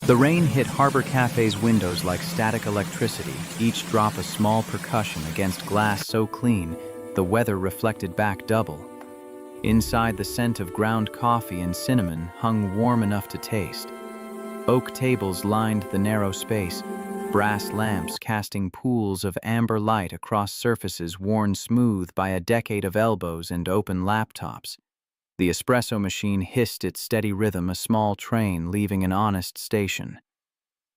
The rain hit Harbor Cafe's windows like static electricity, each drop a small percussion against glass so clean, the weather reflected back double. Inside, the scent of ground coffee and cinnamon hung warm enough to taste. Oak tables lined the narrow space, brass lamps casting pools of amber light across surfaces worn smooth by a decade of elbows and open laptops. The espresso machine hissed its steady rhythm, a small train leaving an honest station.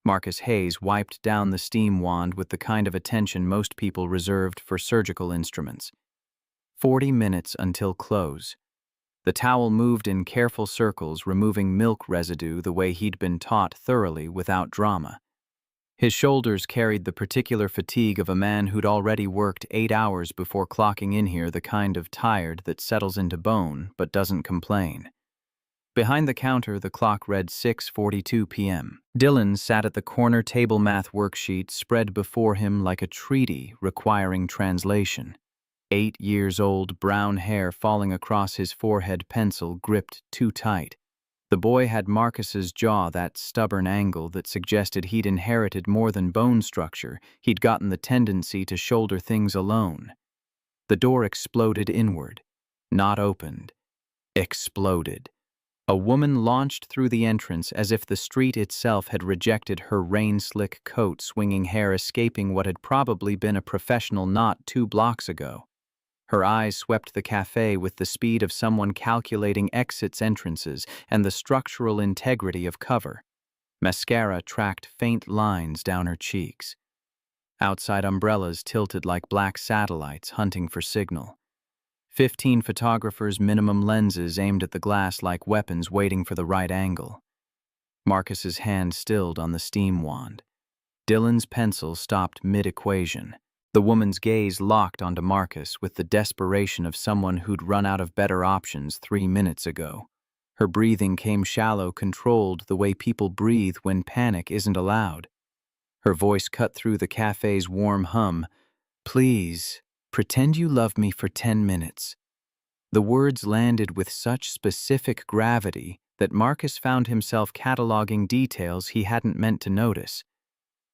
Marcus Hayes wiped down the steam wand with the kind of attention most people reserved for surgical instruments. 40 minutes until close. The towel moved in careful circles, removing milk residue the way he'd been taught thoroughly without drama. His shoulders carried the particular fatigue of a man who'd already worked 8 hours before clocking in here, the kind of tired that settles into bone but doesn't complain. Behind the counter, the clock read 6:42 p.m. Dylan sat at the corner table, math worksheet spread before him like a treaty requiring translation. 8 years old, brown hair falling across his forehead, pencil gripped too tight. The boy had Marcus's jaw, that stubborn angle that suggested he'd inherited more than bone structure. He'd gotten the tendency to shoulder things alone. The door exploded inward. Not opened. Exploded. A woman launched through the entrance as if the street itself had rejected her rain-slick coat, swinging hair escaping what had probably been a professional knot 2 blocks ago. Her eyes swept the cafe with the speed of someone calculating exits, entrances, and the structural integrity of cover. Mascara tracked faint lines down her cheeks. Outside, umbrellas tilted like black satellites hunting for signal. 15 photographers, minimum lenses aimed at the glass like weapons waiting for the right angle. Marcus's hand stilled on the steam wand. Dylan's pencil stopped mid-equation. The woman's gaze locked onto Marcus with the desperation of someone who'd run out of better options 3 minutes ago. Her breathing came shallow, controlled, the way people breathe when panic isn't allowed. Her voice cut through the cafe's warm hum. "Please, pretend you love me for 10 minutes. The words landed with such specific gravity that Marcus found himself cataloging details he hadn't meant to notice.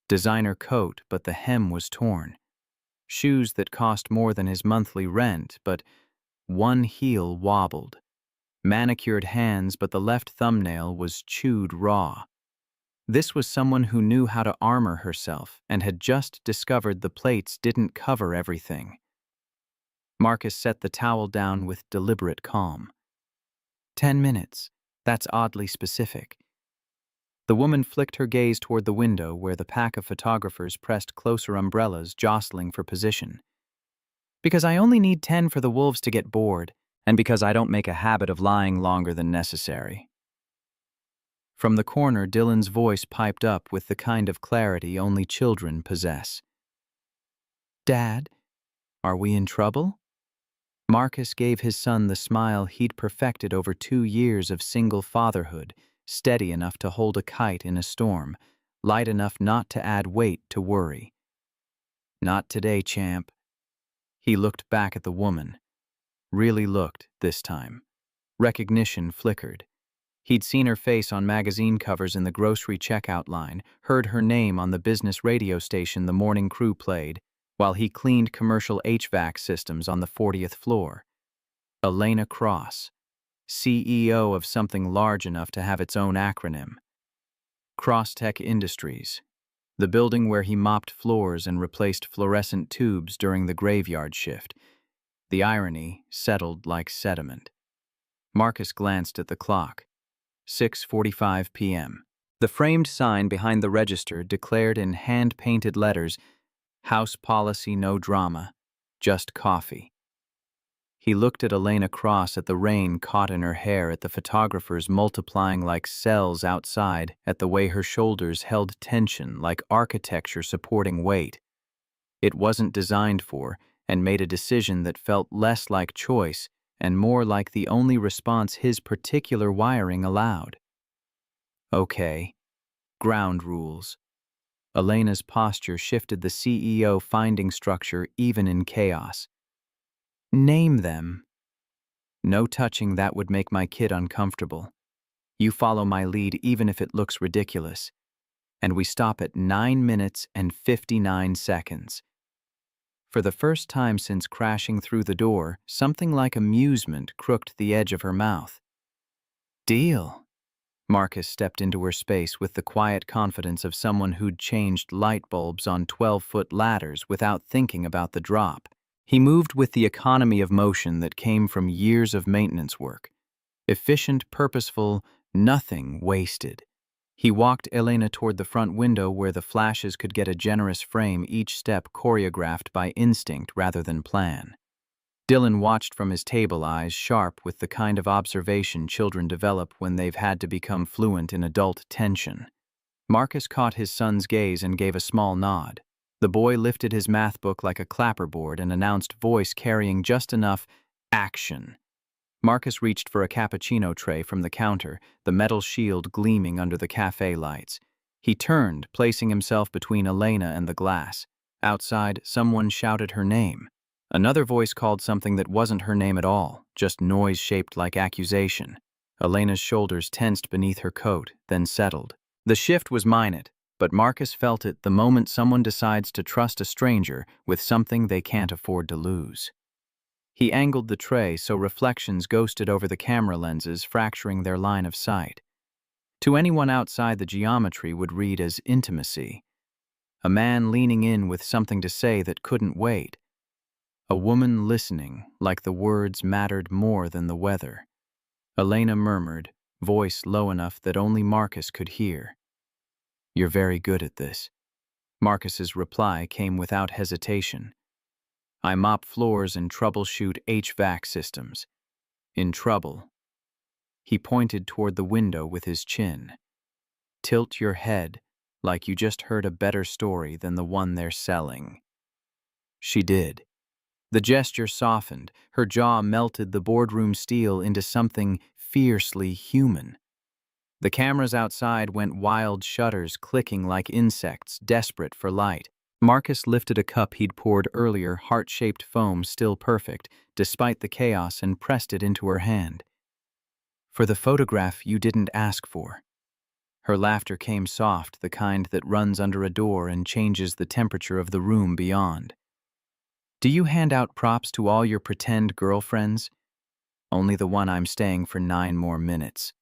Designer coat, but the hem was torn. Shoes that cost more than his monthly rent, but one heel wobbled. Manicured hands, but the left thumbnail was chewed raw. This was someone who knew how to armor herself and had just discovered the plates didn't cover everything. Marcus set the towel down with deliberate calm. 10 minutes. That's oddly specific. The woman flicked her gaze toward the window where the pack of photographers pressed closer, umbrellas jostling for position. "Because I only need 10 for the wolves to get bored, and because I don't make a habit of lying longer than necessary." From the corner, Dylan's voice piped up with the kind of clarity only children possess. "Dad, are we in trouble?" Marcus gave his son the smile he'd perfected over 2 years of single fatherhood, steady enough to hold a kite in a storm, light enough not to add weight to worry. "Not today, champ." He looked back at the woman. Really looked, this time. Recognition flickered. He'd seen her face on magazine covers in the grocery checkout line, heard her name on the business radio station the morning crew played, while he cleaned commercial HVAC systems on the 40th floor. Elena Cross. CEO of something large enough to have its own acronym. Crosstech Industries, the building where he mopped floors and replaced fluorescent tubes during the graveyard shift. The irony settled like sediment. Marcus glanced at the clock. 6:45 p.m. The framed sign behind the register declared in hand-painted letters, "House policy, no drama, just coffee." He looked at Elena Cross, at the rain caught in her hair, at the photographers multiplying like cells outside, at the way her shoulders held tension like architecture supporting weight. It wasn't designed for, and made a decision that felt less like choice and more like the only response his particular wiring allowed. Okay. Ground rules. Elena's posture shifted, the CEO finding structure even in chaos. "Name them." "No touching, that would make my kid uncomfortable. You follow my lead even if it looks ridiculous. and we stop at 9 minutes and 59 seconds. For the first time since crashing through the door, something like amusement crooked the edge of her mouth. Deal. Marcus stepped into her space with the quiet confidence of someone who'd changed light bulbs on 12-foot ladders without thinking about the drop. He moved with the economy of motion that came from years of maintenance work. Efficient, purposeful, nothing wasted. He walked Elena toward the front window where the flashes could get a generous frame, each step choreographed by instinct rather than plan. Dylan watched from his table, eyes sharp with the kind of observation children develop when they've had to become fluent in adult tension. Marcus caught his son's gaze and gave a small nod. The boy lifted his math book like a clapperboard, an announced voice carrying just enough action. Marcus reached for a cappuccino tray from the counter, the metal shield gleaming under the cafe lights. He turned, placing himself between Elena and the glass. Outside, someone shouted her name. Another voice called something that wasn't her name at all, just noise shaped like accusation. Elena's shoulders tensed beneath her coat, then settled. The shift was minute, but Marcus felt it the moment someone decides to trust a stranger with something they can't afford to lose. He angled the tray so reflections ghosted over the camera lenses, fracturing their line of sight. To anyone outside, the geometry would read as intimacy. A man leaning in with something to say that couldn't wait. A woman listening, like the words mattered more than the weather. Elena murmured, voice low enough that only Marcus could hear. "You're very good at this." Marcus's reply came without hesitation. "I mop floors and troubleshoot HVAC systems." In trouble. He pointed toward the window with his chin. "Tilt your head, like you just heard a better story than the one they're selling." She did. The gesture softened, her jaw melted the boardroom steel into something fiercely human. The cameras outside went wild, shutters clicking like insects, desperate for light. Marcus lifted a cup he'd poured earlier, heart-shaped foam still perfect, despite the chaos, and pressed it into her hand. "For the photograph you didn't ask for." Her laughter came soft, the kind that runs under a door and changes the temperature of the room beyond. "Do you hand out props to all your pretend girlfriends?" "Only the one I'm staying for 9 more minutes."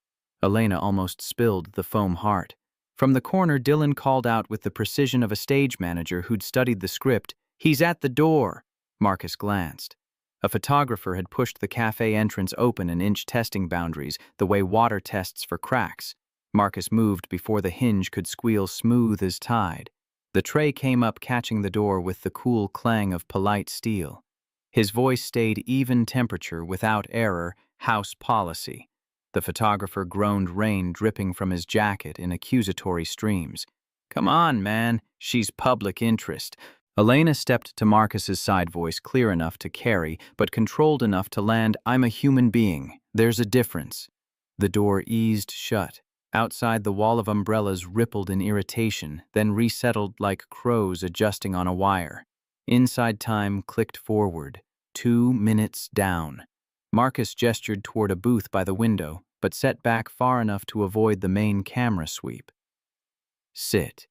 Elena almost spilled the foam heart. From the corner, Dylan called out with the precision of a stage manager who'd studied the script, "He's at the door!" Marcus glanced. A photographer had pushed the cafe entrance open an inch, testing boundaries, the way water tests for cracks. Marcus moved before the hinge could squeal smooth as tide. The tray came up, catching the door with the cool clang of polite steel. His voice stayed even temperature without error, house policy. The photographer groaned, rain dripping from his jacket in accusatory streams. "Come on, man, she's public interest." Elena stepped to Marcus's side, voice clear enough to carry, but controlled enough to land, "I'm a human being. There's a difference." The door eased shut. Outside, the wall of umbrellas rippled in irritation, then resettled like crows adjusting on a wire. Inside, time clicked forward. 2 minutes down. Marcus gestured toward a booth by the window, but set back far enough to avoid the main camera sweep. "Sit.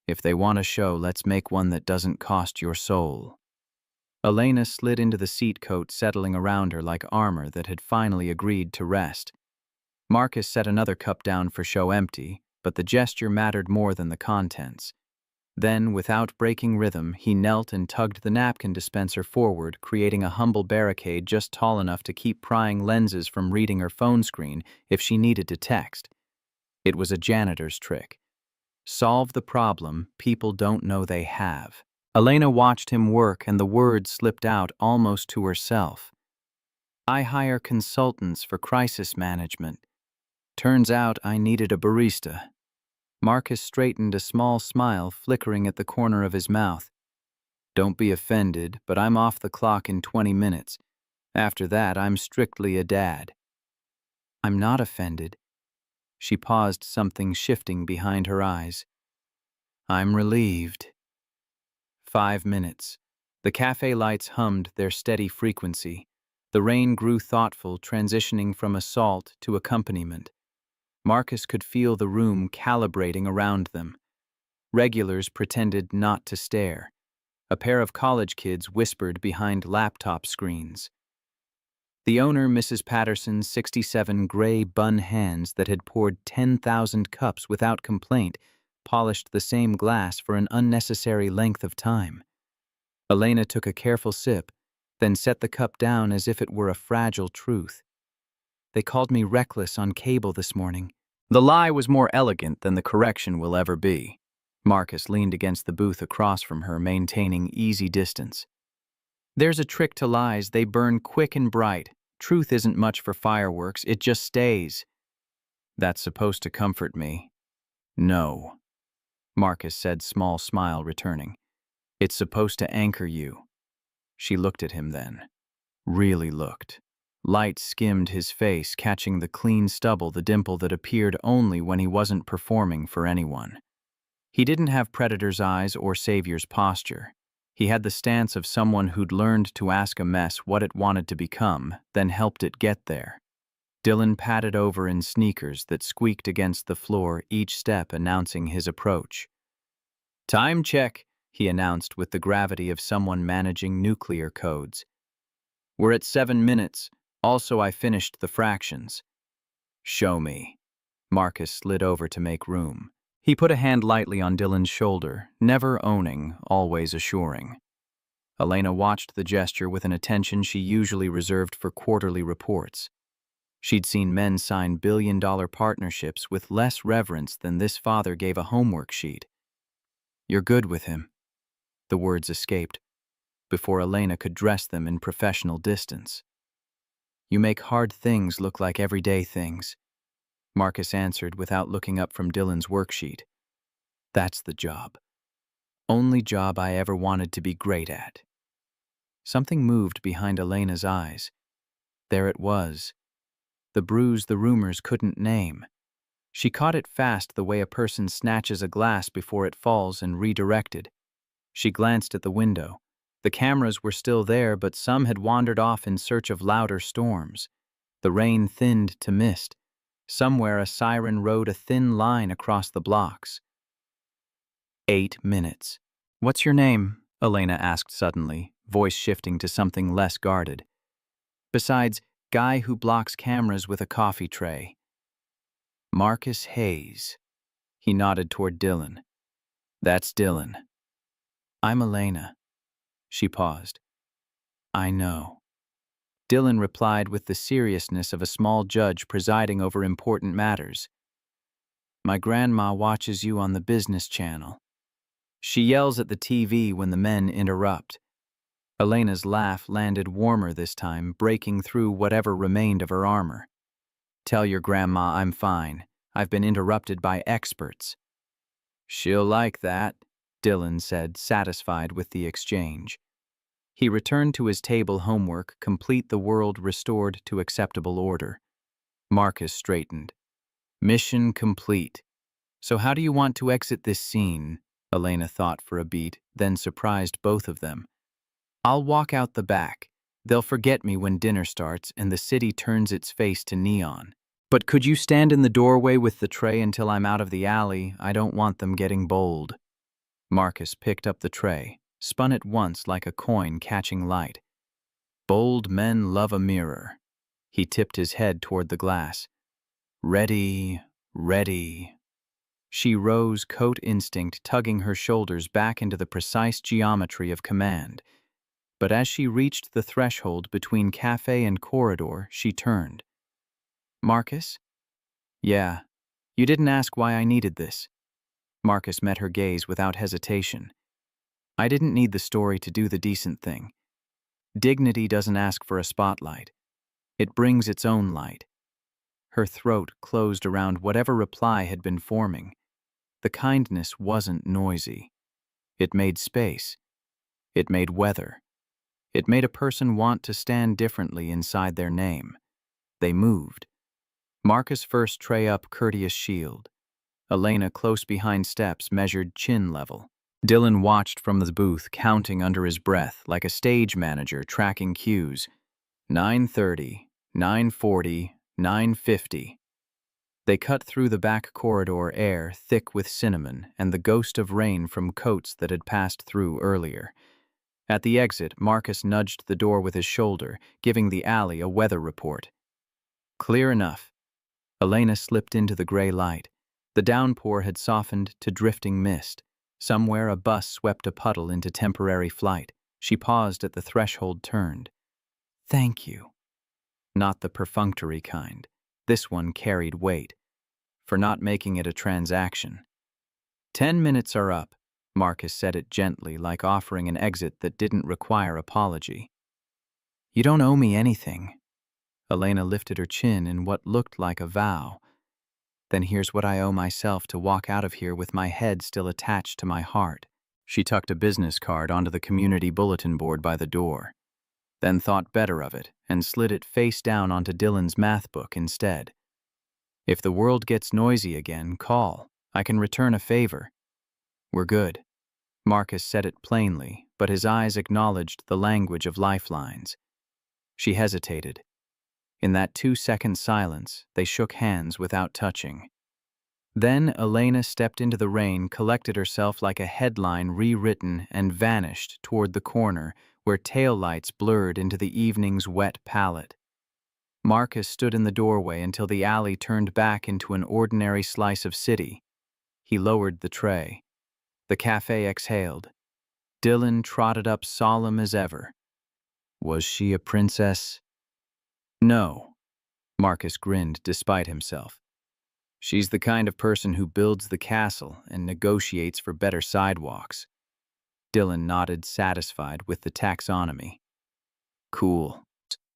If they want a show, let's make one that doesn't cost your soul." Elena slid into the seat coat, settling around her like armor that had finally agreed to rest. Marcus set another cup down for show empty, but the gesture mattered more than the contents. Then, without breaking rhythm, he knelt and tugged the napkin dispenser forward, creating a humble barricade just tall enough to keep prying lenses from reading her phone screen if she needed to text. It was a janitor's trick. Solve the problem people don't know they have. Elena watched him work, and the words slipped out almost to herself. "I hire consultants for crisis management. Turns out I needed a barista." Marcus straightened, a small smile flickering at the corner of his mouth. "Don't be offended, but I'm off the clock in 20 minutes. After that, I'm strictly a dad." "I'm not offended." She paused, something shifting behind her eyes. "I'm relieved." 5 minutes. The cafe lights hummed their steady frequency. The rain grew thoughtful, transitioning from assault to accompaniment. Marcus could feel the room calibrating around them. Regulars pretended not to stare. A pair of college kids whispered behind laptop screens. The owner, Mrs. Patterson's 67 gray bun hands that had poured 10,000 cups without complaint, polished the same glass for an unnecessary length of time. Elena took a careful sip, then set the cup down as if it were a fragile truth. They called me reckless on cable this morning. The lie was more elegant than the correction will ever be. Marcus leaned against the booth across from her, maintaining easy distance. There's a trick to lies. They burn quick and bright. Truth isn't much for fireworks. It just stays. That's supposed to comfort me. No, Marcus said, small smile returning. It's supposed to anchor you. She looked at him then. Really looked. Light skimmed his face, catching the clean stubble, the dimple that appeared only when he wasn't performing for anyone. He didn't have predator's eyes or savior's posture. He had the stance of someone who'd learned to ask a mess what it wanted to become, then helped it get there. Dylan padded over in sneakers that squeaked against the floor, each step announcing his approach. Time check, he announced with the gravity of someone managing nuclear codes. We're at 7 minutes. Also, I finished the fractions. Show me. Marcus slid over to make room. He put a hand lightly on Dylan's shoulder, never owning, always assuring. Elena watched the gesture with an attention she usually reserved for quarterly reports. She'd seen men sign billion-dollar partnerships with less reverence than this father gave a homework sheet. You're good with him. The words escaped, before Elena could dress them in professional distance. You make hard things look like everyday things, Marcus answered without looking up from Dylan's worksheet. That's the job. Only job I ever wanted to be great at. Something moved behind Elena's eyes. There it was. The bruise the rumors couldn't name. She caught it fast, the way a person snatches a glass before it falls, and redirected. She glanced at the window. The cameras were still there, but some had wandered off in search of louder storms. The rain thinned to mist. Somewhere a siren rode a thin line across the blocks. 8 minutes. What's your name? Elena asked suddenly, voice shifting to something less guarded. Besides, guy who blocks cameras with a coffee tray. Marcus Hayes. He nodded toward Dylan. That's Dylan. I'm Elena. She paused. I know. Dylan replied with the seriousness of a small judge presiding over important matters. My grandma watches you on the business channel. She yells at the TV when the men interrupt. Elena's laugh landed warmer this time, breaking through whatever remained of her armor. Tell your grandma I'm fine. I've been interrupted by experts. She'll like that, Dylan said, satisfied with the exchange. He returned to his table homework, complete the world restored to acceptable order. Marcus straightened. Mission complete. So how do you want to exit this scene? Elena thought for a beat, then surprised both of them. I'll walk out the back. They'll forget me when dinner starts and the city turns its face to neon. But could you stand in the doorway with the tray until I'm out of the alley? I don't want them getting bold. Marcus picked up the tray, spun it once like a coin catching light. Bold men love a mirror. He tipped his head toward the glass. Ready, ready. She rose, coat instinct tugging her shoulders back into the precise geometry of command. But as she reached the threshold between cafe and corridor, she turned. Marcus? Yeah. You didn't ask why I needed this. Marcus met her gaze without hesitation. I didn't need the story to do the decent thing. Dignity doesn't ask for a spotlight. It brings its own light. Her throat closed around whatever reply had been forming. The kindness wasn't noisy. It made space. It made weather. It made a person want to stand differently inside their name. They moved. Marcus first tray up, courteous shield. Elena, close behind steps, measured chin level. Dylan watched from the booth, counting under his breath, like a stage manager tracking cues. 9:30, 9:40, 9:50. They cut through the back corridor, air thick with cinnamon and the ghost of rain from coats that had passed through earlier. At the exit, Marcus nudged the door with his shoulder, giving the alley a weather report. Clear enough. Elena slipped into the gray light. The downpour had softened to drifting mist. Somewhere a bus swept a puddle into temporary flight. She paused at the threshold, turned. Thank you. Not the perfunctory kind. This one carried weight. For not making it a transaction. 10 minutes are up, Marcus said it gently, like offering an exit that didn't require apology. You don't owe me anything. Elena lifted her chin in what looked like a vow. Then here's what I owe myself to walk out of here with my head still attached to my heart. She tucked a business card onto the community bulletin board by the door, then thought better of it and slid it face down onto Dylan's math book instead. If the world gets noisy again, call. I can return a favor. We're good. Marcus said it plainly, but his eyes acknowledged the language of lifelines. She hesitated. In that 2-second silence, they shook hands without touching. Then Elena stepped into the rain, collected herself like a headline rewritten, and vanished toward the corner where taillights blurred into the evening's wet palette. Marcus stood in the doorway until the alley turned back into an ordinary slice of city. He lowered the tray. The cafe exhaled. Dylan trotted up solemn as ever. Was she a princess? No. Marcus grinned despite himself. She's the kind of person who builds the castle and negotiates for better sidewalks. Dylan nodded, satisfied with the taxonomy. Cool.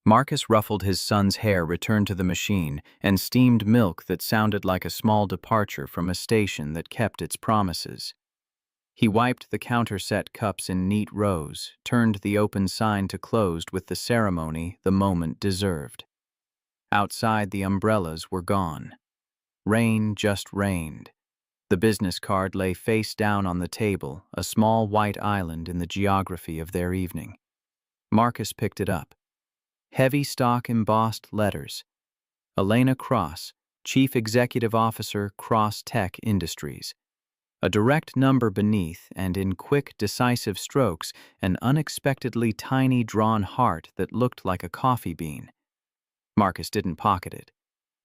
Marcus ruffled his son's hair, returned to the machine, and steamed milk that sounded like a small departure from a station that kept its promises. He wiped the counter-set cups in neat rows, turned the open sign to closed with the ceremony the moment deserved. Outside, the umbrellas were gone. Rain just rained. The business card lay face down on the table, a small white island in the geography of their evening. Marcus picked it up. Heavy stock embossed letters. Elena Cross, Chief Executive Officer, Cross Tech Industries. A direct number beneath, and in quick, decisive strokes, an unexpectedly tiny drawn heart that looked like a coffee bean. Marcus didn't pocket it.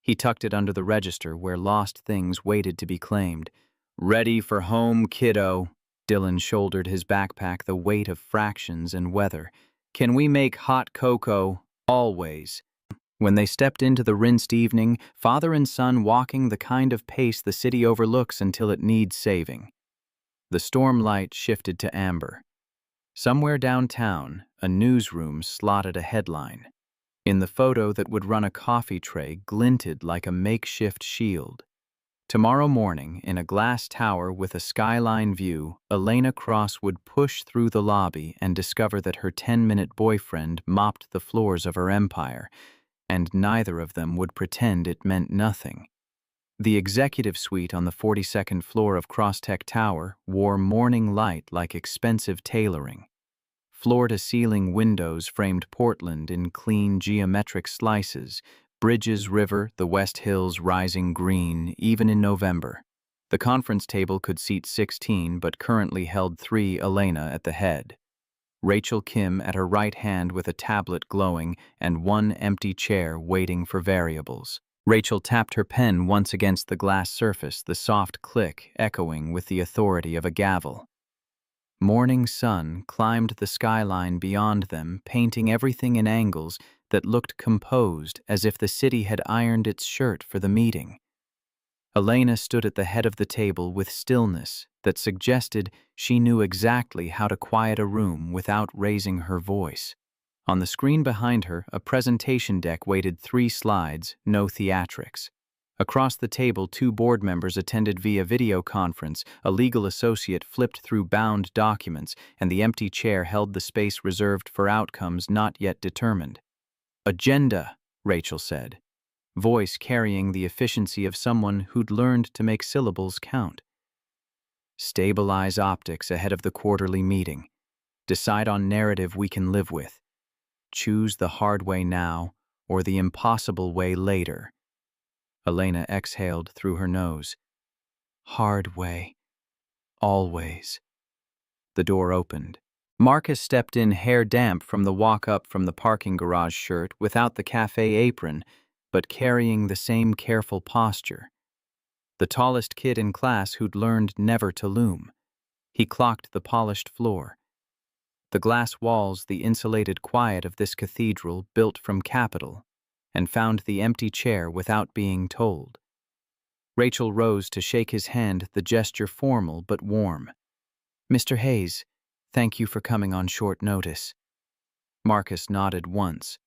He tucked it under the register where lost things waited to be claimed. Ready for home, kiddo. Dylan shouldered his backpack, the weight of fractions and weather. Can we make hot cocoa? Always. When they stepped into the rinsed evening, father and son walking the kind of pace the city overlooks until it needs saving. The storm light shifted to amber. Somewhere downtown, a newsroom slotted a headline. In the photo that would run a coffee tray glinted like a makeshift shield. Tomorrow morning, in a glass tower with a skyline view, Elena Cross would push through the lobby and discover that her 10-minute boyfriend mopped the floors of her empire, and neither of them would pretend it meant nothing. The executive suite on the 42nd floor of Crosstech Tower wore morning light like expensive tailoring. Floor-to-ceiling windows framed Portland in clean geometric slices, Bridges River, the West Hills rising green, even in November. The conference table could seat 16 but currently held 3, Elena at the head. Rachel Kim at her right hand with a tablet glowing and one empty chair waiting for variables. Rachel tapped her pen once against the glass surface, the soft click echoing with the authority of a gavel. Morning sun climbed the skyline beyond them, painting everything in angles that looked composed, as if the city had ironed its shirt for the meeting. Elena stood at the head of the table with stillness that suggested she knew exactly how to quiet a room without raising her voice. On the screen behind her, a presentation deck waited 3 slides, no theatrics. Across the table, 2 board members attended via video conference, a legal associate flipped through bound documents, and the empty chair held the space reserved for outcomes not yet determined. Agenda, Rachel said, voice carrying the efficiency of someone who'd learned to make syllables count. Stabilize optics ahead of the quarterly meeting. Decide on narrative we can live with. Choose the hard way now or the impossible way later. Elena exhaled through her nose. Hard way. Always. The door opened. Marcus stepped in hair damp from the walk up from the parking garage shirt without the cafe apron, but carrying the same careful posture. The tallest kid in class who'd learned never to loom. He clocked the polished floor. The glass walls, the insulated quiet of this cathedral built from capital, and found the empty chair without being told. Rachel rose to shake his hand, the gesture formal but warm. Mr. Hayes, thank you for coming on short notice. Marcus nodded once.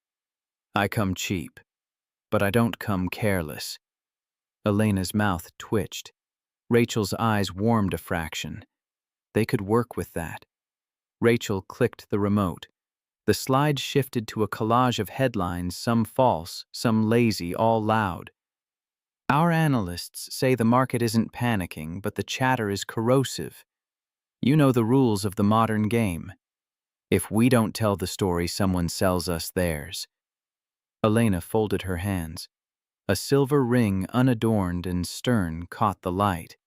I come cheap, but I don't come careless. Elena's mouth twitched. Rachel's eyes warmed a fraction. They could work with that. Rachel clicked the remote. The slide shifted to a collage of headlines, some false, some lazy, all loud. Our analysts say the market isn't panicking, but the chatter is corrosive. You know the rules of the modern game. If we don't tell the story, someone sells us theirs. Elena folded her hands. A silver ring, unadorned and stern, caught the light.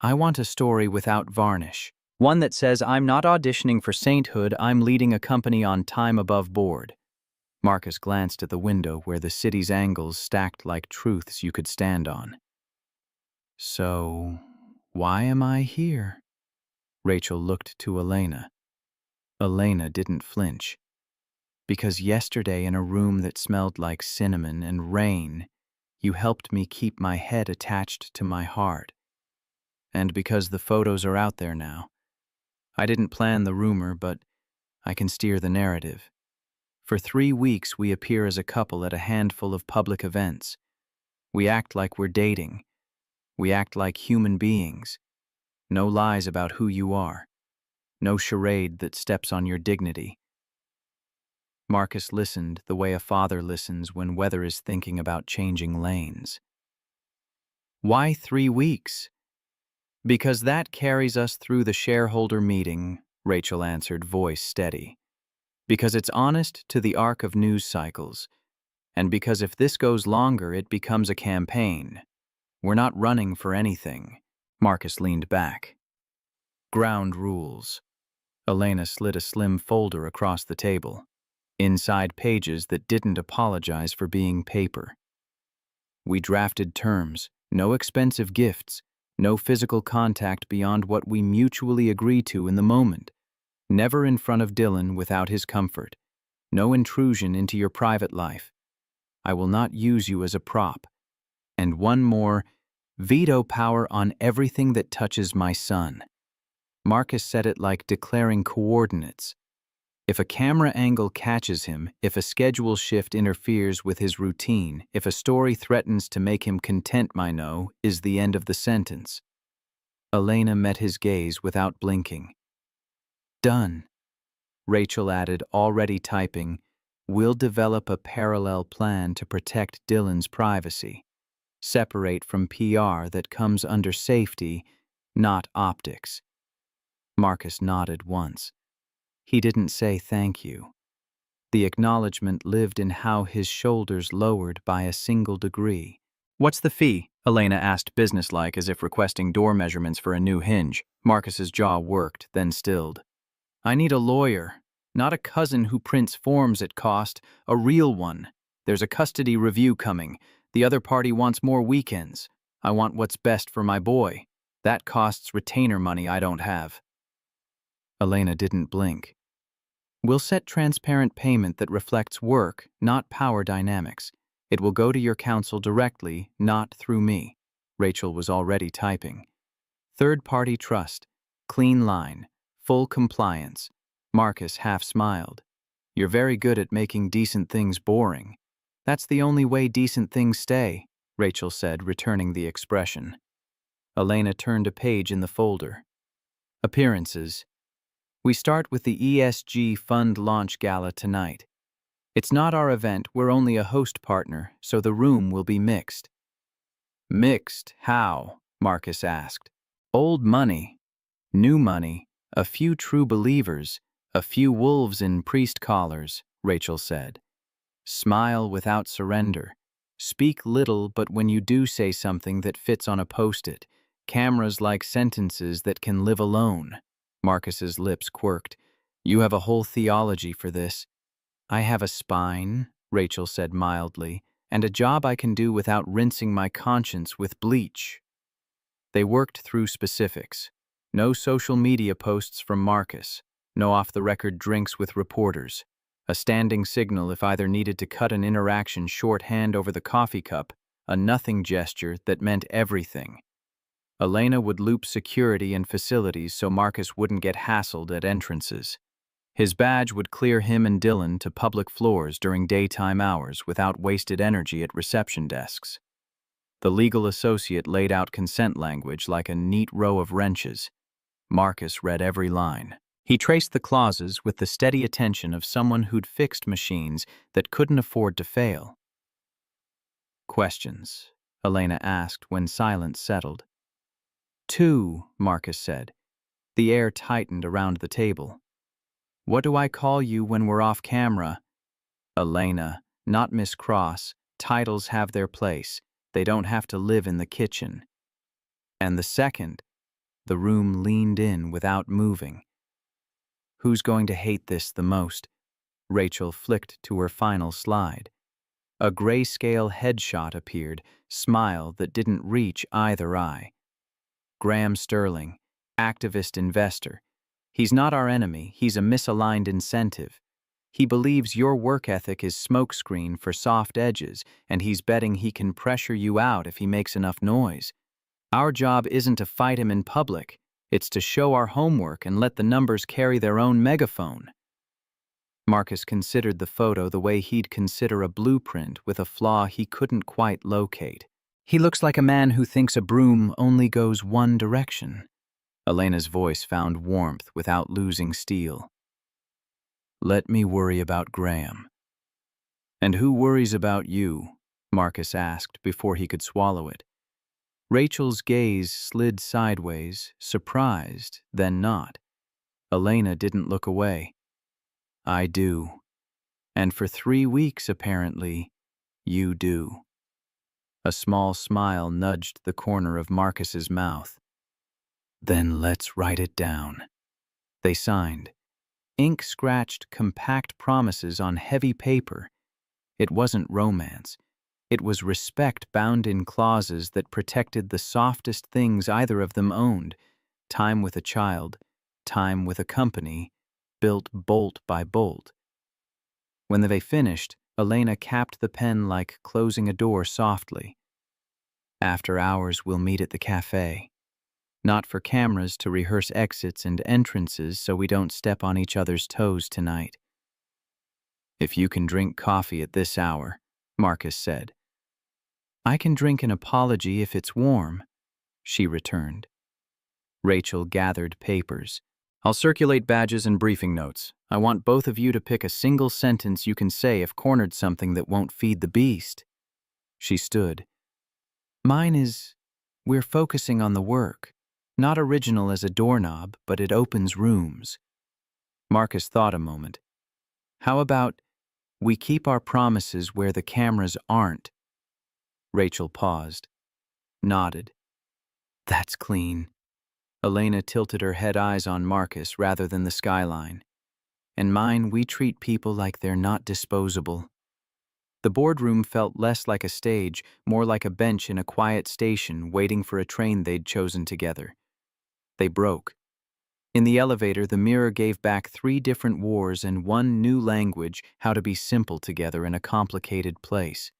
I want a story without varnish. One that says I'm not auditioning for sainthood, I'm leading a company on time above board. Marcus glanced at the window where the city's angles stacked like truths you could stand on. So, why am I here? Rachel looked to Elena. Elena didn't flinch. Because yesterday in a room that smelled like cinnamon and rain, you helped me keep my head attached to my heart. And because the photos are out there now. I didn't plan the rumor, but I can steer the narrative. For 3 weeks, we appear as a couple at a handful of public events. We act like we're dating. We act like human beings. No lies about who you are. No charade that steps on your dignity. Marcus listened the way a father listens when weather is thinking about changing lanes. Why 3 weeks? Because that carries us through the shareholder meeting, Rachel answered, voice steady. Because it's honest to the arc of news cycles. And because if this goes longer, it becomes a campaign. We're not running for anything. Marcus leaned back. Ground rules. Elena slid a slim folder across the table. Inside pages that didn't apologize for being paper. We drafted terms, no expensive gifts, no physical contact beyond what we mutually agree to in the moment. Never in front of Dylan without his comfort. No intrusion into your private life. I will not use you as a prop. And one more, veto power on everything that touches my son. Marcus said it like declaring coordinates. If a camera angle catches him, if a schedule shift interferes with his routine, if a story threatens to make him content, my no is the end of the sentence. Elena met his gaze without blinking. Done. Rachel added, already typing, we'll develop a parallel plan to protect Dylan's privacy. Separate from PR that comes under safety, not optics. Marcus nodded once. He didn't say thank you. The acknowledgement lived in how his shoulders lowered by a single degree. What's the fee? Elena asked businesslike as if requesting door measurements for a new hinge. Marcus's jaw worked, then stilled. I need a lawyer, not a cousin who prints forms at cost, a real one. There's a custody review coming. The other party wants more weekends. I want what's best for my boy. That costs retainer money I don't have. Elena didn't blink. We'll set transparent payment that reflects work, not power dynamics. It will go to your counsel directly, not through me. Rachel was already typing. Third-party trust, clean line, full compliance. Marcus half smiled. You're very good at making decent things boring. That's the only way decent things stay, Rachel said, returning the expression. Elena turned a page in the folder. Appearances. We start with the ESG Fund Launch Gala tonight. It's not our event, we're only a host partner, so the room will be mixed. Mixed? How? Marcus asked. Old money, new money, a few true believers, a few wolves in priest collars, Rachel said. Smile without surrender. Speak little, but when you do say something that fits on a post-it, cameras like sentences that can live alone. Marcus's lips quirked. You have a whole theology for this. I have a spine, Rachel said mildly, and a job I can do without rinsing my conscience with bleach. They worked through specifics. No social media posts from Marcus, no off-the-record drinks with reporters, a standing signal if either needed to cut an interaction shorthand over the coffee cup, a nothing gesture that meant everything. Elena would loop security and facilities so Marcus wouldn't get hassled at entrances. His badge would clear him and Dylan to public floors during daytime hours without wasted energy at reception desks. The legal associate laid out consent language like a neat row of wrenches. Marcus read every line. He traced the clauses with the steady attention of someone who'd fixed machines that couldn't afford to fail. Questions, Elena asked when silence settled. 2, Marcus said. The air tightened around the table. What do I call you when we're off camera? Elena, not Miss Cross. Titles have their place. They don't have to live in the kitchen. And the second, the room leaned in without moving. Who's going to hate this the most? Rachel flicked to her final slide. A grayscale headshot appeared, smile that didn't reach either eye. Graham Sterling, activist investor. He's not our enemy, he's a misaligned incentive. He believes your work ethic is smokescreen for soft edges, and he's betting he can pressure you out if he makes enough noise. Our job isn't to fight him in public, it's to show our homework and let the numbers carry their own megaphone. Marcus considered the photo the way he'd consider a blueprint with a flaw he couldn't quite locate. He looks like a man who thinks a broom only goes one direction. Elena's voice found warmth without losing steel. Let me worry about Graham. And who worries about you? Marcus asked before he could swallow it. Rachel's gaze slid sideways, surprised, then not. Elena didn't look away. I do. And for 3 weeks, apparently, you do. A small smile nudged the corner of Marcus's mouth. Then let's write it down. They signed. Ink scratched compact promises on heavy paper. It wasn't romance. It was respect bound in clauses that protected the softest things either of them owned. Time with a child, time with a company, built bolt by bolt. When they finished, Elena capped the pen like closing a door softly. After hours, we'll meet at the cafe. Not for cameras to rehearse exits and entrances so we don't step on each other's toes tonight. If you can drink coffee at this hour, Marcus said. I can drink an apology if it's warm, she returned. Rachel gathered papers. I'll circulate badges and briefing notes. I want both of you to pick a single sentence you can say if cornered something that won't feed the beast. She stood. Mine is, we're focusing on the work. Not original as a doorknob, but it opens rooms. Marcus thought a moment. How about, we keep our promises where the cameras aren't? Rachel paused, nodded. That's clean. Elena tilted her head eyes on Marcus rather than the skyline. And mine, we treat people like they're not disposable. The boardroom felt less like a stage, more like a bench in a quiet station waiting for a train they'd chosen together. They broke. In the elevator, the mirror gave back 3 different wars and 1 new language, how to be simple together in a complicated place.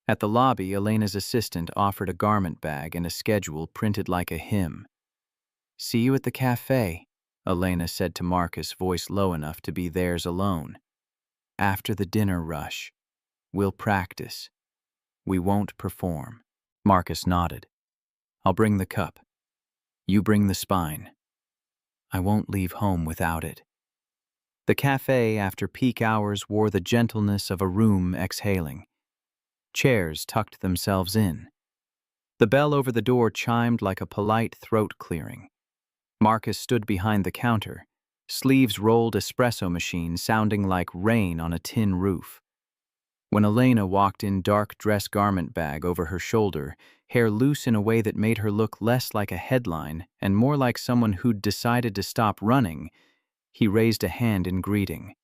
At the lobby, Elena's assistant offered a garment bag and a schedule printed like a hymn. See you at the cafe, Elena said to Marcus, voice low enough to be theirs alone. After the dinner rush. We'll practice. We won't perform. Marcus nodded. I'll bring the cup. You bring the spine. I won't leave home without it. The cafe, after peak hours, wore the gentleness of a room exhaling. Chairs tucked themselves in. The bell over the door chimed like a polite throat clearing. Marcus stood behind the counter, sleeves rolled espresso machine sounding like rain on a tin roof. When Elena walked in dark dress garment bag over her shoulder, hair loose in a way that made her look less like a headline and more like someone who'd decided to stop running, he raised a hand in greeting.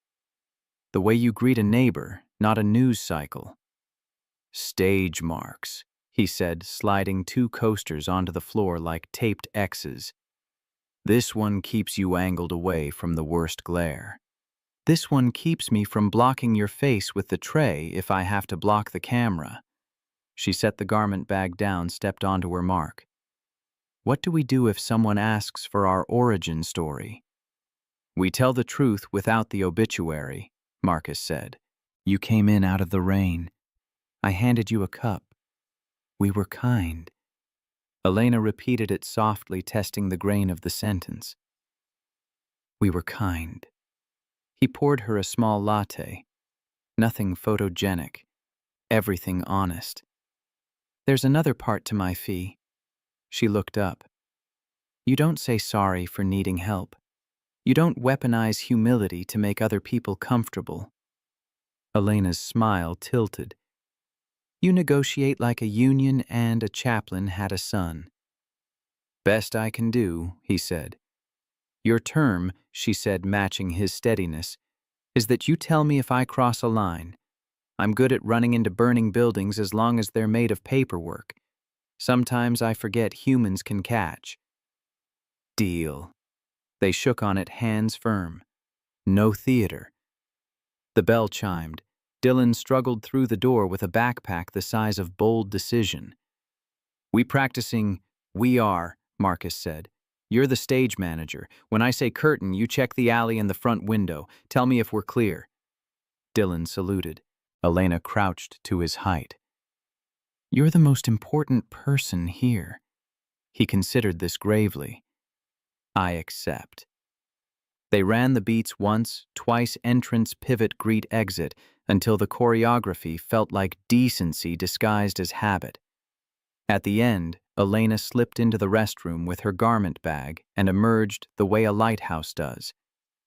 The way you greet a neighbor, not a news cycle. Stage marks, he said, sliding 2 coasters onto the floor like taped X's. This one keeps you angled away from the worst glare. This one keeps me from blocking your face with the tray if I have to block the camera. She set the garment bag down, stepped onto her mark. What do we do if someone asks for our origin story? We tell the truth without the obituary, Marcus said. You came in out of the rain. I handed you a cup. We were kind. Elena repeated it softly, testing the grain of the sentence. We were kind. He poured her a small latte. Nothing photogenic. Everything honest. There's another part to my fee. She looked up. You don't say sorry for needing help. You don't weaponize humility to make other people comfortable. Elena's smile tilted. You negotiate like a union and a chaplain had a son. Best I can do, he said. Your term, she said, matching his steadiness, is that you tell me if I cross a line. I'm good at running into burning buildings as long as they're made of paperwork. Sometimes I forget humans can catch. Deal. They shook on it, hands firm. No theater. The bell chimed. Dylan struggled through the door with a backpack the size of bold decision. We are, Marcus said. You're the stage manager. When I say curtain, you check the alley and the front window. Tell me if we're clear. Dylan saluted. Elena crouched to his height. You're the most important person here. He considered this gravely. I accept. They ran the beats once, twice, entrance, pivot, greet, exit, until the choreography felt like decency disguised as habit. At the end, Elena slipped into the restroom with her garment bag and emerged the way a lighthouse does.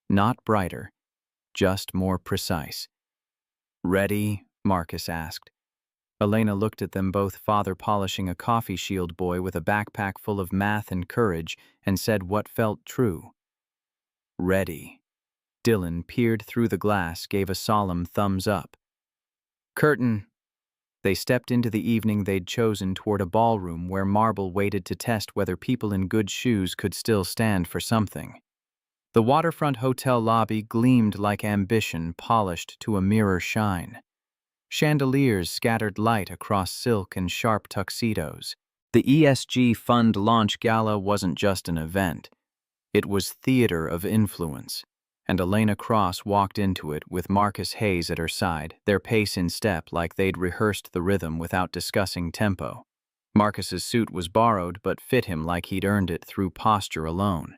Not brighter, just more precise. Ready? Marcus asked. Elena looked at them both, father polishing a coffee shield boy with a backpack full of math and courage, and said what felt true. Ready. Dylan peered through the glass, gave a solemn thumbs up. Curtain. They stepped into the evening they'd chosen toward a ballroom where marble waited to test whether people in good shoes could still stand for something. The waterfront hotel lobby gleamed like ambition polished to a mirror shine. Chandeliers scattered light across silk and sharp tuxedos. The ESG Fund launch gala wasn't just an event. It was theater of influence, and Elena Cross walked into it with Marcus Hayes at her side, their pace in step like they'd rehearsed the rhythm without discussing tempo. Marcus's suit was borrowed but fit him like he'd earned it through posture alone.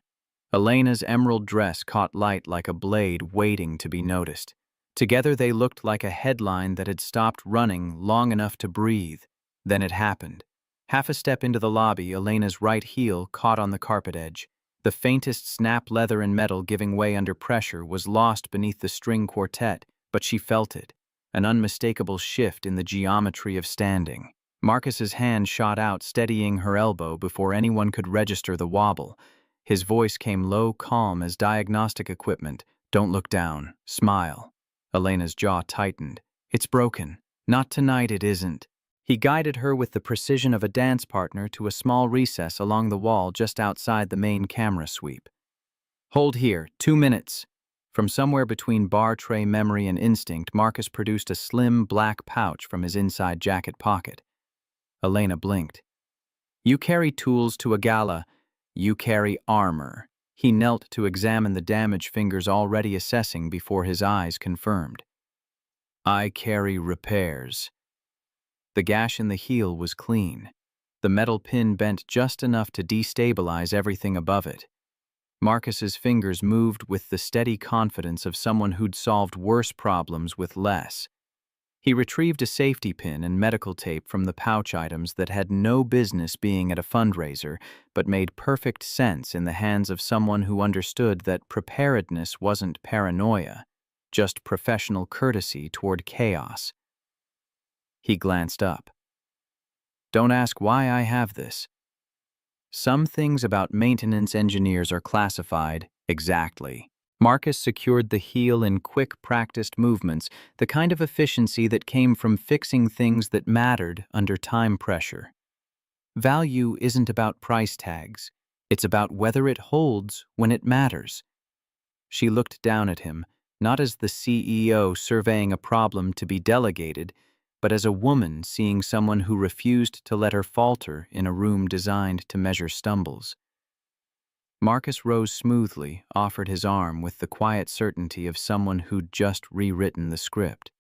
Elena's emerald dress caught light like a blade waiting to be noticed. Together they looked like a headline that had stopped running long enough to breathe. Then it happened. Half a step into the lobby, Elena's right heel caught on the carpet edge. The faintest snap, leather and metal giving way under pressure, was lost beneath the string quartet, but she felt it, an unmistakable shift in the geometry of standing. Marcus's hand shot out, steadying her elbow before anyone could register the wobble. His voice came low, calm as diagnostic equipment. Don't look down. Smile. Elena's jaw tightened. It's broken. Not tonight, it isn't. He guided her with the precision of a dance partner to a small recess along the wall just outside the main camera sweep. Hold here, 2 minutes. From somewhere between bar tray memory and instinct, Marcus produced a slim black pouch from his inside jacket pocket. Elena blinked. You carry tools to a gala. You carry armor. He knelt to examine the damage fingers already assessing before his eyes confirmed. I carry repairs. The gash in the heel was clean. The metal pin bent just enough to destabilize everything above it. Marcus's fingers moved with the steady confidence of someone who'd solved worse problems with less. He retrieved a safety pin and medical tape from the pouch items that had no business being at a fundraiser, but made perfect sense in the hands of someone who understood that preparedness wasn't paranoia, just professional courtesy toward chaos. He glanced up. Don't ask why I have this. Some things about maintenance engineers are classified exactly. Marcus secured the heel in quick, practiced movements, the kind of efficiency that came from fixing things that mattered under time pressure. Value isn't about price tags. It's about whether it holds when it matters. She looked down at him, not as the CEO surveying a problem to be delegated, but as a woman seeing someone who refused to let her falter in a room designed to measure stumbles. Marcus rose smoothly, offered his arm with the quiet certainty of someone who'd just rewritten the script.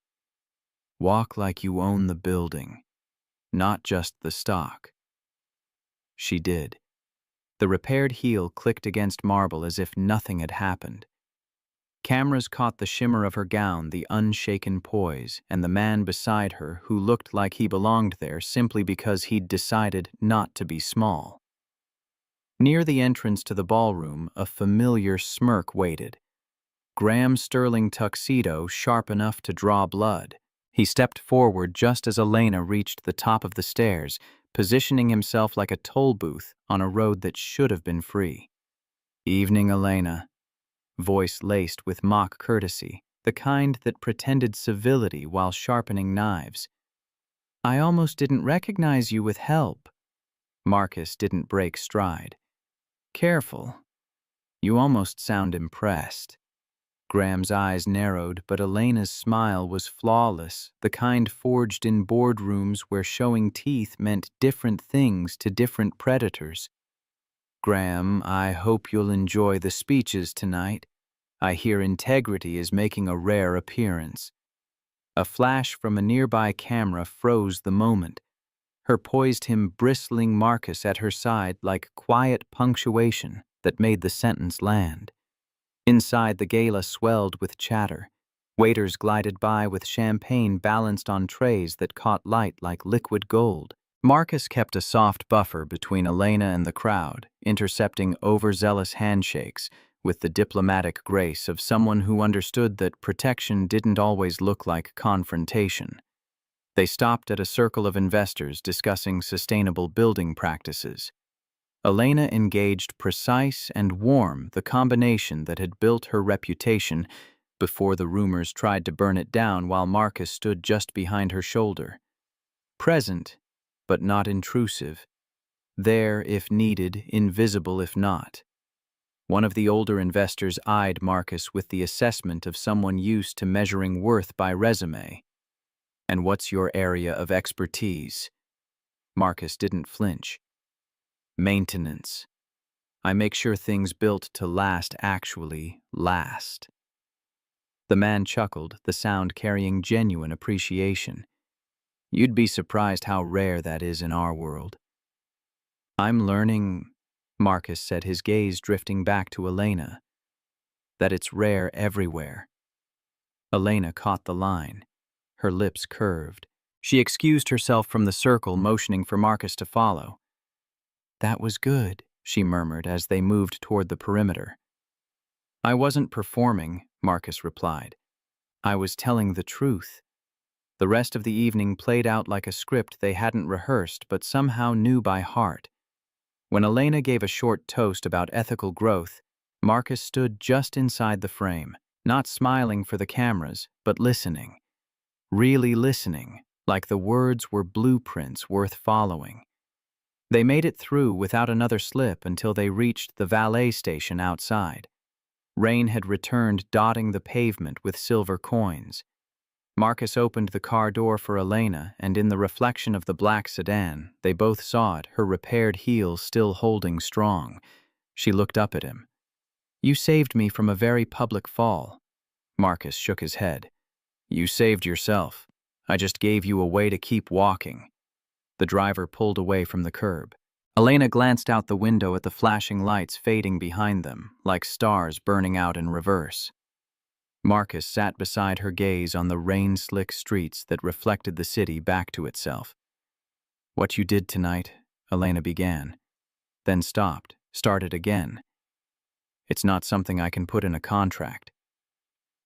Walk like you own the building, not just the stock. She did. The repaired heel clicked against marble as if nothing had happened. Cameras caught the shimmer of her gown, the unshaken poise, and the man beside her who looked like he belonged there simply because he'd decided not to be small. Near the entrance to the ballroom, a familiar smirk waited. Graham's sterling tuxedo sharp enough to draw blood. He stepped forward just as Elena reached the top of the stairs, positioning himself like a toll booth on a road that should have been free. Evening, Elena. Voice laced with mock courtesy, the kind that pretended civility while sharpening knives. I almost didn't recognize you with help. Marcus didn't break stride. Careful. You almost sound impressed. Graham's eyes narrowed, but Elena's smile was flawless, the kind forged in boardrooms where showing teeth meant different things to different predators. Graham, I hope you'll enjoy the speeches tonight. I hear integrity is making a rare appearance. A flash from a nearby camera froze the moment. Her poised him bristling Marcus at her side like quiet punctuation that made the sentence land. Inside, the gala swelled with chatter. Waiters glided by with champagne balanced on trays that caught light like liquid gold. Marcus kept a soft buffer between Elena and the crowd, intercepting overzealous handshakes with the diplomatic grace of someone who understood that protection didn't always look like confrontation. They stopped at a circle of investors discussing sustainable building practices. Elena engaged precise and warm, the combination that had built her reputation before the rumors tried to burn it down, while Marcus stood just behind her shoulder. Present, but not intrusive. There if needed, invisible if not. One of the older investors eyed Marcus with the assessment of someone used to measuring worth by resume. And what's your area of expertise? Marcus didn't flinch. Maintenance. I make sure things built to last actually last. The man chuckled, the sound carrying genuine appreciation. You'd be surprised how rare that is in our world. I'm learning, Marcus said, his gaze drifting back to Elena, that it's rare everywhere. Elena caught the line. Her lips curved. She excused herself from the circle, motioning for Marcus to follow. That was good, she murmured as they moved toward the perimeter. I wasn't performing, Marcus replied. I was telling the truth. The rest of the evening played out like a script they hadn't rehearsed but somehow knew by heart. When Elena gave a short toast about ethical growth, Marcus stood just inside the frame, not smiling for the cameras, but listening. Really listening, like the words were blueprints worth following. They made it through without another slip until they reached the valet station outside. Rain had returned, dotting the pavement with silver coins. Marcus opened the car door for Elena, and in the reflection of the black sedan, they both saw it, her repaired heel still holding strong. She looked up at him. You saved me from a very public fall. Marcus shook his head. You saved yourself. I just gave you a way to keep walking. The driver pulled away from the curb. Elena glanced out the window at the flashing lights fading behind them, like stars burning out in reverse. Marcus sat beside her, gaze on the rain-slick streets that reflected the city back to itself. What you did tonight, Elena began, then stopped, started again. It's not something I can put in a contract.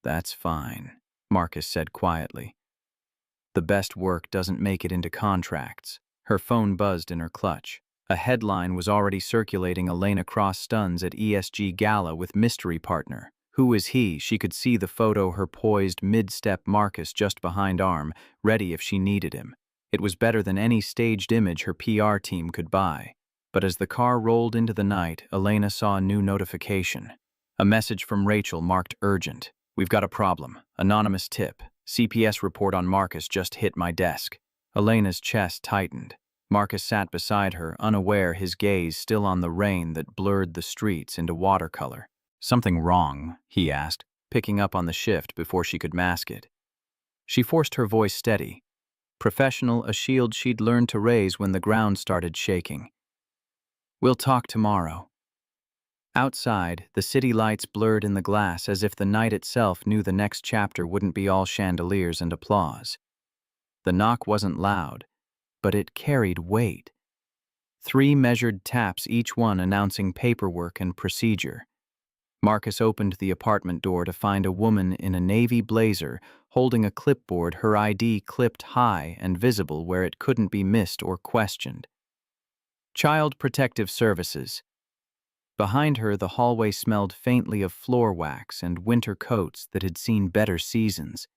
That's fine, Marcus said quietly. The best work doesn't make it into contracts. Her phone buzzed in her clutch. A headline was already circulating: Elena Cross stuns at ESG gala with mystery partner. Who is he? She could see the photo, her poised mid-step Marcus just behind arm, ready if she needed him. It was better than any staged image her PR team could buy. But as the car rolled into the night, Elena saw a new notification. A message from Rachel marked urgent. "We've got a problem. Anonymous tip. CPS report on Marcus just hit my desk." Elena's chest tightened. Marcus sat beside her, unaware, his gaze still on the rain that blurred the streets into watercolor. "Something wrong?" he asked, picking up on the shift before she could mask it. She forced her voice steady, professional, a shield she'd learned to raise when the ground started shaking. "We'll talk tomorrow." Outside, the city lights blurred in the glass as if the night itself knew the next chapter wouldn't be all chandeliers and applause. The knock wasn't loud, but it carried weight. 3 measured taps, each one announcing paperwork and procedure. Marcus opened the apartment door to find a woman in a navy blazer holding a clipboard, her ID clipped high and visible where it couldn't be missed or questioned. Child Protective Services. Behind her, the hallway smelled faintly of floor wax and winter coats that had seen better seasons.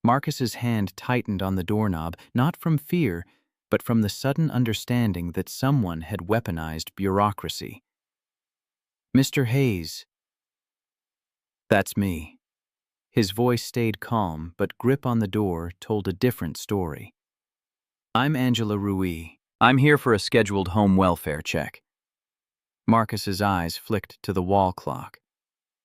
Marcus's hand tightened on the doorknob, not from fear, but from the sudden understanding that someone had weaponized bureaucracy. "Mr. Hayes." "That's me." His voice stayed calm, but grip on the door told a different story. "I'm Angela Rui. I'm here for a scheduled home welfare check." Marcus's eyes flicked to the wall clock.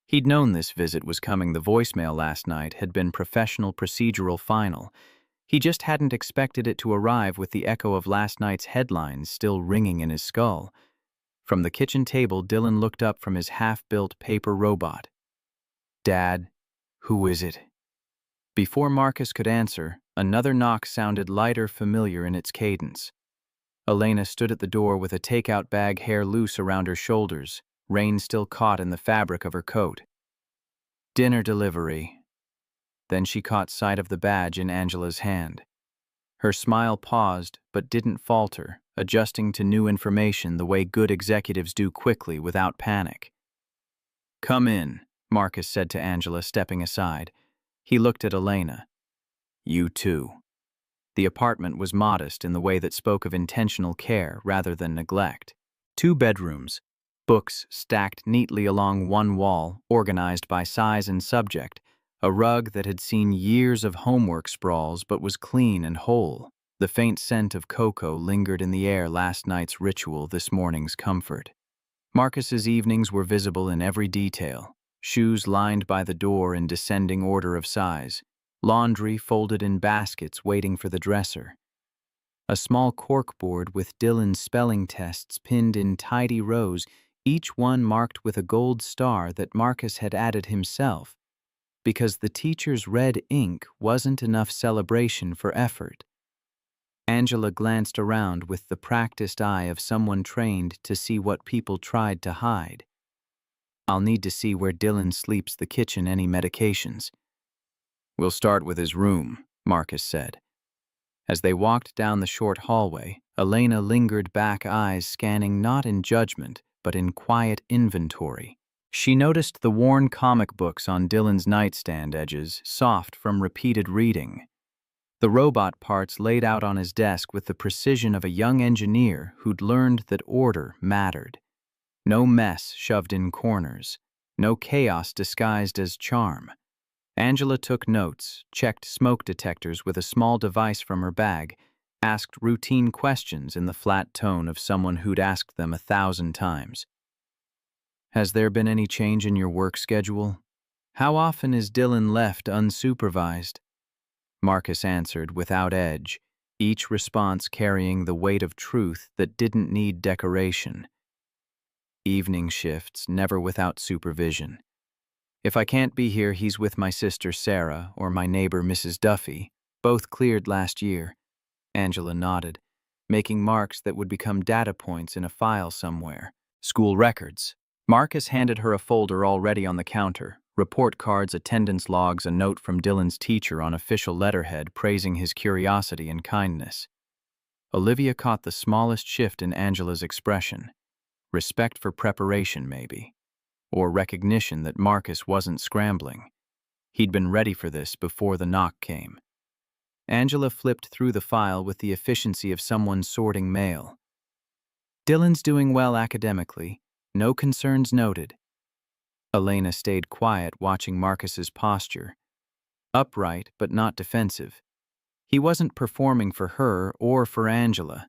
He'd known this visit was coming. The voicemail last night had been professional, procedural, final. He just hadn't expected it to arrive with the echo of last night's headlines still ringing in his skull. From the kitchen table, Dylan looked up from his half-built paper robot. "Dad, who is it?" Before Marcus could answer, another knock sounded lighter, familiar in its cadence. Elena stood at the door with a takeout bag, hair loose around her shoulders, rain still caught in the fabric of her coat. "Dinner delivery." Then she caught sight of the badge in Angela's hand. Her smile paused, but didn't falter, adjusting to new information the way good executives do, quickly, without panic. "Come in," Marcus said to Angela, stepping aside. He looked at Elena. "You too." The apartment was modest in the way that spoke of intentional care rather than neglect. 2 bedrooms, books stacked neatly along one wall, organized by size and subject, a rug that had seen years of homework sprawls but was clean and whole. The faint scent of cocoa lingered in the air, last night's ritual, this morning's comfort. Marcus's evenings were visible in every detail. Shoes lined by the door in descending order of size. Laundry folded in baskets waiting for the dresser. A small corkboard with Dylan's spelling tests pinned in tidy rows, each one marked with a gold star that Marcus had added himself, because the teacher's red ink wasn't enough celebration for effort. Angela glanced around with the practiced eye of someone trained to see what people tried to hide. "I'll need to see where Dylan sleeps, the kitchen, any medications." "We'll start with his room," Marcus said. As they walked down the short hallway, Elena lingered back, eyes scanning not in judgment, but in quiet inventory. She noticed the worn comic books on Dylan's nightstand edges, soft from repeated reading. The robot parts laid out on his desk with the precision of a young engineer who'd learned that order mattered. No mess shoved in corners, no chaos disguised as charm. Angela took notes, checked smoke detectors with a small device from her bag, asked routine questions in the flat tone of someone who'd asked them 1,000 times. "Has there been any change in your work schedule? How often is Dylan left unsupervised?" Marcus answered without edge, each response carrying the weight of truth that didn't need decoration. "Evening shifts, never without supervision. If I can't be here, he's with my sister Sarah or my neighbor Mrs. Duffy, both cleared last year." Angela nodded, making marks that would become data points in a file somewhere. "School records." Marcus handed her a folder already on the counter, Report cards, attendance logs, a note from Dylan's teacher on official letterhead praising his curiosity and kindness. Olivia caught the smallest shift in Angela's expression. Respect for preparation, maybe. Or recognition that Marcus wasn't scrambling. He'd been ready for this before the knock came. Angela flipped through the file with the efficiency of someone sorting mail. Dylan's doing well academically. No concerns noted. Elena stayed quiet, watching Marcus's posture. Upright, but not defensive. He wasn't performing for her or for Angela.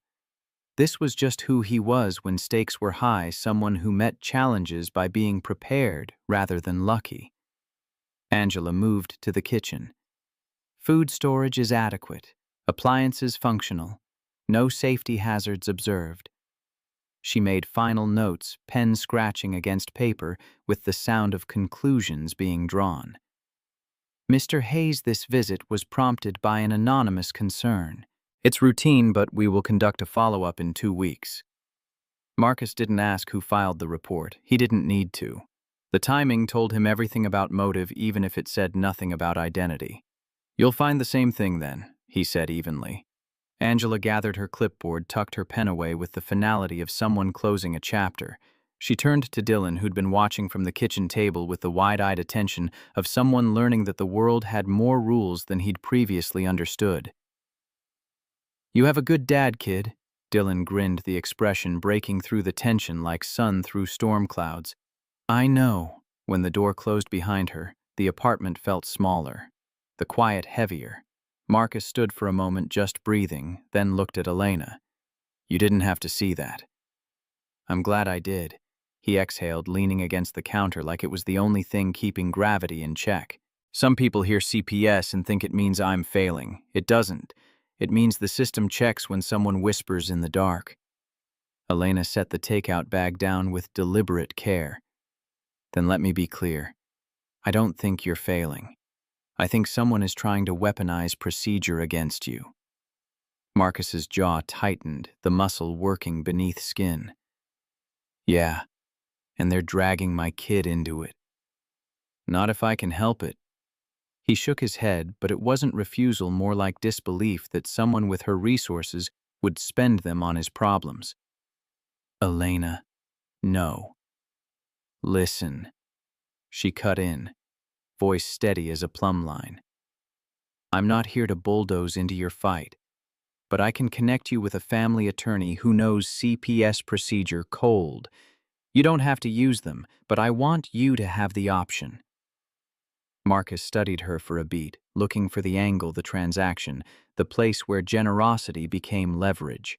This was just who he was when stakes were high, someone who met challenges by being prepared rather than lucky. Angela moved to the kitchen. Food storage is adequate. Appliances functional. No safety hazards observed. She made final notes, pen scratching against paper, with the sound of conclusions being drawn. Mr. Hayes' this visit was prompted by an anonymous concern. It's routine, but we will conduct a follow-up in 2 weeks. Marcus didn't ask who filed the report. He didn't need to. The timing told him everything about motive, even if it said nothing about identity. You'll find the same thing then, he said evenly. Angela gathered her clipboard, tucked her pen away with the finality of someone closing a chapter. She turned to Dylan, who'd been watching from the kitchen table with the wide-eyed attention of someone learning that the world had more rules than he'd previously understood. You have a good dad, kid. Dylan grinned, the expression breaking through the tension like sun through storm clouds. I know. When the door closed behind her, the apartment felt smaller, the quiet heavier. Marcus stood for a moment, just breathing, then looked at Elena. You didn't have to see that. I'm glad I did. He exhaled, leaning against the counter like it was the only thing keeping gravity in check. Some people hear CPS and think it means I'm failing. It doesn't. It means the system checks when someone whispers in the dark. Elena set the takeout bag down with deliberate care. Then let me be clear. I don't think you're failing. I think someone is trying to weaponize procedure against you. Marcus's jaw tightened, the muscle working beneath skin. Yeah, and they're dragging my kid into it. Not if I can help it. He shook his head, but it wasn't refusal, more like disbelief that someone with her resources would spend them on his problems. Elena, no. Listen. She cut in, voice steady as a plumb line. I'm not here to bulldoze into your fight, but I can connect you with a family attorney who knows CPS procedure cold. You don't have to use them, but I want you to have the option. Marcus studied her for a beat, looking for the angle, the transaction, the place where generosity became leverage.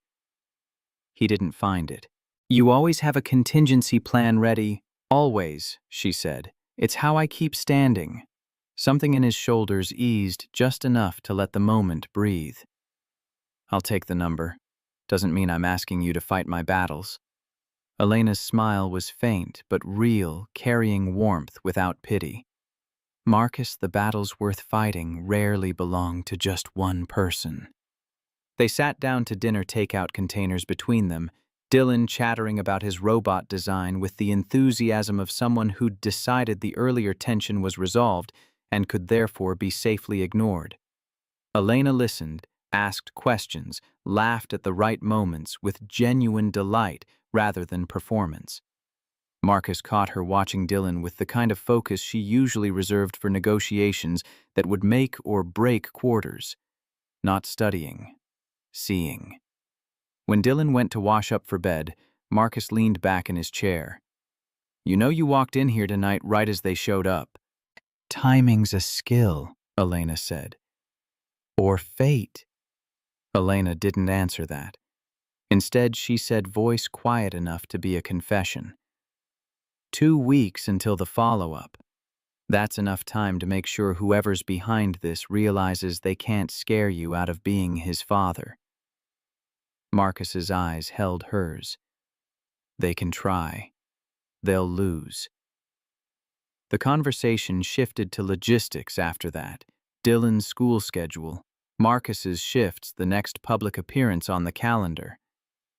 He didn't find it. You always have a contingency plan ready. Always, she said. It's how I keep standing. Something in his shoulders eased just enough to let the moment breathe. I'll take the number. Doesn't mean I'm asking you to fight my battles. Elena's smile was faint but real, carrying warmth without pity. Marcus, the battles worth fighting rarely belong to just one person. They sat down to dinner, takeout containers between them, Dylan chattering about his robot design with the enthusiasm of someone who'd decided the earlier tension was resolved and could therefore be safely ignored. Elena listened, asked questions, laughed at the right moments with genuine delight rather than performance. Marcus caught her watching Dylan with the kind of focus she usually reserved for negotiations that would make or break quarters. Not studying, seeing. When Dylan went to wash up for bed, Marcus leaned back in his chair. You know you walked in here tonight right as they showed up. Timing's a skill, Elena said. Or fate. Elena didn't answer that. Instead, she said, voice quiet enough to be a confession. 2 weeks until the follow-up. That's enough time to make sure whoever's behind this realizes they can't scare you out of being his father. Marcus's eyes held hers. They can try. They'll lose. The conversation shifted to logistics after that. Dylan's school schedule, Marcus's shifts, the next public appearance on the calendar.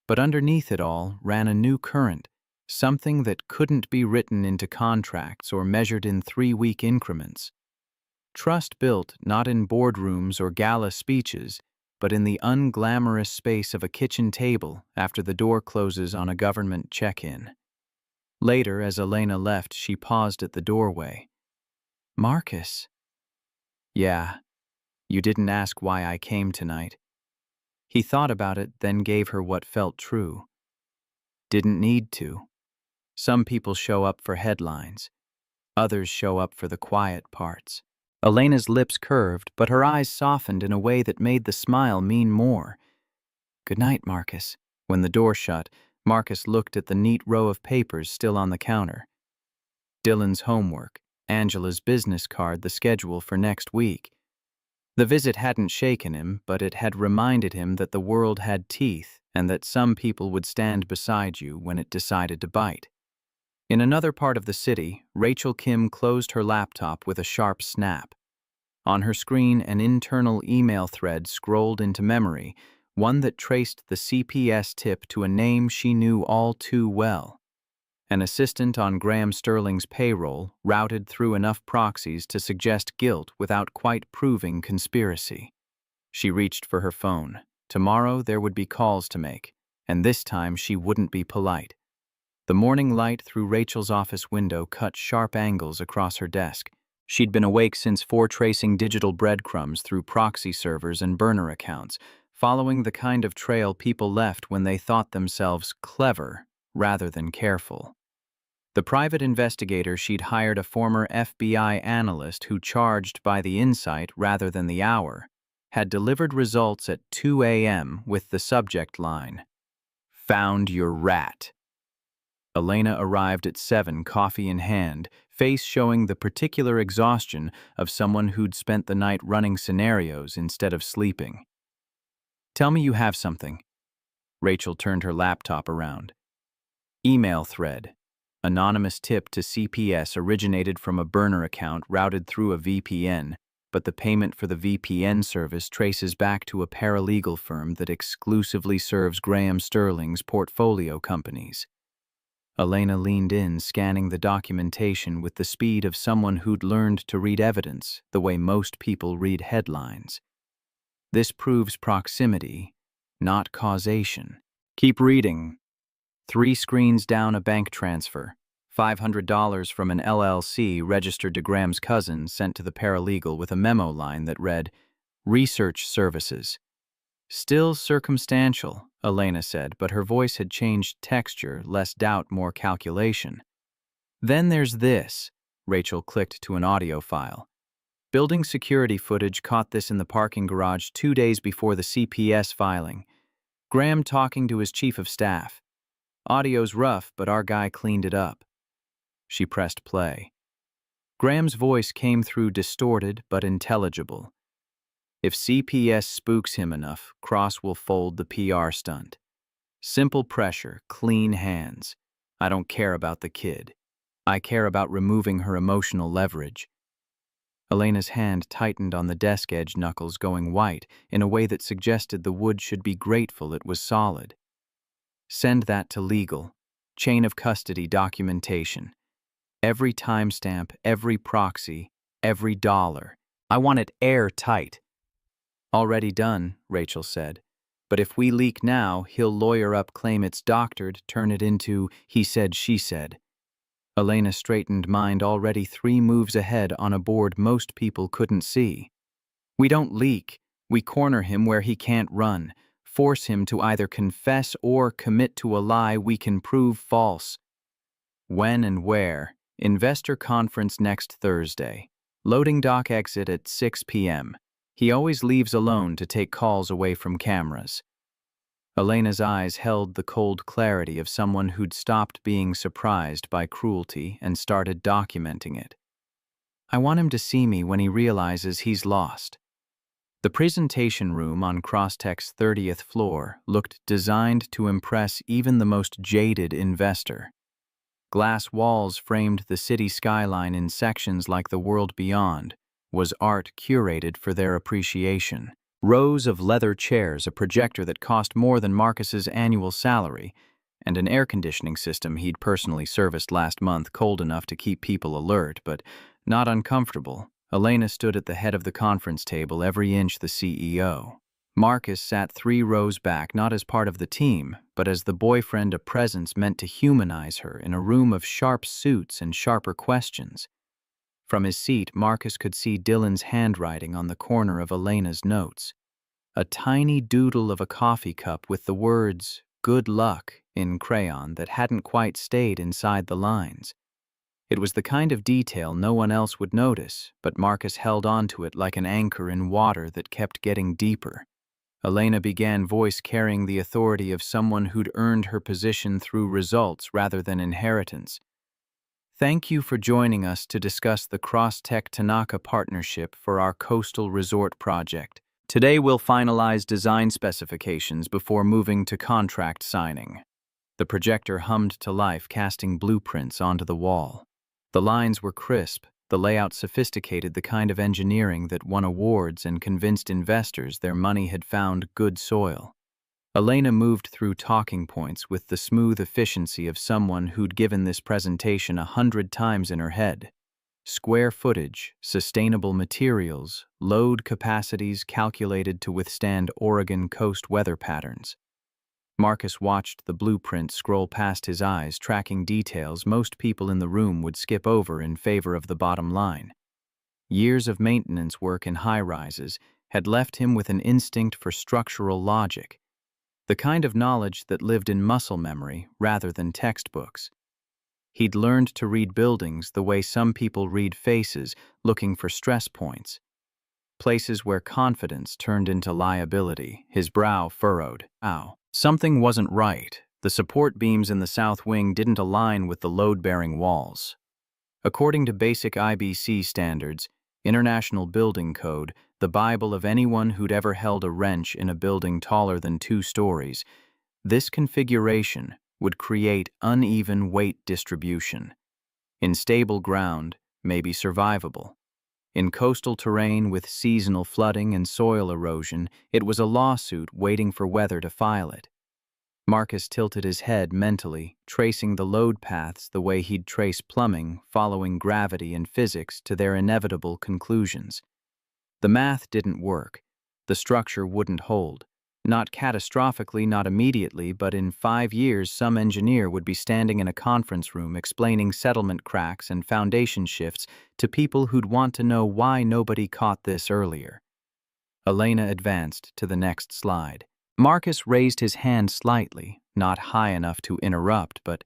But underneath it all ran a new current, something that couldn't be written into contracts or measured in 3-week increments. Trust built not in boardrooms or gala speeches, but in the unglamorous space of a kitchen table after the door closes on a government check-in. Later, as Elena left, she paused at the doorway. "Marcus." "Yeah, you didn't ask why I came tonight." He thought about it, then gave her what felt true. "Didn't need to. Some people show up for headlines. Others show up for the quiet parts." Elena's lips curved, but her eyes softened in a way that made the smile mean more. "Good night, Marcus." When the door shut, Marcus looked at the neat row of papers still on the counter. Dylan's homework, Angela's business card, the schedule for next week. The visit hadn't shaken him, but it had reminded him that the world had teeth and that some people would stand beside you when it decided to bite. In another part of the city, Rachel Kim closed her laptop with a sharp snap. On her screen, an internal email thread scrolled into memory, one that traced the CPS tip to a name she knew all too well. An assistant on Graham Sterling's payroll routed through enough proxies to suggest guilt without quite proving conspiracy. She reached for her phone. Tomorrow there would be calls to make, and this time she wouldn't be polite. The morning light through Rachel's office window cut sharp angles across her desk. She'd been awake since 4, tracing digital breadcrumbs through proxy servers and burner accounts, following the kind of trail people left when they thought themselves clever rather than careful. The private investigator she'd hired, a former FBI analyst who charged by the insight rather than the hour, had delivered results at 2 a.m. with the subject line, "Found your rat." Elena arrived at 7, coffee in hand, face showing the particular exhaustion of someone who'd spent the night running scenarios instead of sleeping. "Tell me you have something." Rachel turned her laptop around. Email thread. Anonymous tip to CPS originated from a burner account routed through a VPN, but the payment for the VPN service traces back to a paralegal firm that exclusively serves Graham Sterling's portfolio companies. Elena leaned in, scanning the documentation with the speed of someone who'd learned to read evidence the way most people read headlines. This proves proximity, not causation. Keep reading. 3 screens down, a bank transfer. $500 from an LLC registered to Graham's cousin sent to the paralegal with a memo line that read, "Research Services." "Still circumstantial," Elena said, but her voice had changed texture, less doubt, more calculation. "Then there's this." Rachel clicked to an audio file. Building security footage caught this in the parking garage 2 days before the CPS filing. Graham talking to his chief of staff. "Audio's rough, but our guy cleaned it up." She pressed play. Graham's voice came through distorted but intelligible. "If CPS spooks him enough, Cross will fold the PR stunt. Simple pressure, clean hands. I don't care about the kid. I care about removing her emotional leverage." Elena's hand tightened on the desk edge, knuckles going white in a way that suggested the wood should be grateful it was solid. "Send that to legal. Chain of custody documentation. Every timestamp, every proxy, every dollar. I want it airtight." "Already done," Rachel said. "But if we leak now, he'll lawyer up, claim it's doctored, turn it into he said, she said." Elena straightened, mind already 3 moves ahead on a board most people couldn't see. "We don't leak. We corner him where he can't run. Force him to either confess or commit to a lie we can prove false." "When and where?" "Investor conference next Thursday. Loading dock exit at 6 p.m. He always leaves alone to take calls away from cameras." Elena's eyes held the cold clarity of someone who'd stopped being surprised by cruelty and started documenting it. "I want him to see me when he realizes he's lost." The presentation room on Crosstech's 30th floor looked designed to impress even the most jaded investor. Glass walls framed the city skyline in sections like the world beyond, was art curated for their appreciation. Rows of leather chairs, a projector that cost more than Marcus's annual salary, and an air conditioning system he'd personally serviced last month cold enough to keep people alert, but not uncomfortable. Elena stood at the head of the conference table, every inch the CEO. Marcus sat 3 rows back, not as part of the team, but as the boyfriend, a presence meant to humanize her in a room of sharp suits and sharper questions. From his seat, Marcus could see Dylan's handwriting on the corner of Elena's notes. A tiny doodle of a coffee cup with the words, "Good luck," in crayon that hadn't quite stayed inside the lines. It was the kind of detail no one else would notice, but Marcus held on to it like an anchor in water that kept getting deeper. Elena began, voice carrying the authority of someone who'd earned her position through results rather than inheritance. Thank you for joining us to discuss the Cross-Tech Tanaka partnership for our coastal resort project. Today we'll finalize design specifications before moving to contract signing. The projector hummed to life, casting blueprints onto the wall. The lines were crisp, the layout sophisticated, the kind of engineering that won awards and convinced investors their money had found good soil. Elena moved through talking points with the smooth efficiency of someone who'd given this presentation 100 times in her head. Square footage, sustainable materials, load capacities calculated to withstand Oregon coast weather patterns. Marcus watched the blueprint scroll past his eyes, tracking details most people in the room would skip over in favor of the bottom line. Years of maintenance work in high-rises had left him with an instinct for structural logic, the kind of knowledge that lived in muscle memory rather than textbooks. He'd learned to read buildings the way some people read faces, looking for stress points. Places where confidence turned into liability. His brow furrowed. Ow. Something wasn't right. The support beams in the south wing didn't align with the load-bearing walls. According to basic IBC standards, International Building Code, the Bible of anyone who'd ever held a wrench in a building taller than 2 stories, this configuration would create uneven weight distribution. In stable ground, maybe survivable. In coastal terrain with seasonal flooding and soil erosion, it was a lawsuit waiting for weather to file it. Marcus tilted his head mentally, tracing the load paths the way he'd trace plumbing, following gravity and physics to their inevitable conclusions. The math didn't work. The structure wouldn't hold. Not catastrophically, not immediately, but in 5 years some engineer would be standing in a conference room explaining settlement cracks and foundation shifts to people who'd want to know why nobody caught this earlier. Elena advanced to the next slide. Marcus raised his hand slightly, not high enough to interrupt, but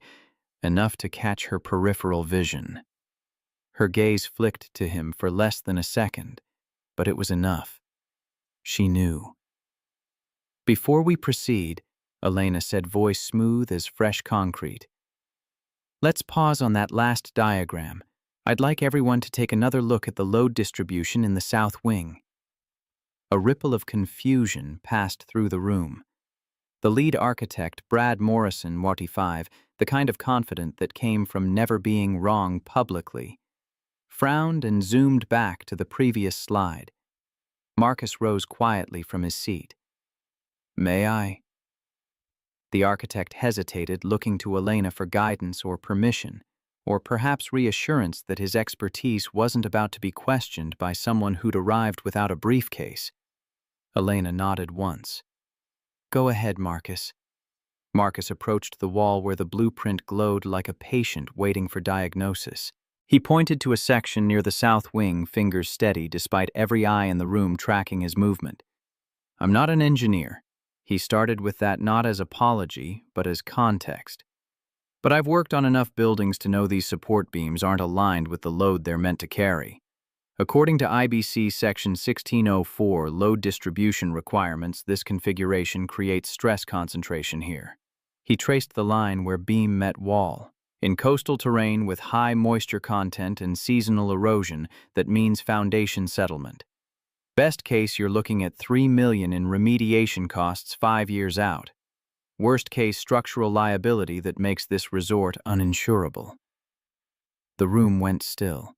enough to catch her peripheral vision. Her gaze flicked to him for less than a second, but it was enough. She knew. Before we proceed, Elena said, voice smooth as fresh concrete. Let's pause on that last diagram. I'd like everyone to take another look at the load distribution in the south wing. A ripple of confusion passed through the room. The lead architect, Brad Morrison, 45, the kind of confident that came from never being wrong publicly, frowned and zoomed back to the previous slide. Marcus rose quietly from his seat. May I? The architect hesitated, looking to Elena for guidance or permission, or perhaps reassurance that his expertise wasn't about to be questioned by someone who'd arrived without a briefcase. Elena nodded once. Go ahead, Marcus. Marcus approached the wall where the blueprint glowed like a patient waiting for diagnosis. He pointed to a section near the south wing, fingers steady despite every eye in the room tracking his movement. I'm not an engineer. He started with that not as apology, but as context. But I've worked on enough buildings to know these support beams aren't aligned with the load they're meant to carry. According to IBC Section 1604 load distribution requirements, this configuration creates stress concentration here. He traced the line where beam met wall. In coastal terrain with high moisture content and seasonal erosion, that means foundation settlement. Best case, you're looking at $3 million in remediation costs 5 years out. Worst case, structural liability that makes this resort uninsurable. The room went still.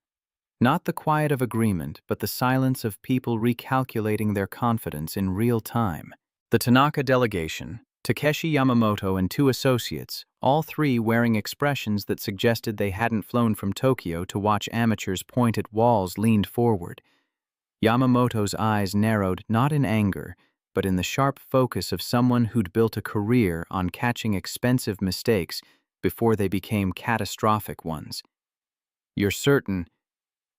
Not the quiet of agreement, but the silence of people recalculating their confidence in real time. The Tanaka delegation, Takeshi Yamamoto and two associates, all three wearing expressions that suggested they hadn't flown from Tokyo to watch amateurs point at walls, leaned forward. Yamamoto's eyes narrowed not in anger, but in the sharp focus of someone who'd built a career on catching expensive mistakes before they became catastrophic ones. "You're certain?"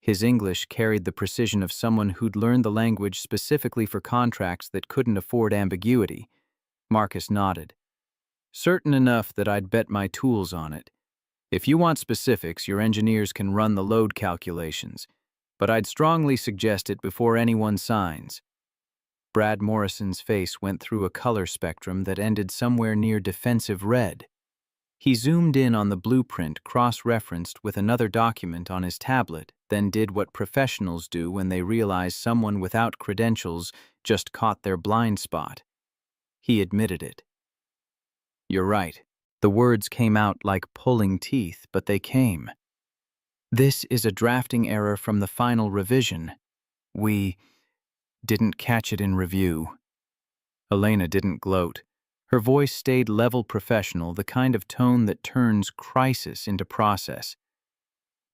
His English carried the precision of someone who'd learned the language specifically for contracts that couldn't afford ambiguity. Marcus nodded. "Certain enough that I'd bet my tools on it. If you want specifics, your engineers can run the load calculations, but I'd strongly suggest it before anyone signs." Brad Morrison's face went through a color spectrum that ended somewhere near defensive red. He zoomed in on the blueprint cross-referenced with another document on his tablet, then did what professionals do when they realize someone without credentials just caught their blind spot. He admitted it. "You're right." The words came out like pulling teeth, but they came. "This is a drafting error from the final revision. We didn't catch it in review." Elena didn't gloat. Her voice stayed level professional, the kind of tone that turns crisis into process.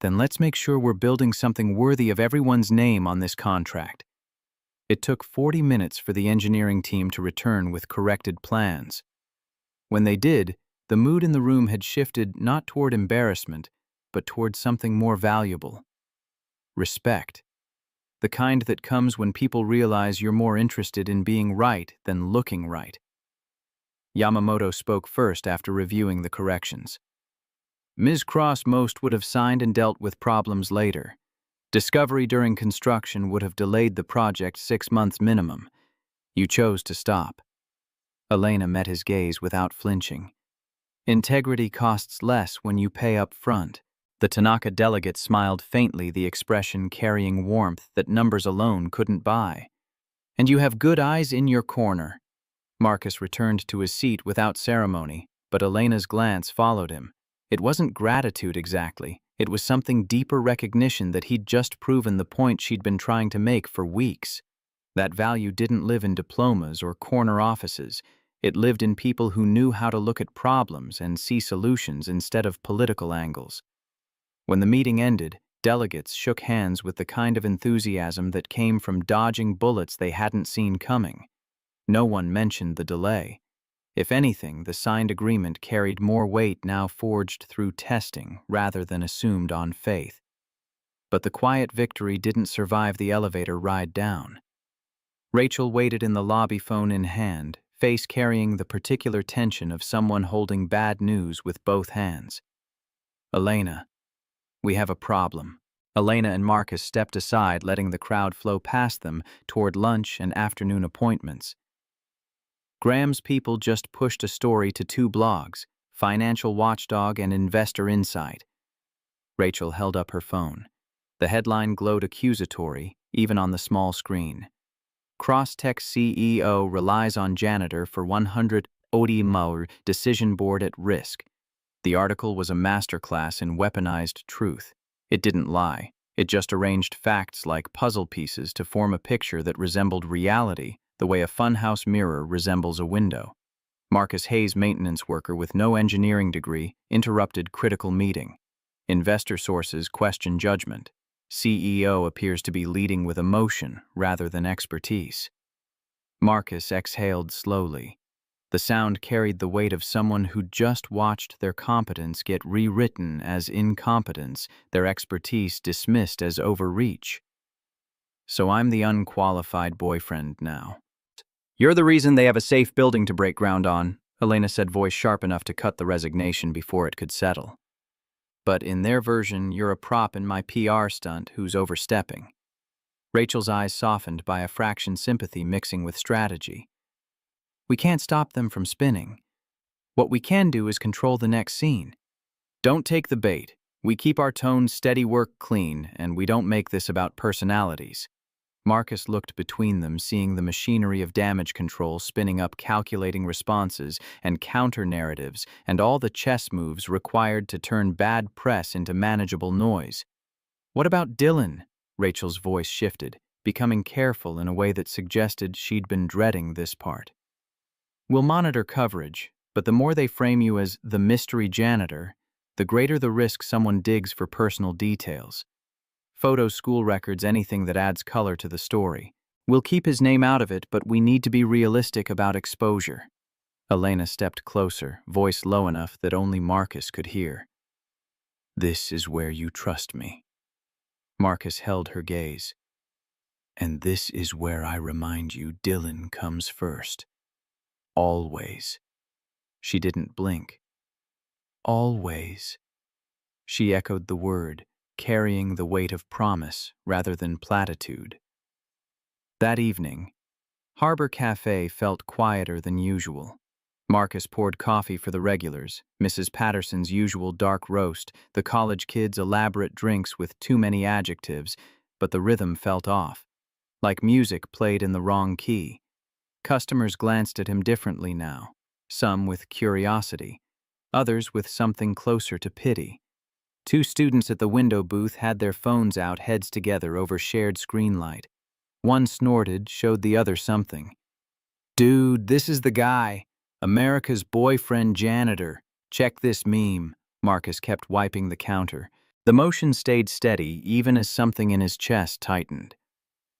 "Then let's make sure we're building something worthy of everyone's name on this contract." It took 40 minutes for the engineering team to return with corrected plans. When they did, the mood in the room had shifted not toward embarrassment, but toward something more valuable. Respect. The kind that comes when people realize you're more interested in being right than looking right. Yamamoto spoke first after reviewing the corrections. "Ms. Cross most would have signed and dealt with problems later. Discovery during construction would have delayed the project 6 months minimum. You chose to stop." Elena met his gaze without flinching. "Integrity costs less when you pay up front." The Tanaka delegate smiled faintly, the expression carrying warmth that numbers alone couldn't buy. "And you have good eyes in your corner." Marcus returned to his seat without ceremony, but Elena's glance followed him. It wasn't gratitude exactly. It was something deeper recognition that he'd just proven the point she'd been trying to make for weeks. That value didn't live in diplomas or corner offices. It lived in people who knew how to look at problems and see solutions instead of political angles. When the meeting ended, delegates shook hands with the kind of enthusiasm that came from dodging bullets they hadn't seen coming. No one mentioned the delay. If anything, the signed agreement carried more weight now forged through testing rather than assumed on faith. But the quiet victory didn't survive the elevator ride down. Rachel waited in the lobby, phone in hand, face carrying the particular tension of someone holding bad news with both hands. "Elena, we have a problem." Elena and Marcus stepped aside, letting the crowd flow past them toward lunch and afternoon appointments. Graham's people just pushed a story to 2 blogs, Financial Watchdog and Investor Insight. Rachel held up her phone. The headline glowed accusatory, even on the small screen. "Crosstech CEO relies on Janitor for 100 OD decision board at risk." The article was a masterclass in weaponized truth. It didn't lie. It just arranged facts like puzzle pieces to form a picture that resembled reality, the way a funhouse mirror resembles a window. Marcus Hayes, maintenance worker with no engineering degree, interrupted critical meeting. Investor sources question judgment. CEO appears to be leading with emotion rather than expertise. Marcus exhaled slowly. The sound carried the weight of someone who just watched their competence get rewritten as incompetence, their expertise dismissed as overreach. "So I'm the unqualified boyfriend now." "You're the reason they have a safe building to break ground on," Elena said, voice sharp enough to cut the resignation before it could settle. "But in their version, you're a prop in my PR stunt who's overstepping." Rachel's eyes softened by a fraction sympathy mixing with strategy. "We can't stop them from spinning. What we can do is control the next scene. Don't take the bait. We keep our tone steady, work clean, and we don't make this about personalities." Marcus looked between them, seeing the machinery of damage control spinning up, calculating responses and counter-narratives and all the chess moves required to turn bad press into manageable noise. "What about Dylan?" Rachel's voice shifted, becoming careful in a way that suggested she'd been dreading this part. We'll monitor coverage, but the more they frame you as the mystery janitor, the greater the risk someone digs for personal details. Photos, school records, anything that adds color to the story. We'll keep his name out of it, but we need to be realistic about exposure. Elena stepped closer, voice low enough that only Marcus could hear. This is where you trust me. Marcus held her gaze. And this is where I remind you Dylan comes first. Always. She didn't blink. Always. She echoed the word, carrying the weight of promise rather than platitude. That evening, Harbor Cafe felt quieter than usual. Marcus poured coffee for the regulars, Mrs. Patterson's usual dark roast, the college kids' elaborate drinks with too many adjectives, but the rhythm felt off, like music played in the wrong key. Customers glanced at him differently now, some with curiosity, others with something closer to pity. Two students at the window booth had their phones out, heads together over shared screen light. One snorted, showed the other something. Dude, this is the guy. America's boyfriend janitor. Check this meme. Marcus kept wiping the counter. The motion stayed steady, even as something in his chest tightened.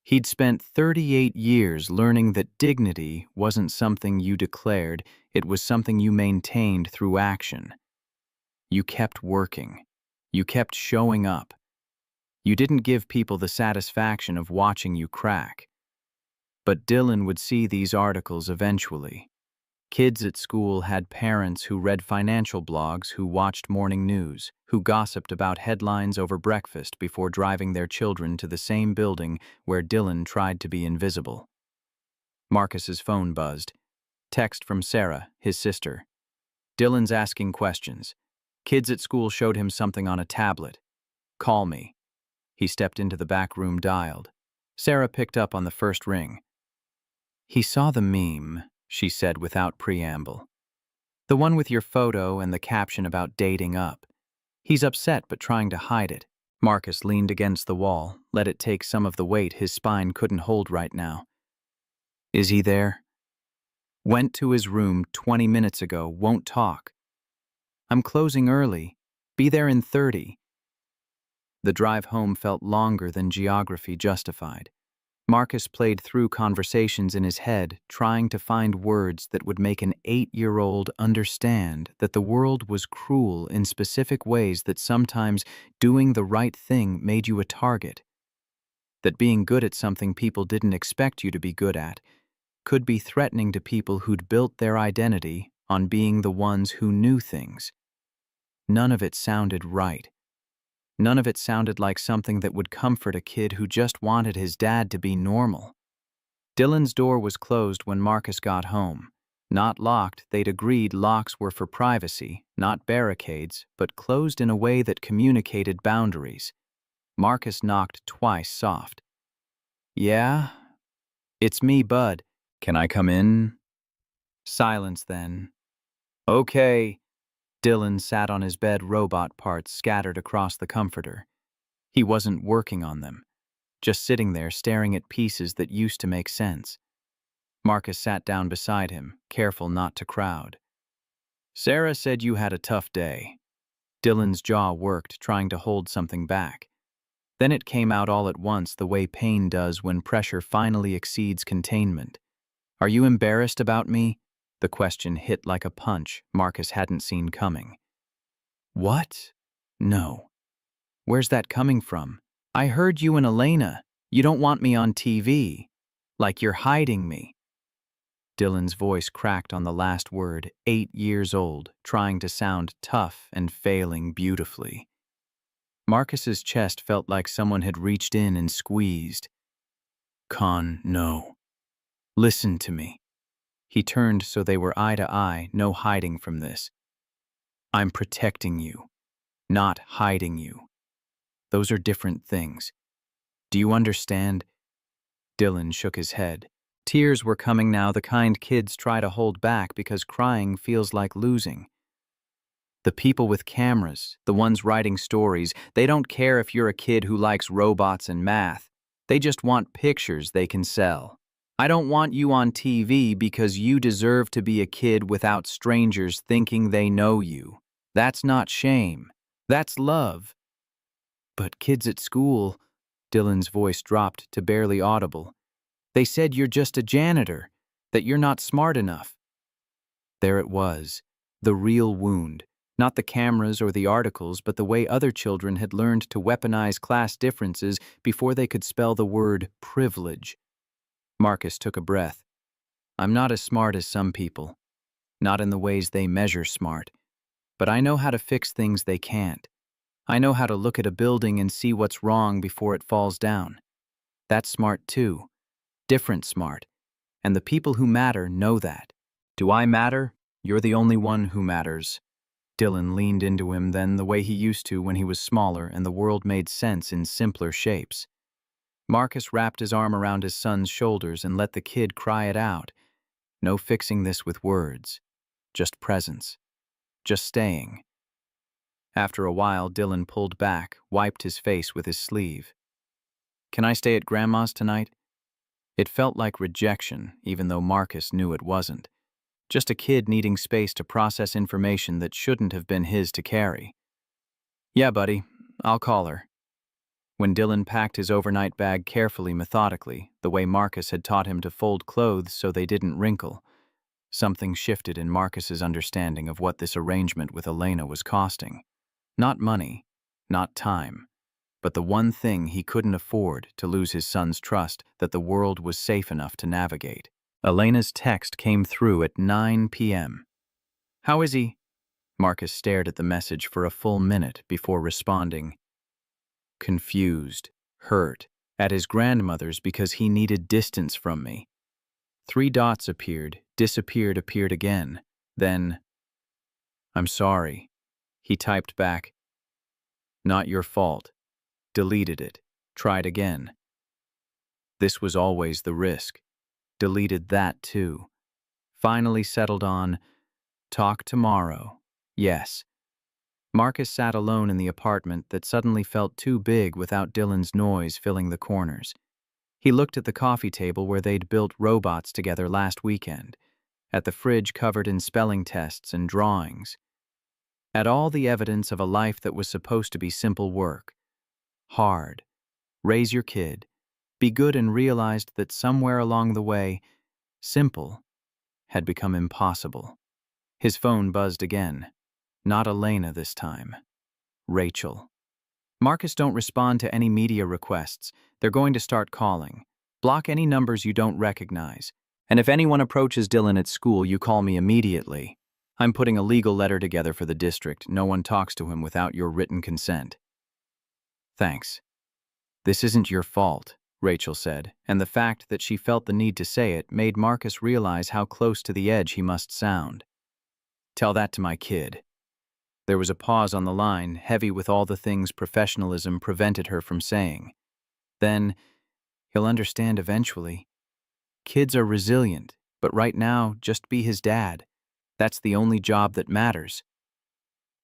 He'd spent 38 years learning that dignity wasn't something you declared, it was something you maintained through action. You kept working. You kept showing up. You didn't give people the satisfaction of watching you crack. But Dylan would see these articles eventually. Kids at school had parents who read financial blogs, who watched morning news, who gossiped about headlines over breakfast before driving their children to the same building where Dylan tried to be invisible. Marcus's phone buzzed. Text from Sarah, his sister. Dylan's asking questions. Kids at school showed him something on a tablet. Call me. He stepped into the back room, dialed. Sarah picked up on the first ring. He saw the meme, she said without preamble. The one with your photo and the caption about dating up. He's upset but trying to hide it. Marcus leaned against the wall, let it take some of the weight his spine couldn't hold right now. Is he there? Went to his room 20 minutes ago, won't talk. I'm closing early. Be there in 30. The drive home felt longer than geography justified. Marcus played through conversations in his head, trying to find words that would make an 8-year-old understand that the world was cruel in specific ways, that sometimes doing the right thing made you a target, that being good at something people didn't expect you to be good at could be threatening to people who'd built their identity on being the ones who knew things. None of it sounded right. None of it sounded like something that would comfort a kid who just wanted his dad to be normal. Dylan's door was closed when Marcus got home. Not locked, they'd agreed locks were for privacy, not barricades, but closed in a way that communicated boundaries. Marcus knocked twice, soft. Yeah? It's me, Bud. Can I come in? Silence then. Okay. Dylan sat on his bed, robot parts scattered across the comforter. He wasn't working on them, just sitting there staring at pieces that used to make sense. Marcus sat down beside him, careful not to crowd. Sarah said you had a tough day. Dylan's jaw worked, trying to hold something back. Then it came out all at once, the way pain does when pressure finally exceeds containment. Are you embarrassed about me? The question hit like a punch Marcus hadn't seen coming. What? No. Where's that coming from? I heard you and Elena. You don't want me on TV. Like you're hiding me. Dylan's voice cracked on the last word, 8 years old, trying to sound tough and failing beautifully. Marcus's chest felt like someone had reached in and squeezed. Con, no. Listen to me. He turned so they were eye to eye, no hiding from this. I'm protecting you, not hiding you. Those are different things. Do you understand? Dylan shook his head. Tears were coming now, the kind kids try to hold back because crying feels like losing. The people with cameras, the ones writing stories, they don't care if you're a kid who likes robots and math. They just want pictures they can sell. I don't want you on TV because you deserve to be a kid without strangers thinking they know you. That's not shame. That's love. But kids at school, Dylan's voice dropped to barely audible. They said you're just a janitor, that you're not smart enough. There it was, the real wound. Not the cameras or the articles, but the way other children had learned to weaponize class differences before they could spell the word privilege. Marcus took a breath. I'm not as smart as some people. Not in the ways they measure smart. But I know how to fix things they can't. I know how to look at a building and see what's wrong before it falls down. That's smart too. Different smart. And the people who matter know that. Do I matter? You're the only one who matters. Dylan leaned into him then the way he used to when he was smaller and the world made sense in simpler shapes. Marcus wrapped his arm around his son's shoulders and let the kid cry it out. No fixing this with words. Just presence. Just staying. After a while, Dylan pulled back, wiped his face with his sleeve. Can I stay at Grandma's tonight? It felt like rejection, even though Marcus knew it wasn't. Just a kid needing space to process information that shouldn't have been his to carry. Yeah, buddy, I'll call her. When Dylan packed his overnight bag carefully, methodically, the way Marcus had taught him to fold clothes so they didn't wrinkle, something shifted in Marcus's understanding of what this arrangement with Elena was costing. Not money, not time, but the one thing he couldn't afford to lose his son's trust that the world was safe enough to navigate. Elena's text came through at 9 p.m. How is he? Marcus stared at the message for a full minute before responding. Confused, hurt, at his grandmother's because he needed distance from me. 3 dots appeared, disappeared, appeared again. Then, I'm sorry. He typed back, not your fault. Deleted it. Tried again. This was always the risk. Deleted that too. Finally settled on, talk tomorrow. Yes. Marcus sat alone in the apartment that suddenly felt too big without Dylan's noise filling the corners. He looked at the coffee table where they'd built robots together last weekend, at the fridge covered in spelling tests and drawings, at all the evidence of a life that was supposed to be simple work. Hard. Raise your kid. Be good, and realized that somewhere along the way, simple had become impossible. His phone buzzed again. Not Elena this time. Rachel. Marcus, don't respond to any media requests. They're going to start calling. Block any numbers you don't recognize. And if anyone approaches Dylan at school, you call me immediately. I'm putting a legal letter together for the district. No one talks to him without your written consent. Thanks. This isn't your fault, Rachel said, and the fact that she felt the need to say it made Marcus realize how close to the edge he must sound. Tell that to my kid. There was a pause on the line, heavy with all the things professionalism prevented her from saying. Then, he'll understand eventually. Kids are resilient, but right now, just be his dad. That's the only job that matters.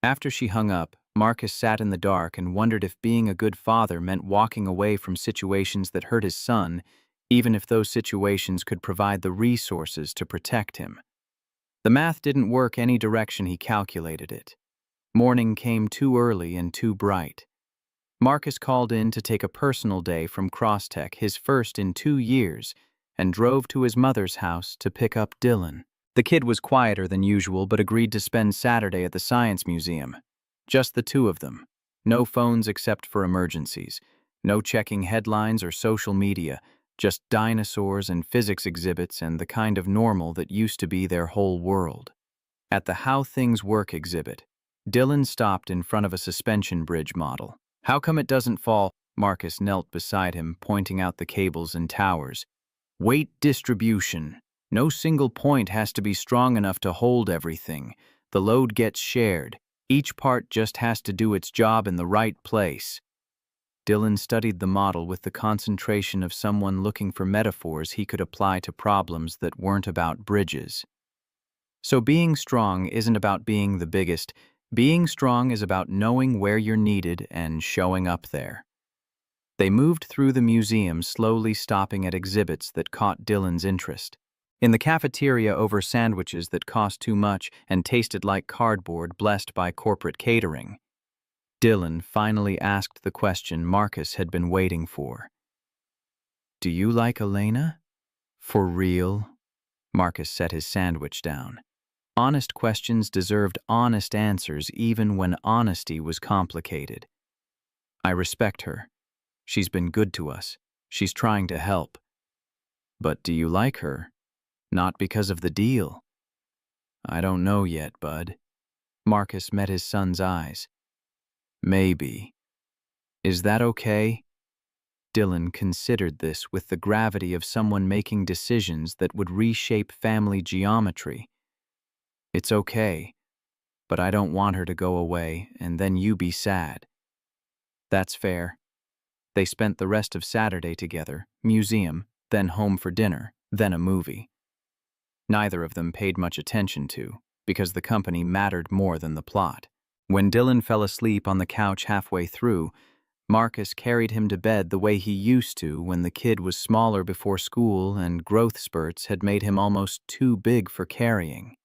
After she hung up, Marcus sat in the dark and wondered if being a good father meant walking away from situations that hurt his son, even if those situations could provide the resources to protect him. The math didn't work any direction he calculated it. Morning came too early and too bright. Marcus called in to take a personal day from Crosstech, his first in 2 years, and drove to his mother's house to pick up Dylan. The kid was quieter than usual but agreed to spend Saturday at the Science Museum. Just the 2 of them. No phones except for emergencies. No checking headlines or social media. Just dinosaurs and physics exhibits and the kind of normal that used to be their whole world. At the How Things Work exhibit, Dylan stopped in front of a suspension bridge model. How come it doesn't fall? Marcus knelt beside him, pointing out the cables and towers. Weight distribution. No single point has to be strong enough to hold everything. The load gets shared. Each part just has to do its job in the right place. Dylan studied the model with the concentration of someone looking for metaphors he could apply to problems that weren't about bridges. So being strong isn't about being the biggest. Being strong is about knowing where you're needed and showing up there. They moved through the museum, slowly stopping at exhibits that caught Dylan's interest. In the cafeteria over sandwiches that cost too much and tasted like cardboard blessed by corporate catering, Dylan finally asked the question Marcus had been waiting for. "Do you like Elena? For real?" Marcus set his sandwich down. Honest questions deserved honest answers, even when honesty was complicated. "I respect her. She's been good to us. She's trying to help. But do you like her? Not because of the deal." "I don't know yet, bud." Marcus met his son's eyes. "Maybe. Is that okay?" Dylan considered this with the gravity of someone making decisions that would reshape family geometry. "It's okay, but I don't want her to go away and then you be sad." "That's fair." They spent the rest of Saturday together, museum, then home for dinner, then a movie. Neither of them paid much attention to, because the company mattered more than the plot. When Dylan fell asleep on the couch halfway through, Marcus carried him to bed the way he used to when the kid was smaller before school and growth spurts had made him almost too big for carrying.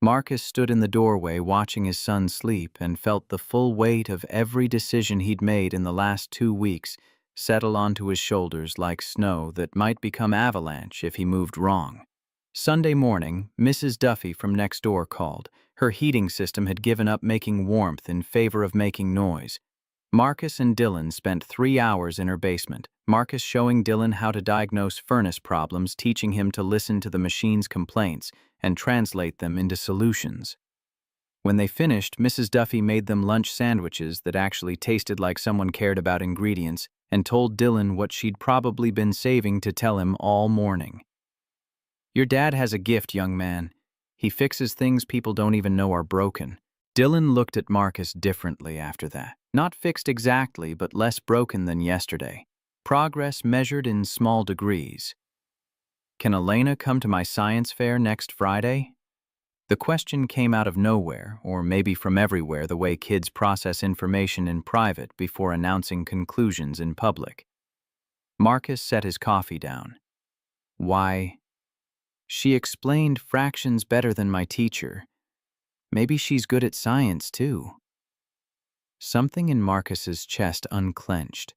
Marcus stood in the doorway watching his son sleep and felt the full weight of every decision he'd made in the last 2 weeks settle onto his shoulders like snow that might become avalanche if he moved wrong. Sunday morning, Mrs. Duffy from next door called. Her heating system had given up making warmth in favor of making noise. Marcus and Dylan spent 3 hours in her basement, Marcus showing Dylan how to diagnose furnace problems, teaching him to listen to the machine's complaints and translate them into solutions. When they finished, Mrs. Duffy made them lunch sandwiches that actually tasted like someone cared about ingredients and told Dylan what she'd probably been saving to tell him all morning. "Your dad has a gift, young man. He fixes things people don't even know are broken." Dylan looked at Marcus differently after that. Not fixed exactly, but less broken than yesterday. Progress measured in small degrees. "Can Elena come to my science fair next Friday?" The question came out of nowhere, or maybe from everywhere, the way kids process information in private before announcing conclusions in public. Marcus set his coffee down. "Why?" "She explained fractions better than my teacher. Maybe she's good at science, too." Something in Marcus's chest unclenched.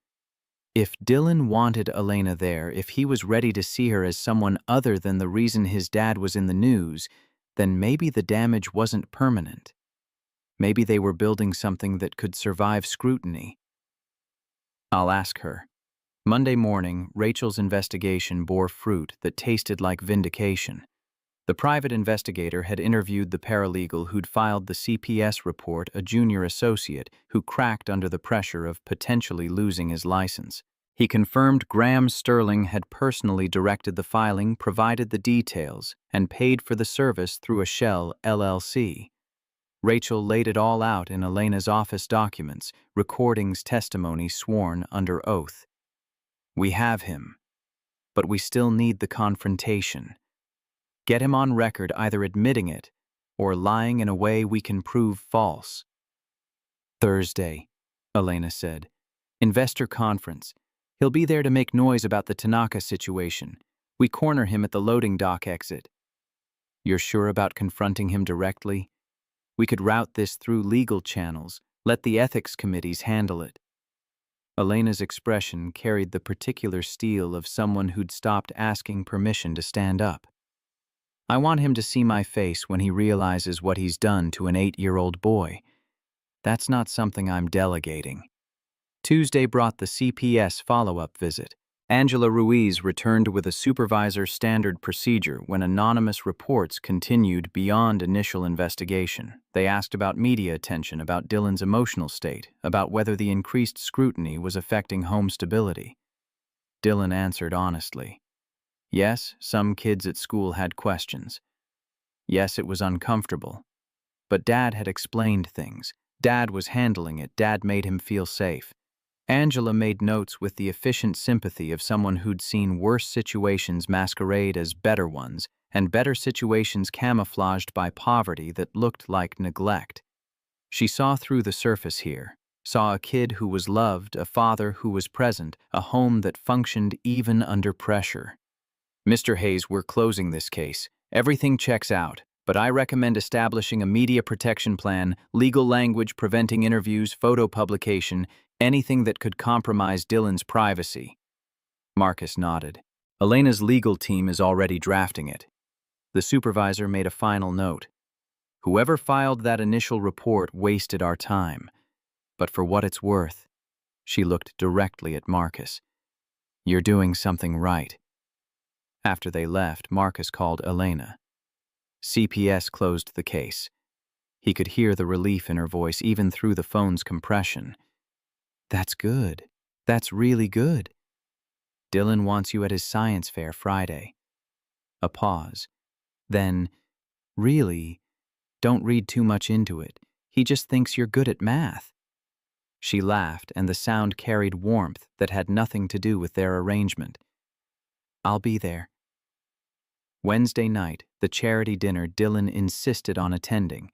If Dylan wanted Elena there, if he was ready to see her as someone other than the reason his dad was in the news, then maybe the damage wasn't permanent. Maybe they were building something that could survive scrutiny. "I'll ask her." Monday morning, Rachel's investigation bore fruit that tasted like vindication. The private investigator had interviewed the paralegal who'd filed the CPS report, a junior associate who cracked under the pressure of potentially losing his license. He confirmed Graham Sterling had personally directed the filing, provided the details, and paid for the service through a shell LLC. Rachel laid it all out in Elena's office documents, recordings, testimony sworn under oath. "We have him, but we still need the confrontation. Get him on record either admitting it or lying in a way we can prove false." "Thursday," Elena said. "Investor conference. He'll be there to make noise about the Tanaka situation. We corner him at the loading dock exit." "You're sure about confronting him directly? We could route this through legal channels. Let the ethics committees handle it." Elena's expression carried the particular steel of someone who'd stopped asking permission to stand up. "I want him to see my face when he realizes what he's done to an 8-year-old boy. That's not something I'm delegating." Tuesday brought the CPS follow-up visit. Angela Ruiz returned with a supervisor standard procedure when anonymous reports continued beyond initial investigation. They asked about media attention, about Dylan's emotional state, about whether the increased scrutiny was affecting home stability. Dylan answered honestly. Yes, some kids at school had questions. Yes, it was uncomfortable. But Dad had explained things. Dad was handling it. Dad made him feel safe. Angela made notes with the efficient sympathy of someone who'd seen worse situations masquerade as better ones, and better situations camouflaged by poverty that looked like neglect. She saw through the surface here. Saw a kid who was loved, a father who was present, a home that functioned even under pressure. Mr. Hayes, we're closing this case. Everything checks out, but I recommend establishing a media protection plan, legal language preventing interviews, photo publication, anything that could compromise Dylan's privacy. Marcus nodded. Elena's legal team is already drafting it. The supervisor made a final note. Whoever filed that initial report wasted our time. But for what it's worth, she looked directly at Marcus. You're doing something right. After they left, Marcus called Elena. CPS closed the case. He could hear the relief in her voice even through the phone's compression. That's good. That's really good. Dylan wants you at his science fair Friday. A pause. Then, really, don't read too much into it. He just thinks you're good at math. She laughed, and the sound carried warmth that had nothing to do with their arrangement. I'll be there. Wednesday night, the charity dinner Dylan insisted on attending.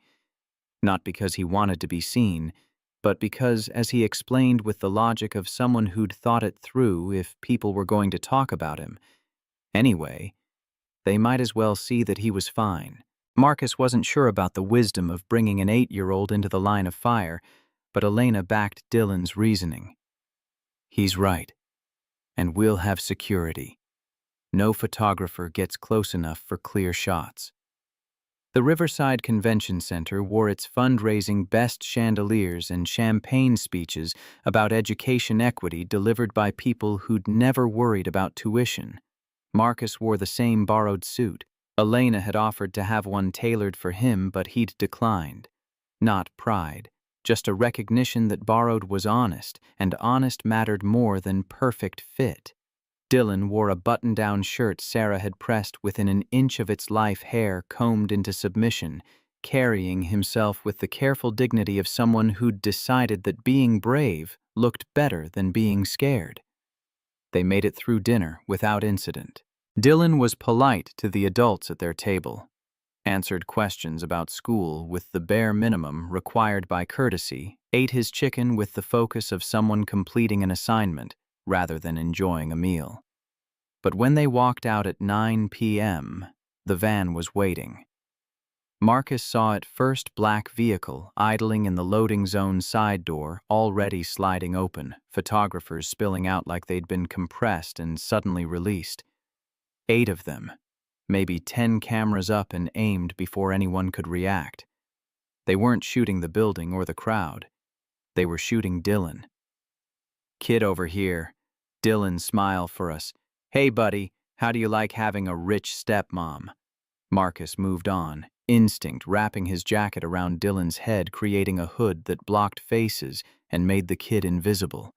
Not because he wanted to be seen, but because, as he explained with the logic of someone who'd thought it through if people were going to talk about him. Anyway, they might as well see that he was fine. Marcus wasn't sure about the wisdom of bringing an 8-year-old into the line of fire, but Elena backed Dylan's reasoning. He's right, and we'll have security. No photographer gets close enough for clear shots. The Riverside Convention Center wore its fundraising best chandeliers and champagne speeches about education equity delivered by people who'd never worried about tuition. Marcus wore the same borrowed suit. Elena had offered to have one tailored for him, but he'd declined. Not pride, just a recognition that borrowed was honest, and honest mattered more than perfect fit. Dylan wore a button-down shirt Sarah had pressed within an inch of its life hair combed into submission, carrying himself with the careful dignity of someone who'd decided that being brave looked better than being scared. They made it through dinner without incident. Dylan was polite to the adults at their table, answered questions about school with the bare minimum required by courtesy, ate his chicken with the focus of someone completing an assignment, rather than enjoying a meal. But when they walked out at 9 p.m., the van was waiting. Marcus saw its first black vehicle idling in the loading zone side door, already sliding open, photographers spilling out like they'd been compressed and suddenly released. 8 of them, maybe 10 cameras up and aimed before anyone could react. They weren't shooting the building or the crowd. They were shooting Dylan. Kid over here. Dylan, smile for us. Hey, buddy, how do you like having a rich stepmom? Marcus moved on, instinct wrapping his jacket around Dylan's head, creating a hood that blocked faces and made the kid invisible.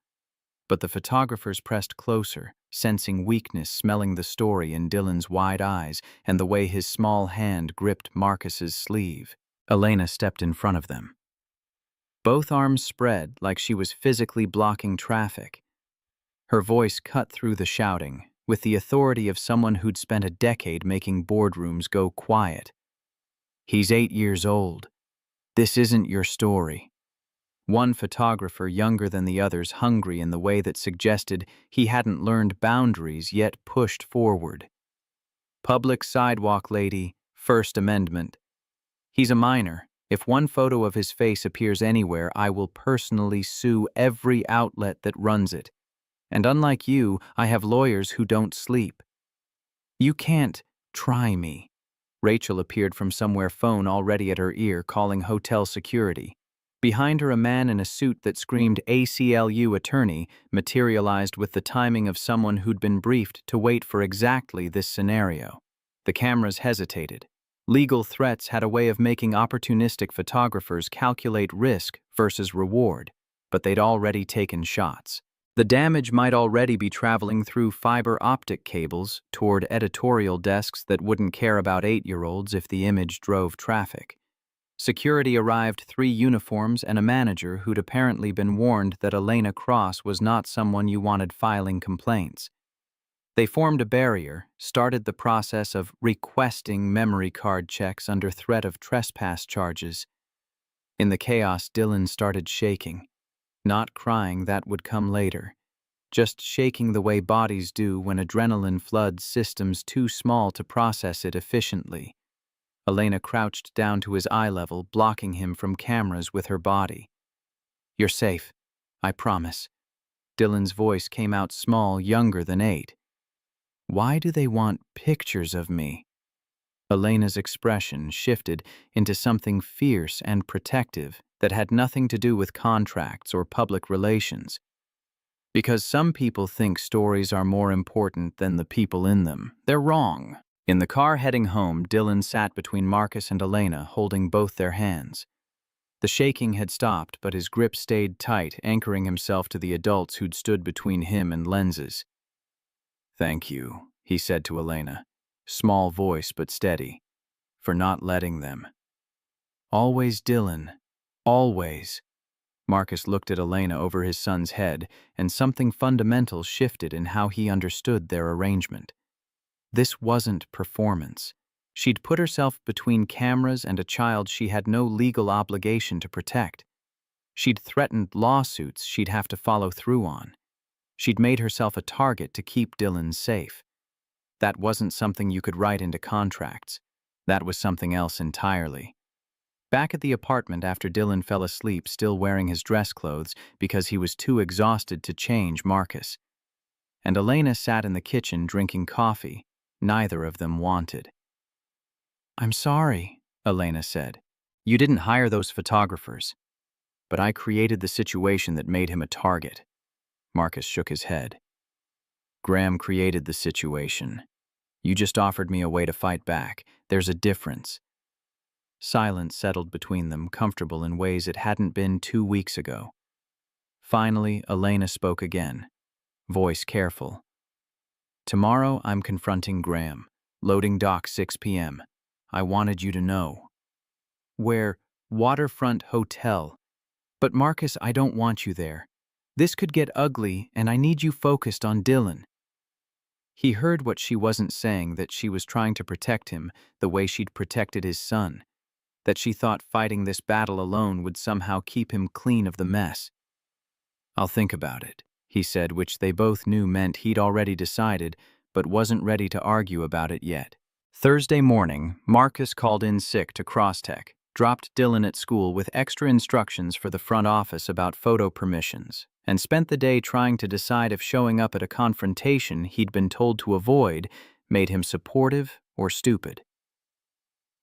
But the photographers pressed closer, sensing weakness, smelling the story in Dylan's wide eyes and the way his small hand gripped Marcus's sleeve. Elena stepped in front of them. Both arms spread like she was physically blocking traffic. Her voice cut through the shouting, with the authority of someone who'd spent a decade making boardrooms go quiet. He's 8 years old. This isn't your story. One photographer, younger than the others, hungry in the way that suggested he hadn't learned boundaries yet pushed forward. Public sidewalk lady, First Amendment. He's a minor. If one photo of his face appears anywhere, I will personally sue every outlet that runs it. And unlike you, I have lawyers who don't sleep. You can't try me. Rachel appeared from somewhere, phone already at her ear, calling hotel security. Behind her, a man in a suit that screamed ACLU attorney materialized with the timing of someone who'd been briefed to wait for exactly this scenario. The cameras hesitated. Legal threats had a way of making opportunistic photographers calculate risk versus reward, but they'd already taken shots. The damage might already be traveling through fiber optic cables toward editorial desks that wouldn't care about 8-year-olds if the image drove traffic. Security arrived, 3 uniforms and a manager who'd apparently been warned that Elena Cross was not someone you wanted filing complaints. They formed a barrier, started the process of requesting memory card checks under threat of trespass charges. In the chaos, Dylan started shaking. Not crying, that would come later. Just shaking the way bodies do when adrenaline floods systems too small to process it efficiently. Elena crouched down to his eye level, blocking him from cameras with her body. "You're safe. I promise." Dylan's voice came out small, younger than 8. "Why do they want pictures of me?" Elena's expression shifted into something fierce and protective that had nothing to do with contracts or public relations. "Because some people think stories are more important than the people in them. They're wrong." In the car heading home, Dylan sat between Marcus and Elena, holding both their hands. The shaking had stopped, but his grip stayed tight, anchoring himself to the adults who'd stood between him and lenses. "Thank you," he said to Elena, small voice but steady, "for not letting them." "Always, Dylan. Always." Marcus looked at Elena over his son's head, and something fundamental shifted in how he understood their arrangement. This wasn't performance. She'd put herself between cameras and a child she had no legal obligation to protect. She'd threatened lawsuits she'd have to follow through on. She'd made herself a target to keep Dylan safe. That wasn't something you could write into contracts. That was something else entirely. Back at the apartment after Dylan fell asleep, still wearing his dress clothes because he was too exhausted to change Marcus. And Elena sat in the kitchen drinking coffee. Neither of them wanted. "I'm sorry," Elena said. "You didn't hire those photographers. But I created the situation that made him a target." Marcus shook his head. "Graham created the situation. You just offered me a way to fight back. There's a difference." Silence settled between them, comfortable in ways it hadn't been 2 weeks ago. Finally, Elena spoke again, voice careful. "Tomorrow I'm confronting Graham. Loading dock 6 p.m. I wanted you to know." "Where?" "Waterfront Hotel." "But Marcus, I don't want you there. This could get ugly, and I need you focused on Dylan." He heard what she wasn't saying, that she was trying to protect him the way she'd protected his son, that she thought fighting this battle alone would somehow keep him clean of the mess. "I'll think about it," he said, which they both knew meant he'd already decided, but wasn't ready to argue about it yet. Thursday morning, Marcus called in sick to Crosstech, dropped Dylan at school with extra instructions for the front office about photo permissions, and spent the day trying to decide if showing up at a confrontation he'd been told to avoid made him supportive or stupid.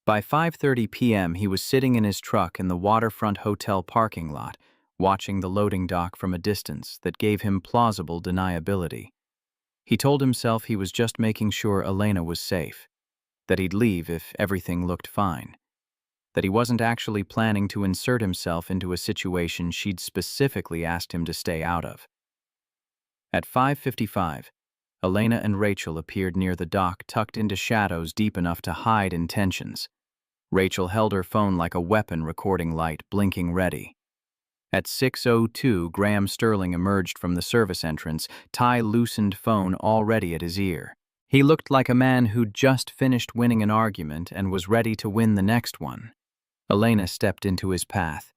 By 5:30 p.m., he was sitting in his truck in the Waterfront Hotel parking lot, watching the loading dock from a distance that gave him plausible deniability. He told himself he was just making sure Elena was safe, that he'd leave if everything looked fine, that he wasn't actually planning to insert himself into a situation she'd specifically asked him to stay out of. At 5:55, Elena and Rachel appeared near the dock, tucked into shadows deep enough to hide intentions. Rachel held her phone like a weapon, recording light, blinking ready. At 6:02, Graham Sterling emerged from the service entrance, tie-loosened phone already at his ear. He looked like a man who'd just finished winning an argument and was ready to win the next one. Elena stepped into his path.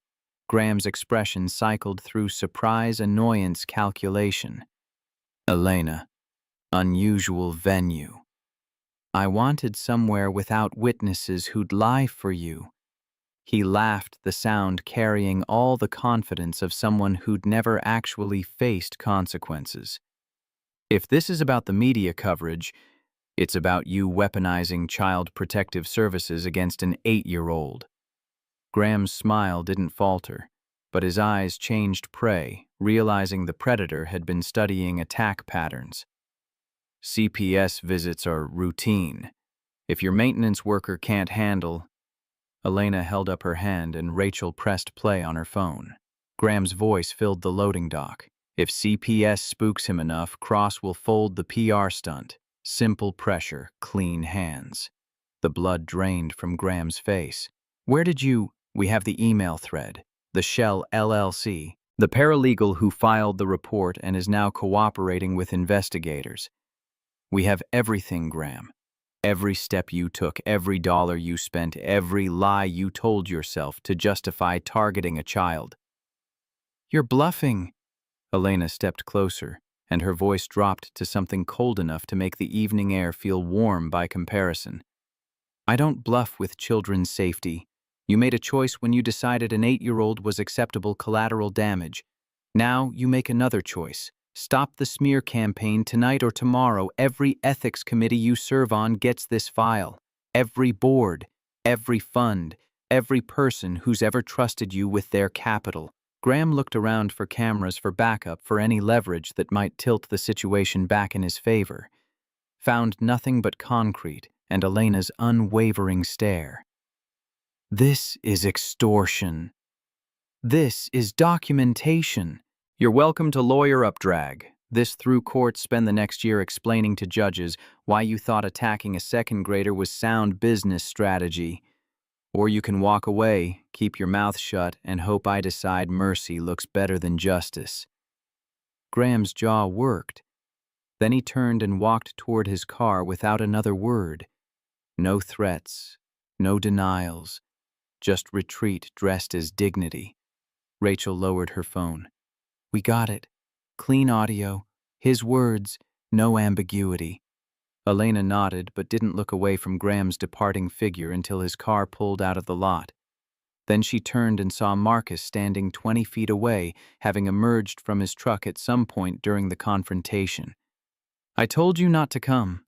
Graham's expression cycled through surprise, annoyance, calculation. "Elena, unusual venue. I wanted somewhere without witnesses who'd lie for you." He laughed, the sound carrying all the confidence of someone who'd never actually faced consequences. "If this is about the media coverage, it's about you weaponizing Child Protective Services against an 8-year-old. Graham's smile didn't falter, but his eyes changed prey, realizing the predator had been studying attack patterns. "CPS visits are routine. If your maintenance worker can't handle—" Elena held up her hand and Rachel pressed play on her phone. Graham's voice filled the loading dock. "If CPS spooks him enough, Cross will fold the PR stunt. Simple pressure, clean hands." The blood drained from Graham's face. "Where did you—" "We have the email thread. The Shell LLC. The paralegal who filed the report and is now cooperating with investigators. We have everything, Graham. Every step you took, every dollar you spent, every lie you told yourself to justify targeting a child." You're bluffing. Elena stepped closer, and her voice dropped to something cold enough to make the evening air feel warm by comparison. I don't bluff with children's safety. You made a choice when you decided an 8-year-old was acceptable collateral damage. Now you make another choice. Stop the smear campaign tonight or tomorrow. Every ethics committee you serve on gets this file. Every board, every fund, every person who's ever trusted you with their capital. Graham looked around for cameras for backup for any leverage that might tilt the situation back in his favor. Found nothing but concrete and Elena's unwavering stare. This is extortion. This is documentation. You're welcome to lawyer up drag. This through court spend the next year explaining to judges why you thought attacking a second grader was sound business strategy. Or you can walk away, keep your mouth shut, and hope I decide mercy looks better than justice. Graham's jaw worked. Then he turned and walked toward his car without another word. No threats, no denials, just retreat dressed as dignity. Rachel lowered her phone. We got it. Clean audio. His words, no ambiguity. Elena nodded but didn't look away from Graham's departing figure until his car pulled out of the lot. Then she turned and saw Marcus standing 20 feet away, having emerged from his truck at some point during the confrontation. I told you not to come.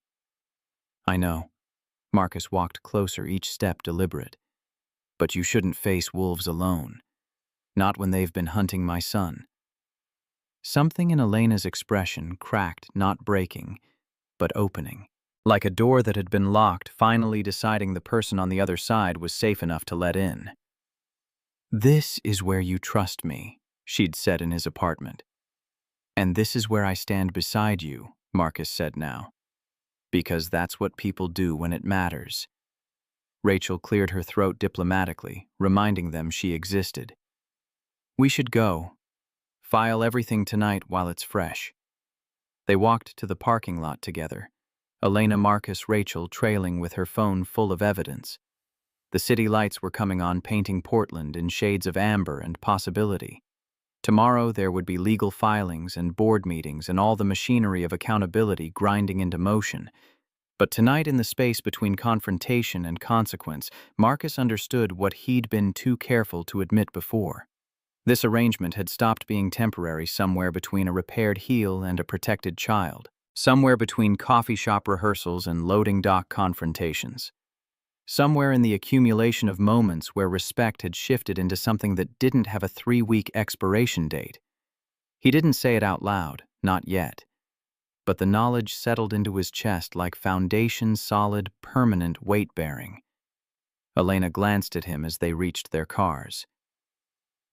I know. Marcus walked closer, each step deliberate. But you shouldn't face wolves alone. Not when they've been hunting my son. Something in Elena's expression cracked, not breaking, but opening. Like a door that had been locked, finally deciding the person on the other side was safe enough to let in. This is where you trust me, she'd said in his apartment. And this is where I stand beside you, Marcus said now. Because that's what people do when it matters. Rachel cleared her throat diplomatically, reminding them she existed. We should go. File everything tonight while it's fresh. They walked to the parking lot together, Elena, Marcus, Rachel trailing with her phone full of evidence. The city lights were coming on, painting Portland in shades of amber and possibility. Tomorrow there would be legal filings and board meetings and all the machinery of accountability grinding into motion. But tonight, in the space between confrontation and consequence, Marcus understood what he'd been too careful to admit before. This arrangement had stopped being temporary somewhere between a repaired heel and a protected child, somewhere between coffee shop rehearsals and loading dock confrontations, somewhere in the accumulation of moments where respect had shifted into something that didn't have a 3-week expiration date. He didn't say it out loud, not yet, but the knowledge settled into his chest like foundation, solid, permanent weight-bearing. Elena glanced at him as they reached their cars.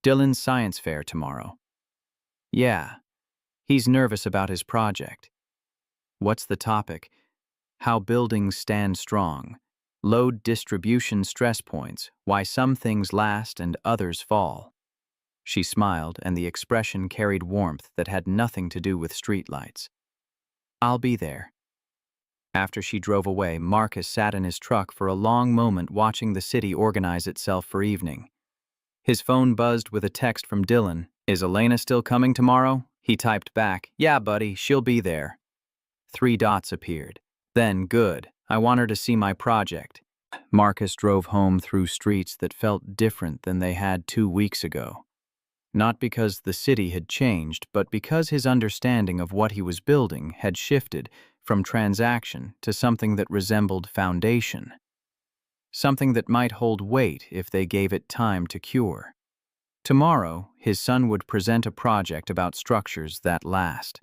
Dylan's science fair tomorrow. Yeah, he's nervous about his project. What's the topic? How buildings stand strong. Load distribution stress points, why some things last and others fall. She smiled, and the expression carried warmth that had nothing to do with streetlights. I'll be there. After she drove away, Marcus sat in his truck for a long moment watching the city organize itself for evening. His phone buzzed with a text from Dylan. Is Elena still coming tomorrow? He typed back, yeah, buddy, she'll be there. 3 dots appeared. Then, good, I want her to see my project. Marcus drove home through streets that felt different than they had 2 weeks ago. Not because the city had changed, but because his understanding of what he was building had shifted from transaction to something that resembled foundation. Something that might hold weight if they gave it time to cure. Tomorrow, his son would present a project about structures that last.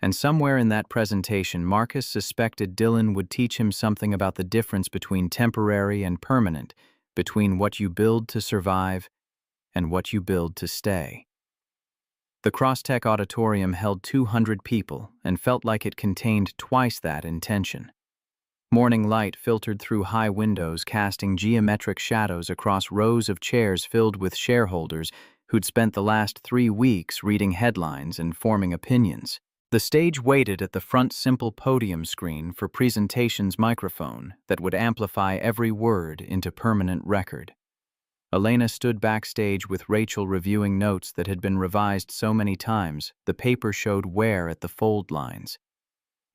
And somewhere in that presentation, Marcus suspected Dylan would teach him something about the difference between temporary and permanent, between what you build to survive and what you build to stay. The Crosstech Auditorium held 200 people and felt like it contained twice that intention. Morning light filtered through high windows, casting geometric shadows across rows of chairs filled with shareholders who'd spent the last 3 weeks reading headlines and forming opinions. The stage waited at the front simple podium screen for presentation's microphone that would amplify every word into permanent record. Elena stood backstage with Rachel reviewing notes that had been revised so many times, the paper showed wear at the fold lines.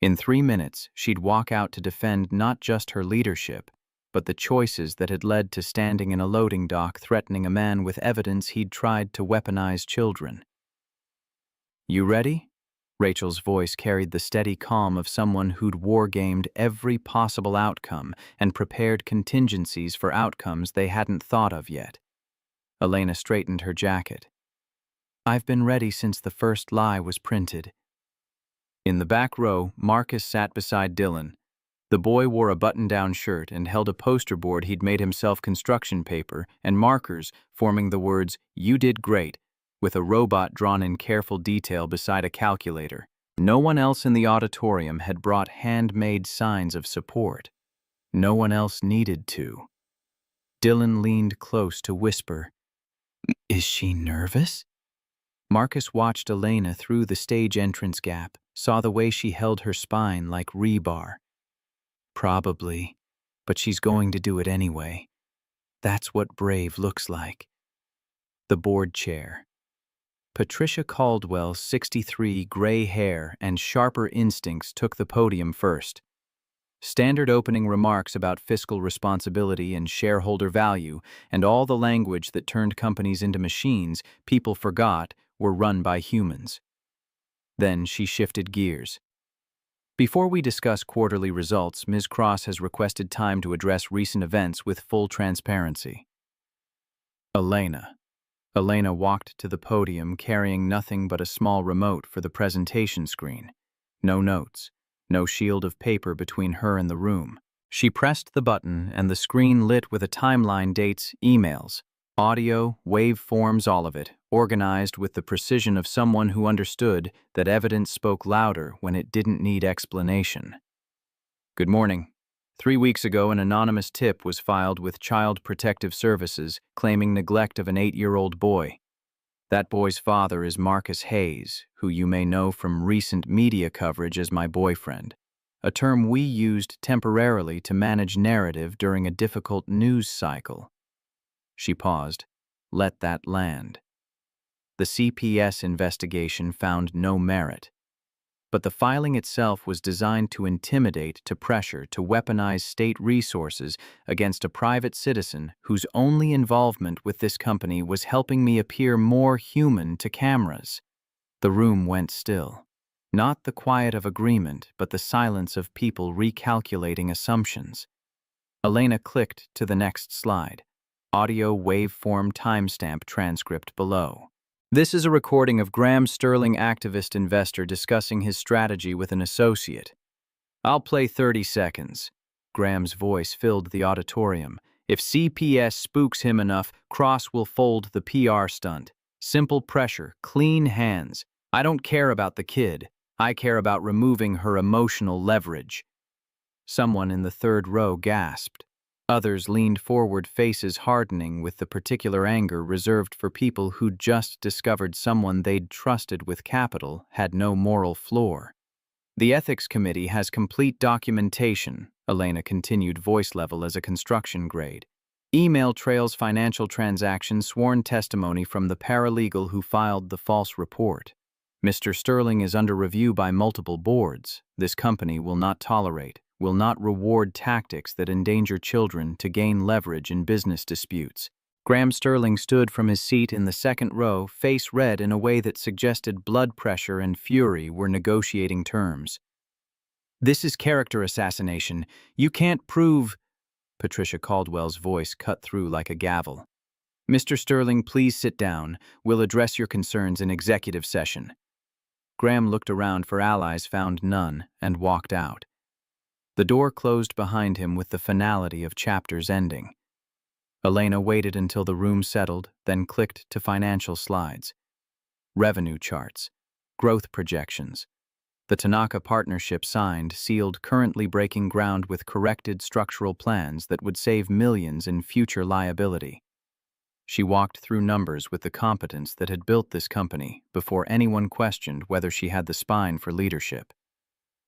In 3 minutes, she'd walk out to defend not just her leadership, but the choices that had led to standing in a loading dock threatening a man with evidence he'd tried to weaponize children. "You ready?" Rachel's voice carried the steady calm of someone who'd wargamed every possible outcome and prepared contingencies for outcomes they hadn't thought of yet. Elena straightened her jacket. "I've been ready since the first lie was printed." In the back row, Marcus sat beside Dylan. The boy wore a button-down shirt and held a poster board he'd made himself construction paper and markers forming the words, "You did great," with a robot drawn in careful detail beside a calculator. No one else in the auditorium had brought handmade signs of support. No one else needed to. Dylan leaned close to whisper, "Is she nervous?" Marcus watched Elena through the stage entrance gap, saw the way she held her spine like rebar. "Probably, but she's going to do it anyway. That's what brave looks like." The board chair. Patricia Caldwell's 63 gray hair and sharper instincts took the podium first. Standard opening remarks about fiscal responsibility and shareholder value and all the language that turned companies into machines people forgot were run by humans. Then she shifted gears. "Before we discuss quarterly results, Ms. Cross has requested time to address recent events with full transparency." Elena. Elena walked to the podium carrying nothing but a small remote for the presentation screen. No notes, no shield of paper between her and the room. She pressed the button and the screen lit with a timeline, dates, emails, audio, waveforms, all of it, organized with the precision of someone who understood that evidence spoke louder when it didn't need explanation. "Good morning. 3 weeks ago, an anonymous tip was filed with Child Protective Services claiming neglect of an 8-year-old boy. That boy's father is Marcus Hayes, who you may know from recent media coverage as my boyfriend, a term we used temporarily to manage narrative during a difficult news cycle." She paused. Let that land. The CPS investigation found no merit. But the filing itself was designed to intimidate, to pressure, to weaponize state resources against a private citizen whose only involvement with this company was helping me appear more human to cameras. The room went still. Not the quiet of agreement, but the silence of people recalculating assumptions. Elena clicked to the next slide. Audio waveform timestamp transcript below. "This is a recording of Graham Sterling, activist investor, discussing his strategy with an associate." "I'll play 30 seconds. Graham's voice filled the auditorium. "If CPS spooks him enough, Cross will fold the PR stunt. Simple pressure, clean hands. I don't care about the kid. I care about removing her emotional leverage." Someone in the third row gasped. Others leaned forward, faces hardening with the particular anger reserved for people who'd just discovered someone they'd trusted with capital had no moral floor. "The Ethics Committee has complete documentation," Elena continued, voice level as a construction grade. "Email trails, financial transactions, sworn testimony from the paralegal who filed the false report. Mr. Sterling is under review by multiple boards. This company will not tolerate, will not reward tactics that endanger children to gain leverage in business disputes." Graham Sterling stood from his seat in the second row, face red in a way that suggested blood pressure and fury were negotiating terms. "This is character assassination. You can't prove—" Patricia Caldwell's voice cut through like a gavel. "Mr. Sterling, please sit down. We'll address your concerns in executive session." Graham looked around for allies, found none, and walked out. The door closed behind him with the finality of chapters ending. Elena waited until the room settled, then clicked to financial slides. Revenue charts. Growth projections. The Tanaka partnership signed, sealed, currently breaking ground with corrected structural plans that would save millions in future liability. She walked through numbers with the competence that had built this company before anyone questioned whether she had the spine for leadership.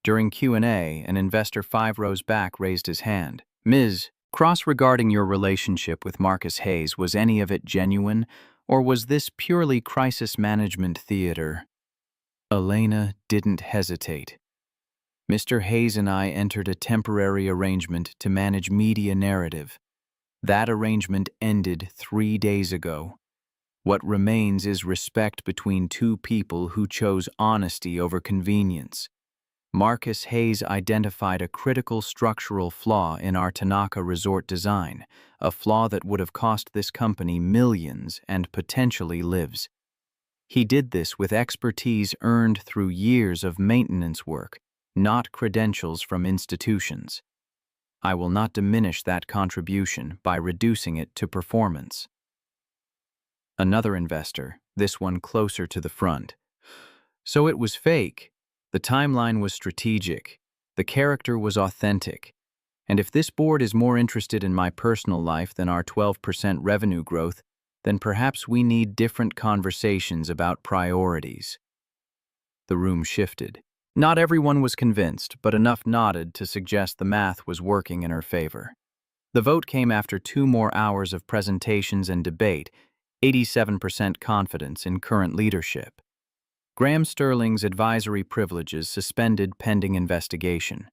During Q&A, an investor 5 rows back raised his hand. "Ms. Cross-regarding your relationship with Marcus Hayes, was any of it genuine, or was this purely crisis management theater? Elena didn't hesitate. Mr. Hayes and I entered a temporary arrangement to manage media narrative. That arrangement ended 3 days ago. What remains is respect between two people who chose honesty over convenience. Marcus Hayes identified a critical structural flaw in our Tanaka resort design, a flaw that would have cost this company millions and potentially lives. He did this with expertise earned through years of maintenance work, not credentials from institutions. I will not diminish that contribution by reducing it to performance. Another investor, this one closer to the front. So it was fake. The timeline was strategic. The character was authentic. And if this board is more interested in my personal life than our 12% revenue growth, then perhaps we need different conversations about priorities. The room shifted. Not everyone was convinced, but enough nodded to suggest the math was working in her favor. The vote came after 2 more hours of presentations and debate, 87% confidence in current leadership. Graham Sterling's advisory privileges suspended pending investigation.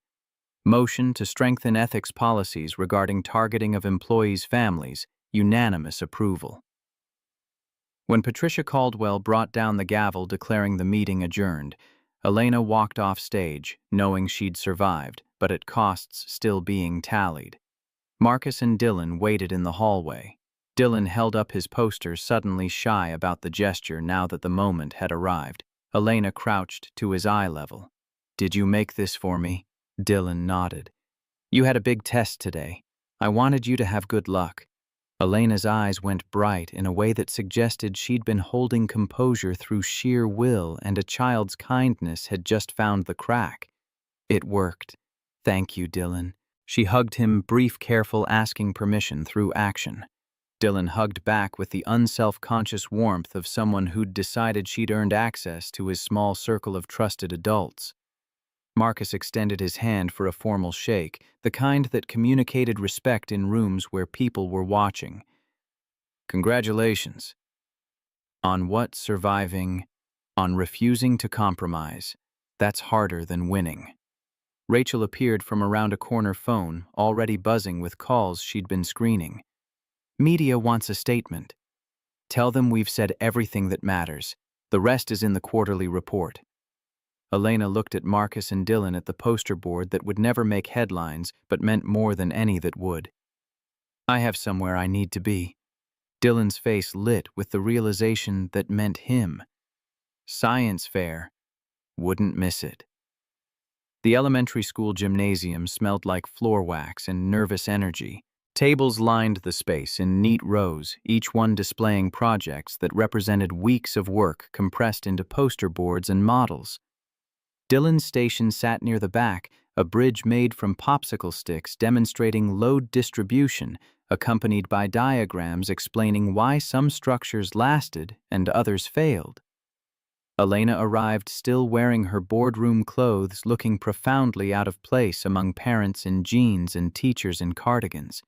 Motion to strengthen ethics policies regarding targeting of employees' families, unanimous approval. When Patricia Caldwell brought down the gavel declaring the meeting adjourned, Elena walked off stage, knowing she'd survived, but at costs still being tallied. Marcus and Dylan waited in the hallway. Dylan held up his poster, suddenly shy about the gesture now that the moment had arrived. Elena crouched to his eye level. "Did you make this for me?" Dylan nodded. "You had a big test today. I wanted you to have good luck." Elena's eyes went bright in a way that suggested she'd been holding composure through sheer will and a child's kindness had just found the crack. "It worked. Thank you, Dylan." She hugged him, brief, careful, asking permission through action. Dylan hugged back with the unself-conscious warmth of someone who'd decided she'd earned access to his small circle of trusted adults. Marcus extended his hand for a formal shake, the kind that communicated respect in rooms where people were watching. "Congratulations." On what? Surviving? On refusing to compromise. That's harder than winning. Rachel appeared from around a corner phone, already buzzing with calls she'd been screening. "Media wants a statement." "Tell them we've said everything that matters. The rest is in the quarterly report." Elena looked at Marcus and Dylan at the poster board that would never make headlines but meant more than any that would. "I have somewhere I need to be." Dylan's face lit with the realization that meant him. Science fair. Wouldn't miss it. The elementary school gymnasium smelled like floor wax and nervous energy. Tables lined the space in neat rows, each one displaying projects that represented weeks of work compressed into poster boards and models. Dylan's station sat near the back, a bridge made from popsicle sticks demonstrating load distribution, accompanied by diagrams explaining why some structures lasted and others failed. Elena arrived still wearing her boardroom clothes, looking profoundly out of place among parents in jeans and teachers in cardigans.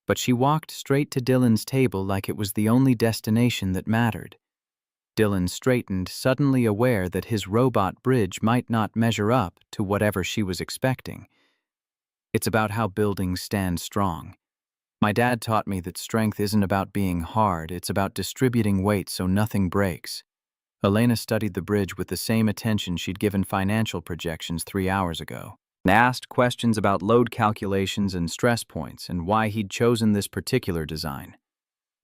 But she walked straight to Dylan's table like it was the only destination that mattered. Dylan straightened, suddenly aware that his robot bridge might not measure up to whatever she was expecting. "It's about how buildings stand strong. My dad taught me that strength isn't about being hard, it's about distributing weight so nothing breaks." Elena studied the bridge with the same attention she'd given financial projections 3 hours ago, and asked questions about load calculations and stress points and why he'd chosen this particular design.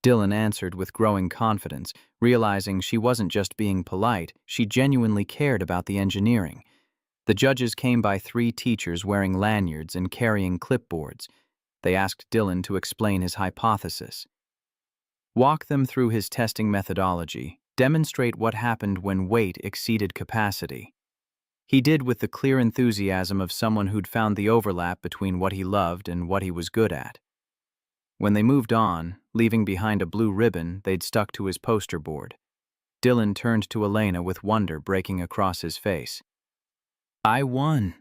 Dylan answered with growing confidence, realizing she wasn't just being polite, she genuinely cared about the engineering. The judges came by 3 teachers wearing lanyards and carrying clipboards. They asked Dylan to explain his hypothesis. Walk them through his testing methodology, demonstrate what happened when weight exceeded capacity. He did with the clear enthusiasm of someone who'd found the overlap between what he loved and what he was good at. When they moved on, leaving behind a blue ribbon they'd stuck to his poster board, Dylan turned to Elena with wonder breaking across his face. "I won."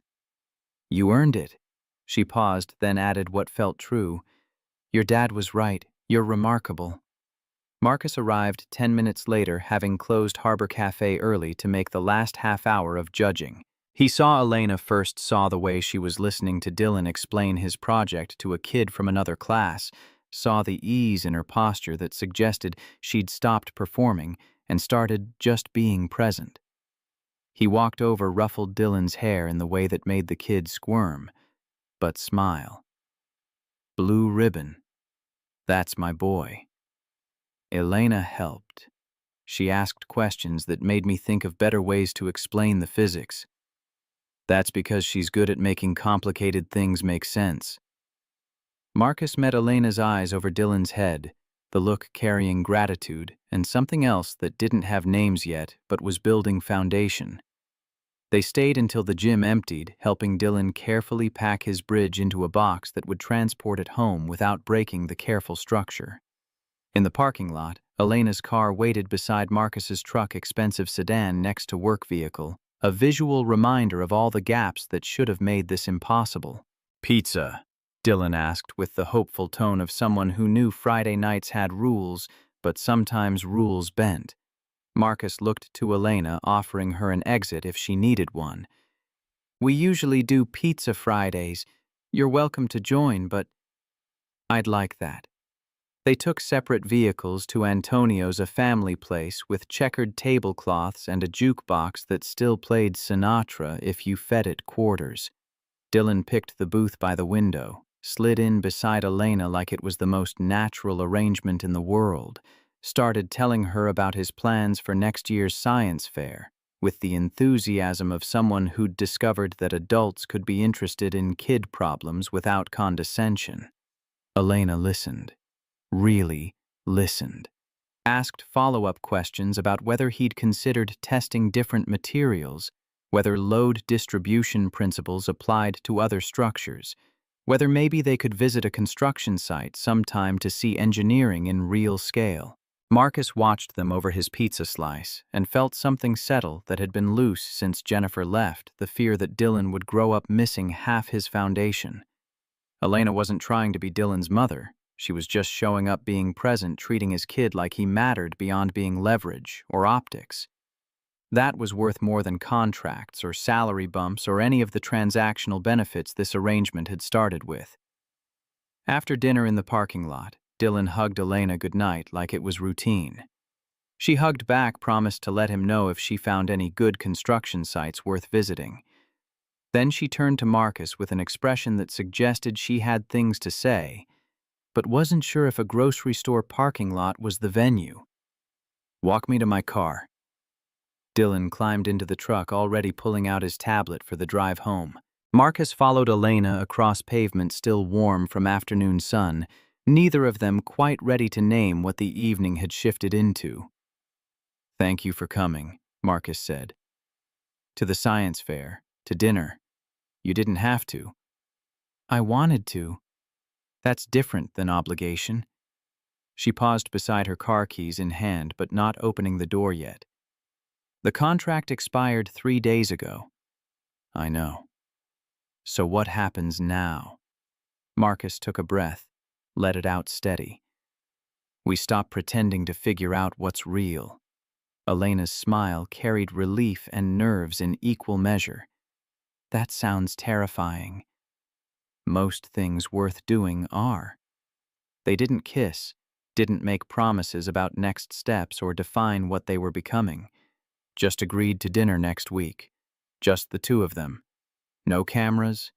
"You earned it." She paused, then added what felt true. Your dad was right. You're remarkable. Marcus arrived 10 minutes later, having closed Harbor Cafe early to make the last half hour of judging. He saw Elena first, saw the way she was listening to Dylan explain his project to a kid from another class, saw the ease in her posture that suggested she'd stopped performing and started just being present. He walked over, ruffled Dylan's hair in the way that made the kid squirm, but smile. Blue ribbon. That's my boy. Elena helped. She asked questions that made me think of better ways to explain the physics. That's because she's good at making complicated things make sense. Marcus met Elena's eyes over Dylan's head, the look carrying gratitude and something else that didn't have names yet but was building foundation. They stayed until the gym emptied, helping Dylan carefully pack his bridge into a box that would transport it home without breaking the careful structure. In the parking lot, Elena's car waited beside Marcus's truck, expensive sedan next to work vehicle, a visual reminder of all the gaps that should have made this impossible. Pizza, Dylan asked with the hopeful tone of someone who knew Friday nights had rules, but sometimes rules bent. Marcus looked to Elena, offering her an exit if she needed one. We usually do pizza Fridays. You're welcome to join, but I'd like that. They took separate vehicles to Antonio's, a family place with checkered tablecloths and a jukebox that still played Sinatra if you fed it quarters. Dylan picked the booth by the window, slid in beside Elena like it was the most natural arrangement in the world, started telling her about his plans for next year's science fair, with the enthusiasm of someone who'd discovered that adults could be interested in kid problems without condescension. Elena listened. Really listened. Asked follow-up questions about whether he'd considered testing different materials, whether load distribution principles applied to other structures, whether maybe they could visit a construction site sometime to see engineering in real scale. Marcus watched them over his pizza slice and felt something settle that had been loose since Jennifer left, the fear that Dylan would grow up missing half his foundation. Elena wasn't trying to be Dylan's mother. She was just showing up, being present, treating his kid like he mattered beyond being leverage or optics. That was worth more than contracts or salary bumps or any of the transactional benefits this arrangement had started with. After dinner in the parking lot, Dylan hugged Elena goodnight like it was routine. She hugged back, promised to let him know if she found any good construction sites worth visiting. Then she turned to Marcus with an expression that suggested she had things to say, but wasn't sure if a grocery store parking lot was the venue. Walk me to my car. Dylan climbed into the truck, already pulling out his tablet for the drive home. Marcus followed Elena across pavement still warm from afternoon sun, neither of them quite ready to name what the evening had shifted into. Thank you for coming, Marcus said. To the science fair, to dinner. You didn't have to. I wanted to. That's different than obligation. She paused beside her car keys in hand, but not opening the door yet. The contract expired 3 days ago. I know. So what happens now? Marcus took a breath, let it out steady. We stop pretending to figure out what's real. Elena's smile carried relief and nerves in equal measure. That sounds terrifying. Most things worth doing are. They didn't kiss, didn't make promises about next steps or define what they were becoming. Just agreed to dinner next week. Just the two of them. No cameras,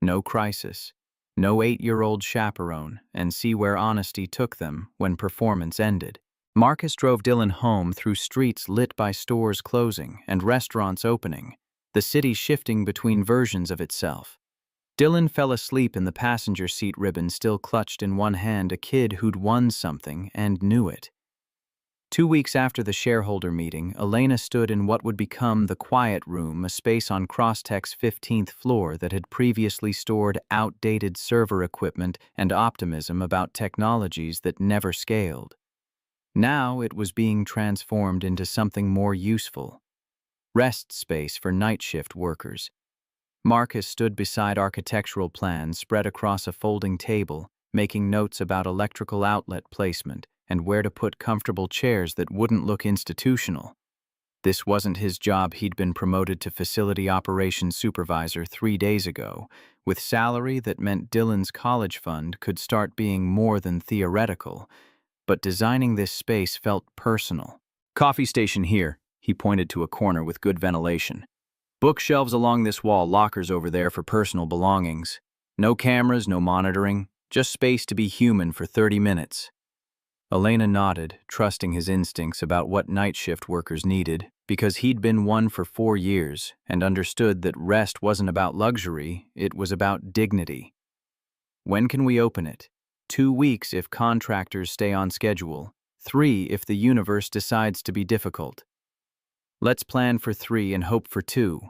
no crisis, no 8-year-old chaperone, and see where honesty took them when performance ended. Marcus drove Dylan home through streets lit by stores closing and restaurants opening, the city shifting between versions of itself. Dylan fell asleep in the passenger seat, ribbon still clutched in one hand, a kid who'd won something and knew it. 2 weeks after the shareholder meeting, Elena stood in what would become the quiet room, a space on Crosstech's 15th floor that had previously stored outdated server equipment and optimism about technologies that never scaled. Now it was being transformed into something more useful. Rest space for night shift workers. Marcus stood beside architectural plans spread across a folding table, making notes about electrical outlet placement and where to put comfortable chairs that wouldn't look institutional. This wasn't his job. He'd been promoted to facility operations supervisor 3 days ago, with salary that meant Dylan's college fund could start being more than theoretical. But designing this space felt personal. Coffee station here, he pointed to a corner with good ventilation. Bookshelves along this wall, lockers over there for personal belongings. No cameras, no monitoring, just space to be human for 30 minutes. Elena nodded, trusting his instincts about what night shift workers needed, because he'd been one for 4 years and understood that rest wasn't about luxury, it was about dignity. When can we open it? 2 weeks if contractors stay on schedule, 3 if the universe decides to be difficult. Let's plan for 3 and hope for 2.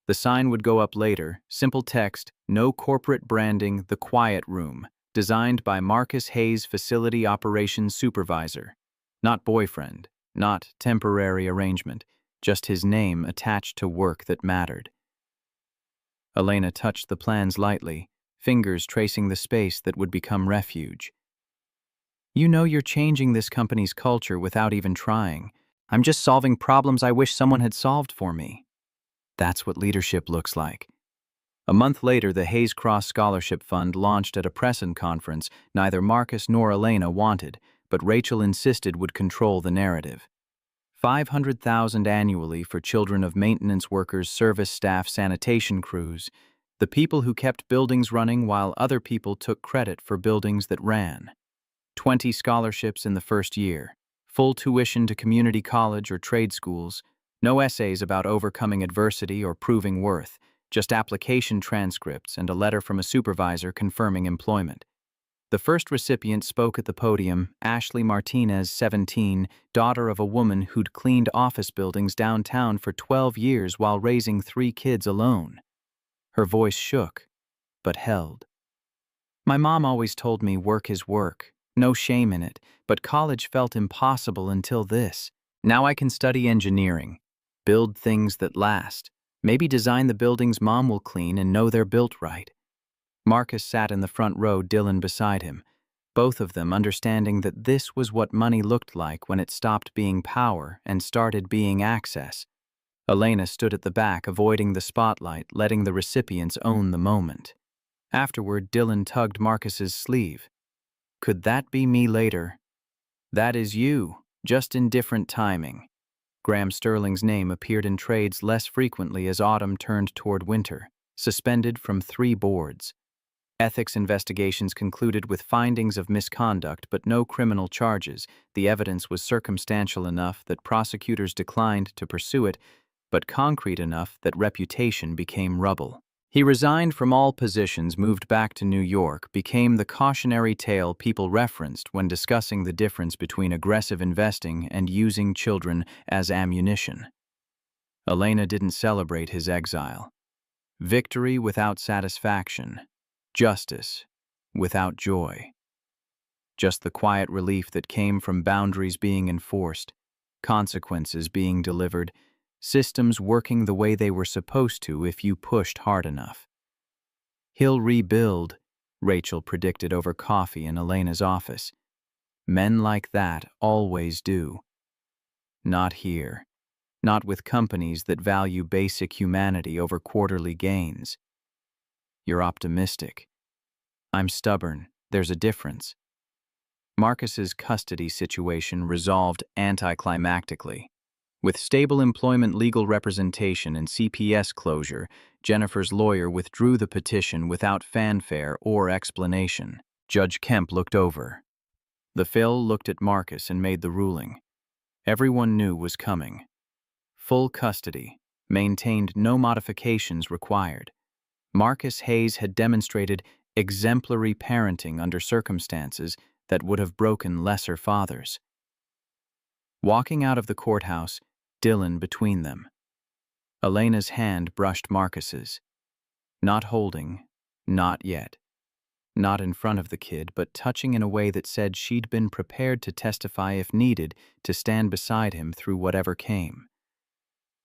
The sign would go up later, simple text, no corporate branding, the quiet room, designed by Marcus Hayes, facility operations supervisor. Not boyfriend, not temporary arrangement, just his name attached to work that mattered. Elena touched the plans lightly, fingers tracing the space that would become refuge. You know you're changing this company's culture without even trying. I'm just solving problems I wish someone had solved for me. That's what leadership looks like. A month later, the Hayes Cross Scholarship Fund launched at a press conference neither Marcus nor Elena wanted, but Rachel insisted would control the narrative. $500,000 annually for children of maintenance workers, service staff, sanitation crews, the people who kept buildings running while other people took credit for buildings that ran. 20 scholarships in the first year, full tuition to community college or trade schools, no essays about overcoming adversity or proving worth, just application transcripts and a letter from a supervisor confirming employment. The first recipient spoke at the podium, Ashley Martinez, 17, daughter of a woman who'd cleaned office buildings downtown for 12 years while raising 3 kids alone. Her voice shook, but held. My mom always told me work is work, no shame in it, but college felt impossible until this. Now I can study engineering, build things that last, maybe design the buildings Mom will clean and know they're built right. Marcus sat in the front row, Dylan beside him, both of them understanding that this was what money looked like when it stopped being power and started being access. Elena stood at the back, avoiding the spotlight, letting the recipients own the moment. Afterward, Dylan tugged Marcus's sleeve. Could that be me later? That is you, just in different timing. Graham Sterling's name appeared in trades less frequently as autumn turned toward winter, suspended from 3 boards. Ethics investigations concluded with findings of misconduct but no criminal charges. The evidence was circumstantial enough that prosecutors declined to pursue it, but concrete enough that reputation became rubble. He resigned from all positions, moved back to New York, became the cautionary tale people referenced when discussing the difference between aggressive investing and using children as ammunition. Elena didn't celebrate his exile. Victory without satisfaction. Justice without joy. Just the quiet relief that came from boundaries being enforced, consequences being delivered, systems working the way they were supposed to if you pushed hard enough. He'll rebuild, Rachel predicted over coffee in Elena's office. Men like that always do. Not here. Not with companies that value basic humanity over quarterly gains. You're optimistic. I'm stubborn. There's a difference. Marcus's custody situation resolved anticlimactically. With stable employment, legal representation, and CPS closure, Jennifer's lawyer withdrew the petition without fanfare or explanation. Judge Kemp looked over. The Phil looked at Marcus and made the ruling. Everyone knew was coming. Full custody, maintained, no modifications required. Marcus Hayes had demonstrated exemplary parenting under circumstances that would have broken lesser fathers. Walking out of the courthouse, Dylan between them. Elena's hand brushed Marcus's. Not holding, not yet. Not in front of the kid, but touching in a way that said she'd been prepared to testify if needed, to stand beside him through whatever came.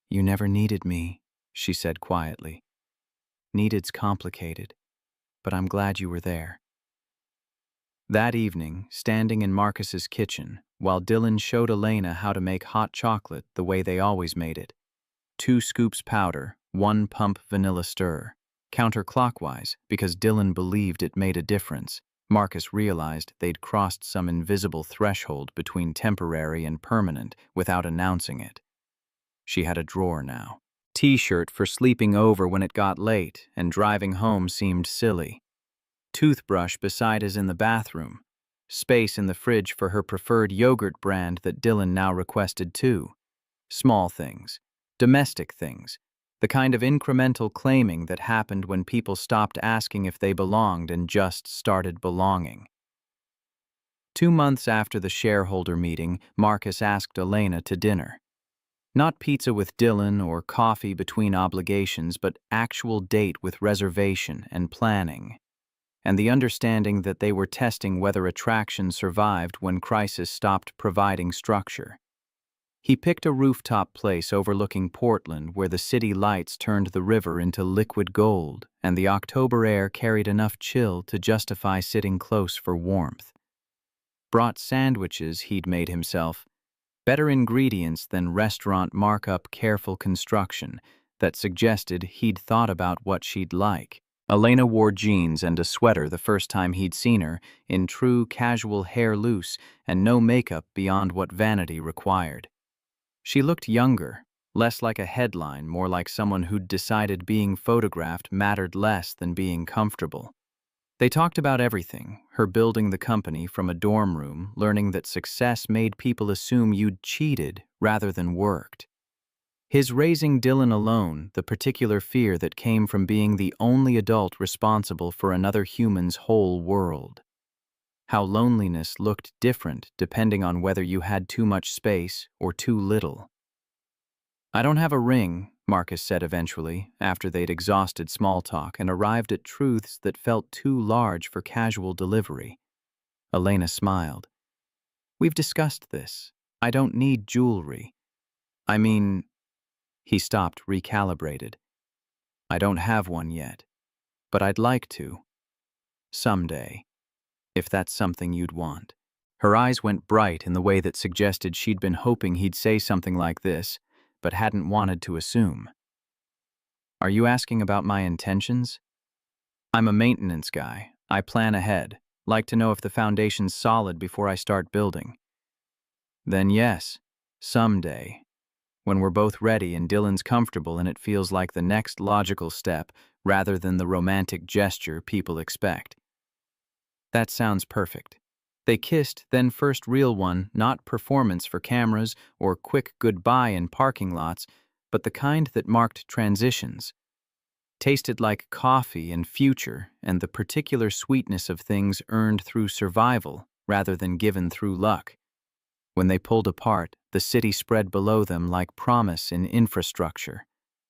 You never needed me, she said quietly. Needed's complicated, but I'm glad you were there. That evening, standing in Marcus's kitchen, while Dylan showed Elena how to make hot chocolate the way they always made it, 2 scoops powder, 1 pump vanilla stir, counterclockwise because Dylan believed it made a difference, Marcus realized they'd crossed some invisible threshold between temporary and permanent without announcing it. She had a drawer now. T-shirt for sleeping over when it got late and driving home seemed silly. Toothbrush beside us in the bathroom. Space in the fridge for her preferred yogurt brand that Dylan now requested too. Small things. Domestic things. The kind of incremental claiming that happened when people stopped asking if they belonged and just started belonging. 2 months after the shareholder meeting, Marcus asked Elena to dinner. Not pizza with Dylan or coffee between obligations, but actual date with reservation and planning. And the understanding that they were testing whether attraction survived when crisis stopped providing structure. He picked a rooftop place overlooking Portland where the city lights turned the river into liquid gold and the October air carried enough chill to justify sitting close for warmth. Brought sandwiches he'd made himself, better ingredients than restaurant markup careful construction that suggested he'd thought about what she'd like. Elena wore jeans and a sweater the first time he'd seen her, in true casual hair loose and no makeup beyond what vanity required. She looked younger, less like a headline, more like someone who'd decided being photographed mattered less than being comfortable. They talked about everything, her building the company from a dorm room, learning that success made people assume you'd cheated rather than worked. His raising Dylan alone, the particular fear that came from being the only adult responsible for another human's whole world. How loneliness looked different depending on whether you had too much space or too little. "I don't have a ring," Marcus said eventually, after they'd exhausted small talk and arrived at truths that felt too large for casual delivery. Elena smiled. "We've discussed this. I don't need jewelry. I mean..." He stopped, recalibrated. "I don't have one yet, but I'd like to. Someday. If that's something you'd want." Her eyes went bright in the way that suggested she'd been hoping he'd say something like this, but hadn't wanted to assume. "Are you asking about my intentions?" "I'm a maintenance guy. I plan ahead. Like to know if the foundation's solid before I start building." "Then yes, someday. When we're both ready and Dylan's comfortable and it feels like the next logical step rather than the romantic gesture people expect." "That sounds perfect." They kissed, then first real one, not performance for cameras or quick goodbye in parking lots, but the kind that marked transitions. Tasted like coffee and future and the particular sweetness of things earned through survival rather than given through luck. When they pulled apart, the city spread below them like promise in infrastructure.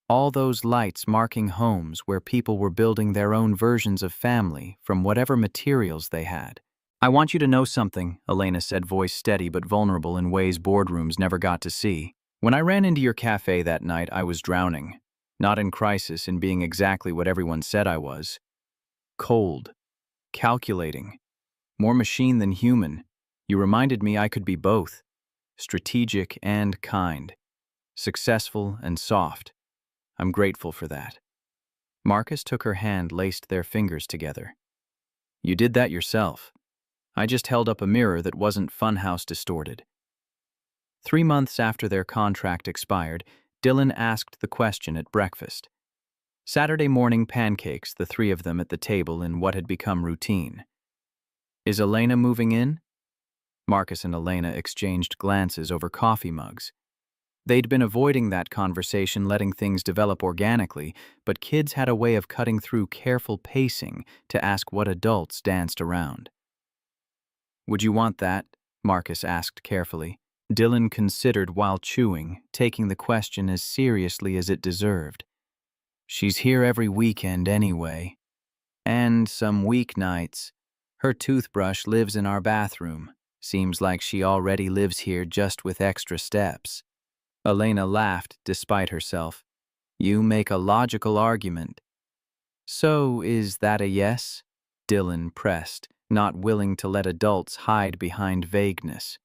All those lights marking homes where people were building their own versions of family from whatever materials they had. "I want you to know something," Elena said, voice steady but vulnerable in ways boardrooms never got to see. "When I ran into your cafe that night, I was drowning. Not in crisis, in being exactly what everyone said I was. Cold. Calculating. More machine than human. You reminded me I could be both. Strategic and kind. Successful and soft. I'm grateful for that." Marcus took her hand, laced their fingers together. "You did that yourself. I just held up a mirror that wasn't funhouse distorted." 3 months after their contract expired, Dylan asked the question at breakfast. Saturday morning pancakes, the 3 of them at the table in what had become routine. "Is Elena moving in?" Marcus and Elena exchanged glances over coffee mugs. They'd been avoiding that conversation, letting things develop organically, but kids had a way of cutting through careful pacing to ask what adults danced around. "Would you want that?" Marcus asked carefully. Dylan considered while chewing, taking the question as seriously as it deserved. "She's here every weekend anyway. And some weeknights. Her toothbrush lives in our bathroom. Seems like she already lives here just with extra steps." Elena laughed despite herself. "You make a logical argument." So, is that a yes? Dylan pressed, not willing to let adults hide behind vagueness.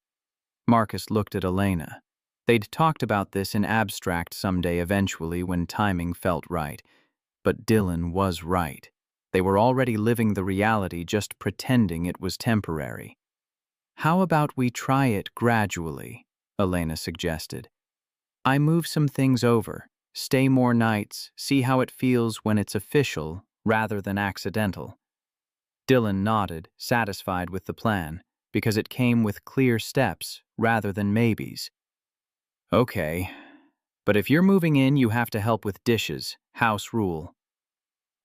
Marcus looked at Elena. They'd talked about this in abstract someday eventually when timing felt right. But Dylan was right. They were already living the reality, just pretending it was temporary. How about we try it gradually? Elena suggested. I move some things over, stay more nights, see how it feels when it's official rather than accidental. Dylan nodded, satisfied with the plan, because it came with clear steps rather than maybes. Okay, but if you're moving in, you have to help with dishes, house rule.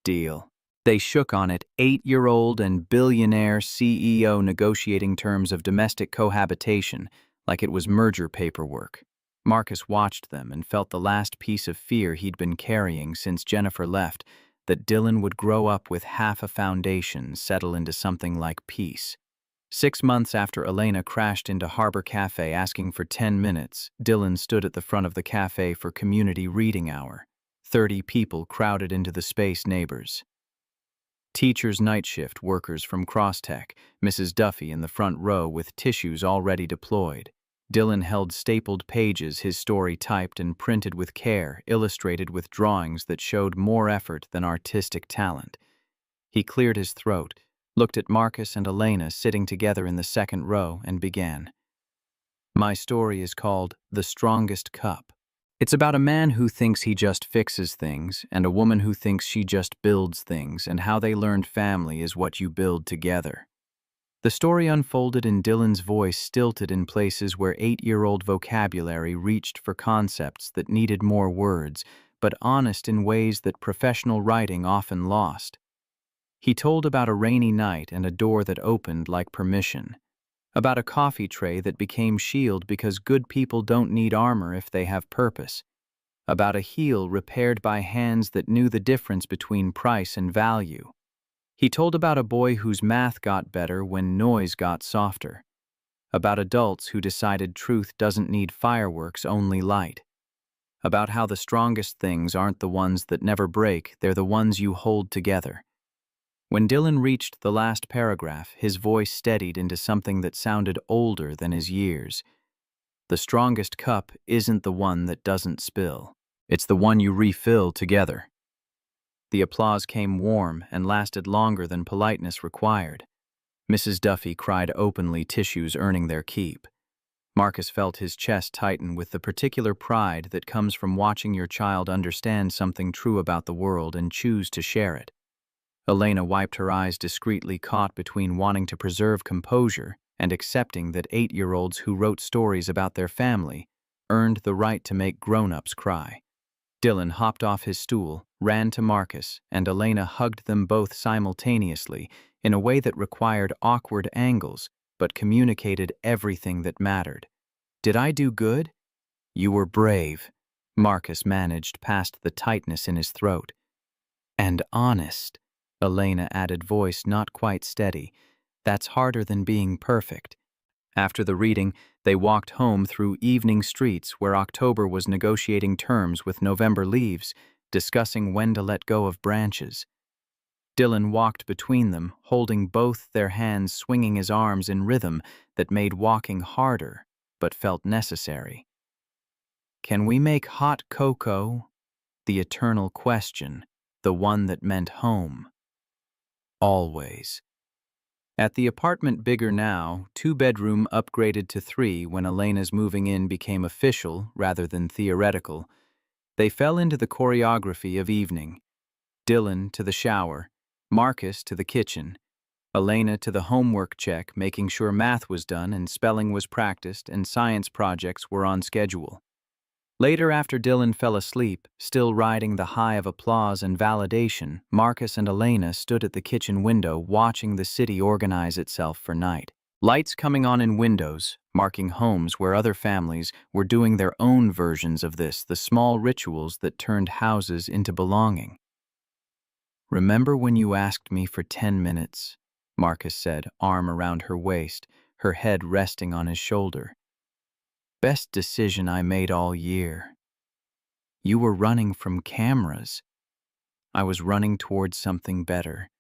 Deal. They shook on it, 8-year-old and billionaire CEO negotiating terms of domestic cohabitation like it was merger paperwork. Marcus watched them and felt the last piece of fear he'd been carrying since Jennifer left, that Dylan would grow up with half a foundation settle into something like peace. 6 months after Elena crashed into Harbor Cafe asking for 10 minutes, Dylan stood at the front of the cafe for community reading hour. 30 people crowded into the space. Neighbors. Teachers' night shift workers from Crosstech, Mrs. Duffy in the front row with tissues already deployed. Dylan held stapled pages, his story typed and printed with care, illustrated with drawings that showed more effort than artistic talent. He cleared his throat, looked at Marcus and Elena sitting together in the second row, and began. My story is called The Strongest Cup. It's about a man who thinks he just fixes things and a woman who thinks she just builds things, and how they learned family is what you build together. The story unfolded in Dylan's voice, stilted in places where 8-year-old vocabulary reached for concepts that needed more words, but honest in ways that professional writing often lost. He told about a rainy night and a door that opened like permission. About a coffee tray that became shield because good people don't need armor if they have purpose. About a heel repaired by hands that knew the difference between price and value. He told about a boy whose math got better when noise got softer. About adults who decided truth doesn't need fireworks, only light. About how the strongest things aren't the ones that never break, they're the ones you hold together. When Dylan reached the last paragraph, his voice steadied into something that sounded older than his years. The strongest cup isn't the one that doesn't spill. It's the one you refill together. The applause came warm and lasted longer than politeness required. Mrs. Duffy cried openly, tissues earning their keep. Marcus felt his chest tighten with the particular pride that comes from watching your child understand something true about the world and choose to share it. Elena wiped her eyes discreetly, caught between wanting to preserve composure and accepting that 8-year-olds who wrote stories about their family earned the right to make grown-ups cry. Dylan hopped off his stool, ran to Marcus, and Elena hugged them both simultaneously in a way that required awkward angles but communicated everything that mattered. Did I do good? You were brave, Marcus managed past the tightness in his throat. And honest, Elena added, voice not quite steady. That's harder than being perfect. After the reading, they walked home through evening streets where October was negotiating terms with November leaves, discussing when to let go of branches. Dylan walked between them, holding both their hands, swinging his arms in rhythm that made walking harder, but felt necessary. Can we make hot cocoa? The eternal question, the one that meant home. Always. At the apartment, bigger now, 2-bedroom upgraded to 3 when Elena's moving in became official rather than theoretical, they fell into the choreography of evening. Dylan to the shower, Marcus to the kitchen, Elena to the homework check, making sure math was done and spelling was practiced and science projects were on schedule. Later, after Dylan fell asleep, still riding the high of applause and validation, Marcus and Elena stood at the kitchen window watching the city organize itself for night. Lights coming on in windows, marking homes where other families were doing their own versions of this, the small rituals that turned houses into belonging. Remember when you asked me for 10 minutes? Marcus said, arm around her waist, her head resting on his shoulder. Best decision I made all year. You were running from cameras. I was running towards something better,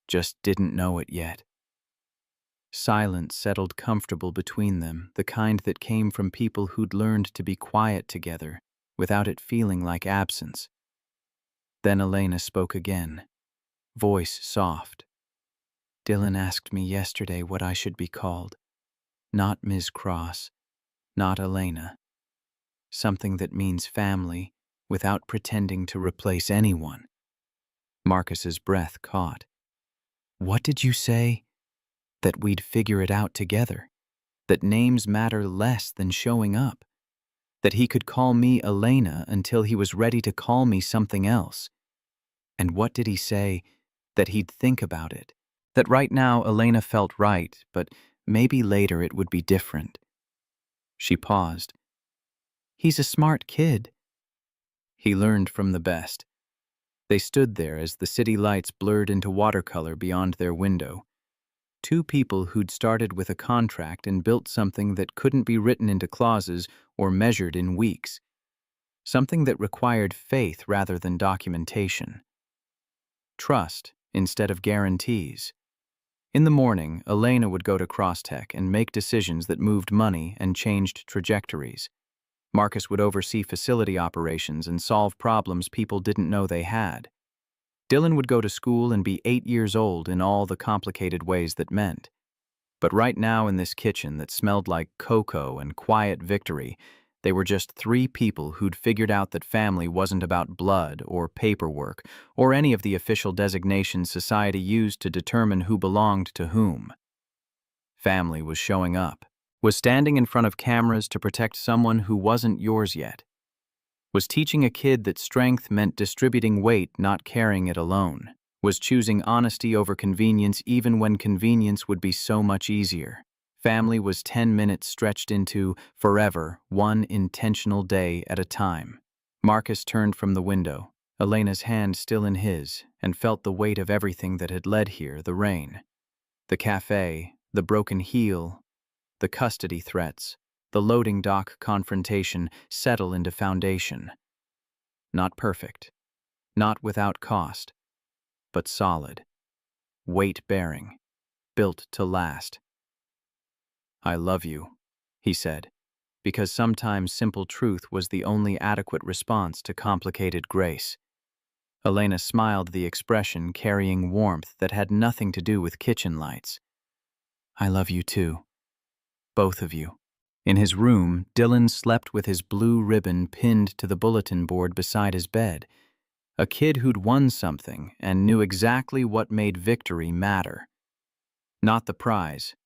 just didn't know it yet. Silence settled comfortable between them, the kind that came from people who'd learned to be quiet together, without it feeling like absence. Then Elena spoke again, voice soft. Dylan asked me yesterday what I should be called. Not Ms. Cross, not Elena. Something that means family, without pretending to replace anyone. Marcus's breath caught. What did you say? That we'd figure it out together. That names matter less than showing up. That he could call me Elena until he was ready to call me something else. And what did he say? That he'd think about it. That right now Elena felt right, but maybe later it would be different. She paused. He's a smart kid. He learned from the best. They stood there as the city lights blurred into watercolor beyond their window. Two people who'd started with a contract and built something that couldn't be written into clauses or measured in weeks. Something that required faith rather than documentation. Trust instead of guarantees. In the morning, Elena would go to Crosstech and make decisions that moved money and changed trajectories. Marcus would oversee facility operations and solve problems people didn't know they had. Dylan would go to school and be 8 years old in all the complicated ways that meant. But right now in this kitchen that smelled like cocoa and quiet victory, they were just 3 people who'd figured out that family wasn't about blood or paperwork or any of the official designations society used to determine who belonged to whom. Family was showing up, was standing in front of cameras to protect someone who wasn't yours yet, was teaching a kid that strength meant distributing weight, not carrying it alone, was choosing honesty over convenience even when convenience would be so much easier. Family was 10 minutes stretched into forever, one intentional day at a time. Marcus turned from the window, Elena's hand still in his, and felt the weight of everything that had led here, the rain. The cafe, the broken heel, the custody threats, the loading dock confrontation settle into foundation. Not perfect, not without cost, but solid, weight-bearing, built to last. I love you, he said, because sometimes simple truth was the only adequate response to complicated grace. Elena smiled, the expression carrying warmth that had nothing to do with kitchen lights. I love you too. Both of you. In his room, Dylan slept with his blue ribbon pinned to the bulletin board beside his bed. A kid who'd won something and knew exactly what made victory matter. Not the prize.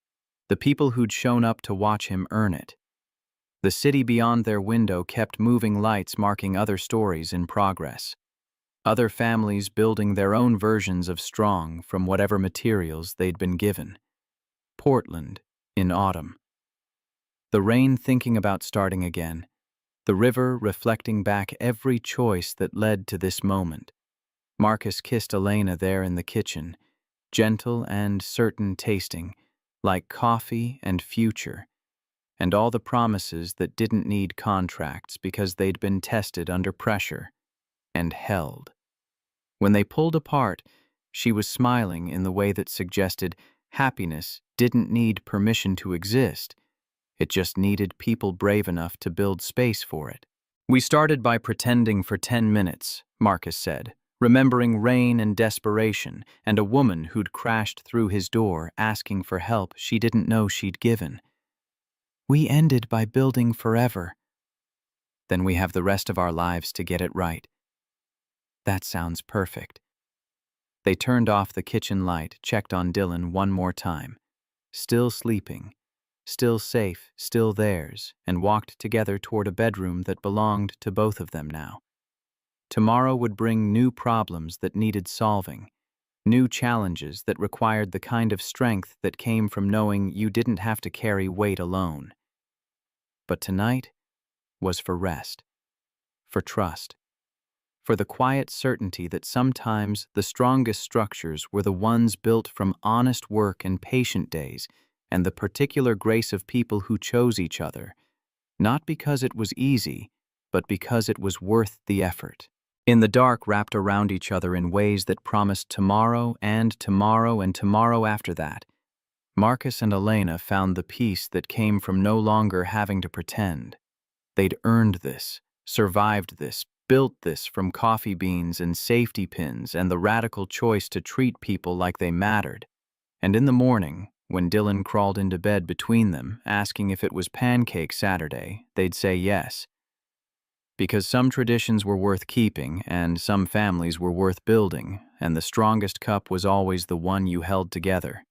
The people who'd shown up to watch him earn it. The city beyond their window kept moving lights marking other stories in progress. Other families building their own versions of strong from whatever materials they'd been given. Portland, in autumn. The rain thinking about starting again. The river reflecting back every choice that led to this moment. Marcus kissed Elena there in the kitchen, gentle and certain tasting, like coffee and future, and all the promises that didn't need contracts because they'd been tested under pressure and held. When they pulled apart, she was smiling in the way that suggested happiness didn't need permission to exist. It just needed people brave enough to build space for it. We started by pretending for 10 minutes, Marcus said, remembering rain and desperation and a woman who'd crashed through his door asking for help she didn't know she'd given. We ended by building forever. Then we have the rest of our lives to get it right. That sounds perfect. They turned off the kitchen light, checked on Dylan one more time. Still sleeping, still safe, still theirs, and walked together toward a bedroom that belonged to both of them now. Tomorrow would bring new problems that needed solving, new challenges that required the kind of strength that came from knowing you didn't have to carry weight alone. But tonight was for rest, for trust, for the quiet certainty that sometimes the strongest structures were the ones built from honest work and patient days and the particular grace of people who chose each other, not because it was easy, but because it was worth the effort. In the dark, wrapped around each other in ways that promised tomorrow and tomorrow and tomorrow after that, Marcus and Elena found the peace that came from no longer having to pretend. They'd earned this, survived this, built this from coffee beans and safety pins and the radical choice to treat people like they mattered. And in the morning, when Dylan crawled into bed between them, asking if it was Pancake Saturday, they'd say yes. Because some traditions were worth keeping and some families were worth building, and the strongest cup was always the one you held together.